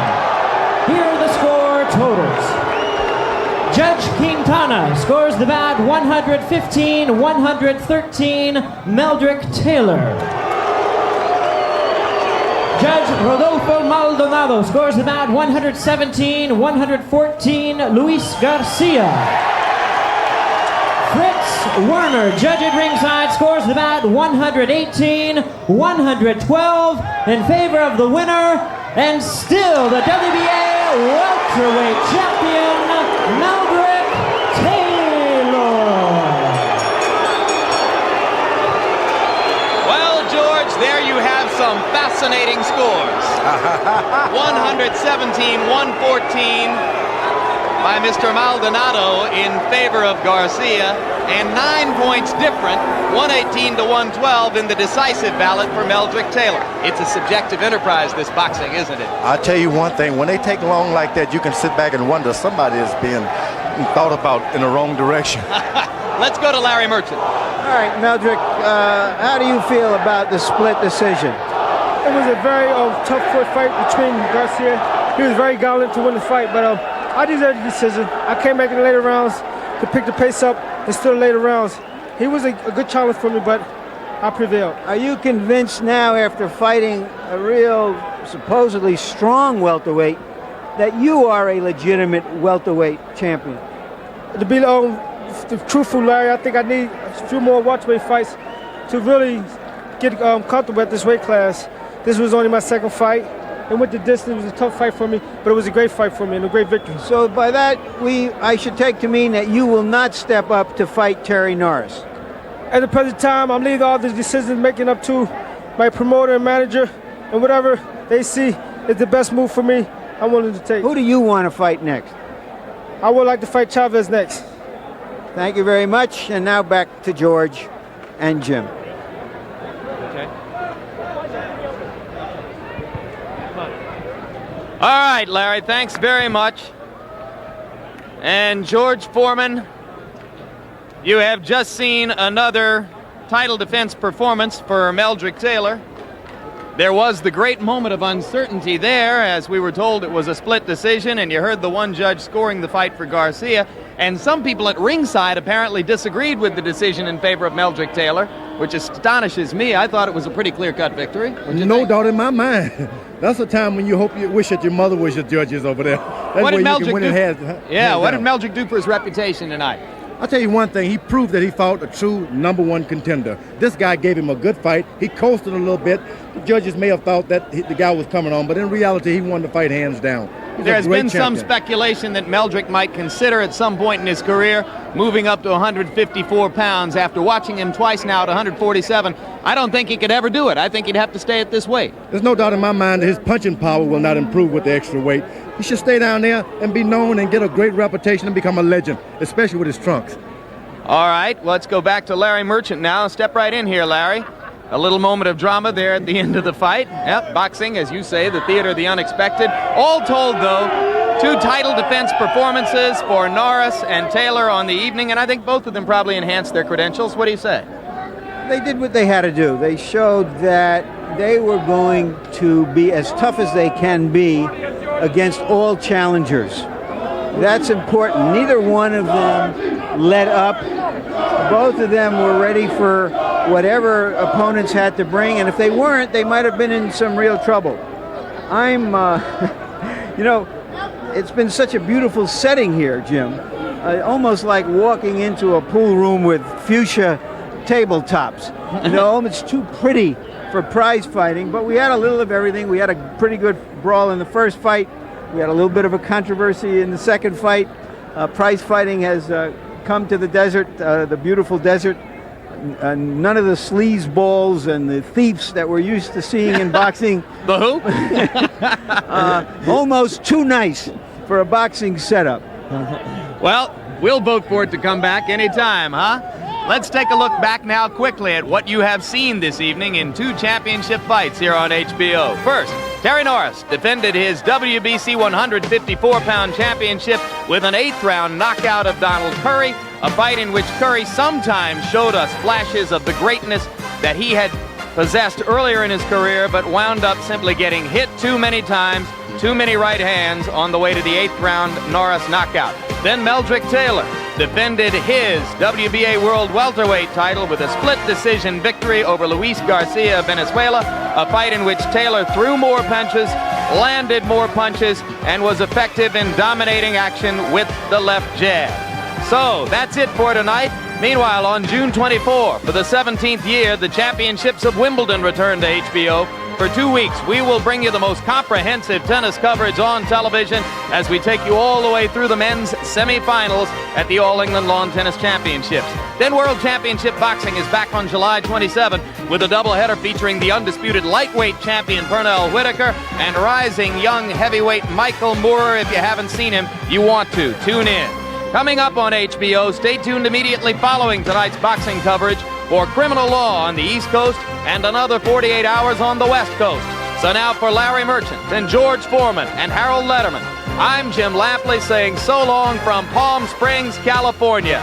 Here are the score totals. Judge Quintana scores the bout 115-113, Meldrick Taylor. Judge Rodolfo Maldonado scores the bout 117-114, Luis Garcia. Fritz Werner, judge at ringside, scores the bout 118-112 in favor of the winner, and still the WBA welterweight champion, Meldrick Taylor. Well, George, there you have some fascinating scores. 117-114 by Mr. Maldonado in favor of Garcia, and 9 points different, 118-112 in the decisive ballot for Meldrick Taylor. It's a subjective enterprise, this boxing, isn't it? I'll tell you one thing, when they take long like that, you can sit back and wonder somebody is being thought about in the wrong direction. Let's go to Larry Merchant. All right, Meldrick, how do you feel about the split decision? It was a very tough fight between Garcia. He was very gallant to win the fight, but I deserved the decision. I came back in the later rounds to pick the pace up and still later rounds. He was a good challenge for me, but I prevailed. Are you convinced now, after fighting a real, supposedly strong welterweight, that you are a legitimate welterweight champion? To be truthful, Larry, I think I need a few more welterweight fights to really get comfortable at this weight class. This was only my second fight, and with the distance, it was a tough fight for me, but it was a great fight for me and a great victory. So by that, I should take to mean that you will not step up to fight Terry Norris. At the present time, I'm leaving all the decisions making up to my promoter and manager, and whatever they see is the best move for me, I'm willing to take. Who do you want to fight next? I would like to fight Chavez next. Thank you very much. And now back to George and Jim. Okay. All right, Larry, thanks very much. And George Foreman, you have just seen another title defense performance for Meldrick Taylor. There was the great moment of uncertainty there, as we were told it was a split decision, and you heard the one judge scoring the fight for Garcia. And some people at ringside apparently disagreed with the decision in favor of Meldrick Taylor, which astonishes me. I thought it was a pretty clear-cut victory. No doubt in my mind. That's a time when you wish that your mother was your judges over there. That's what did Meldrick do? What did Meldrick do for his reputation tonight? I'll tell you one thing, he proved that he fought a true #1 contender. This guy gave him a good fight. He coasted a little bit. The judges may have thought that the guy was coming on, but in reality, he won the fight hands down. There has been some speculation that Meldrick might consider at some point in his career moving up to 154 pounds. After watching him twice now at 147, I don't think he could ever do it. I think he'd have to stay at this weight. There's no doubt in my mind that his punching power will not improve with the extra weight. He should stay down there and be known and get a great reputation and become a legend, especially with his trunks. All right, let's go back to Larry Merchant now. Step right in here, Larry. A little moment of drama there at the end of the fight. Yep, boxing, as you say, the theater of the unexpected. All told, though, 2 title defense performances for Norris and Taylor on the evening, and I think both of them probably enhanced their credentials. What do you say? They did what they had to do. They showed that they were going to be as tough as they can be against all challengers. That's important. Neither one of them let up. Both of them were ready for whatever opponents had to bring, and if they weren't, they might have been in some real trouble. It's been such a beautiful setting here, Jim. Almost like walking into a pool room with fuchsia tabletops. It's too pretty for prize fighting, but we had a little of everything. We had a pretty good brawl in the first fight. We had a little bit of a controversy in the second fight. Prize fighting has come to the desert, the beautiful desert. None of the sleazeballs and the thieves that we're used to seeing in boxing. The who? Almost too nice for a boxing setup. Well, we'll vote for it to come back anytime, huh? Let's take a look back now quickly at what you have seen this evening in 2 championship fights here on HBO. First, Terry Norris defended his WBC 154-pound championship with an 8th-round knockout of Donald Curry, a fight in which Curry sometimes showed us flashes of the greatness that he had possessed earlier in his career, but wound up simply getting hit too many times, too many right hands on the way to the 8th-round Norris knockout. Then Meldrick Taylor defended his WBA World Welterweight title with a split decision victory over Luis Garcia of Venezuela, a fight in which Taylor threw more punches, landed more punches, and was effective in dominating action with the left jab. So that's it for tonight. Meanwhile, on June 24, for the 17th year, the championships of Wimbledon return to HBO. For 2 weeks, we will bring you the most comprehensive tennis coverage on television as we take you all the way through the men's semifinals at the All England Lawn Tennis Championships. Then World Championship Boxing is back on July 27 with a doubleheader featuring the undisputed lightweight champion Pernell Whitaker and rising young heavyweight Michael Moorer. If you haven't seen him, you want to. Tune in. Coming up on HBO, stay tuned immediately following tonight's boxing coverage for Criminal Law on the East Coast and another 48 hours on the West Coast. So now for Larry Merchant and George Foreman and Harold Letterman, I'm Jim Lampley saying so long from Palm Springs, California.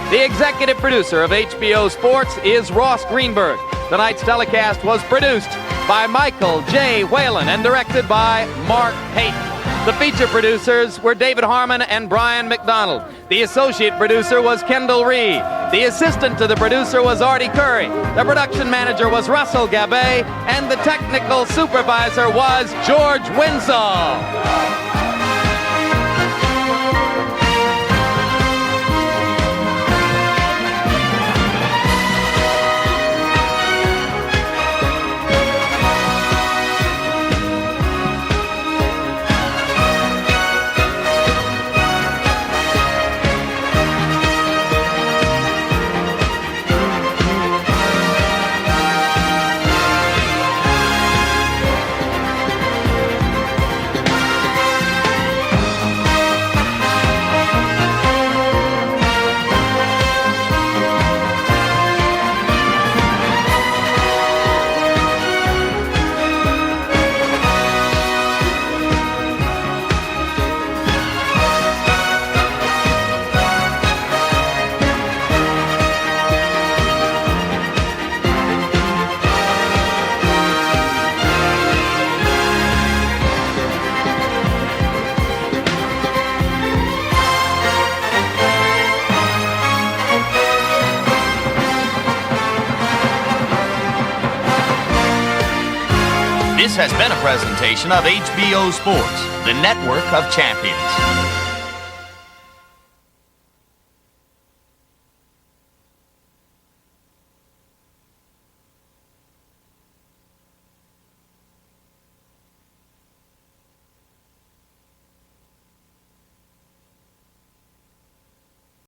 The executive producer of HBO Sports is Ross Greenberg. Tonight's telecast was produced by Michael J. Whalen and directed by Mark Payton. The feature producers were David Harmon and Brian McDonald. The associate producer was Kendall Reed. The assistant to the producer was Artie Curry. The production manager was Russell Gabay. And the technical supervisor was George Winsall. This has been a presentation of HBO Sports, the network of champions.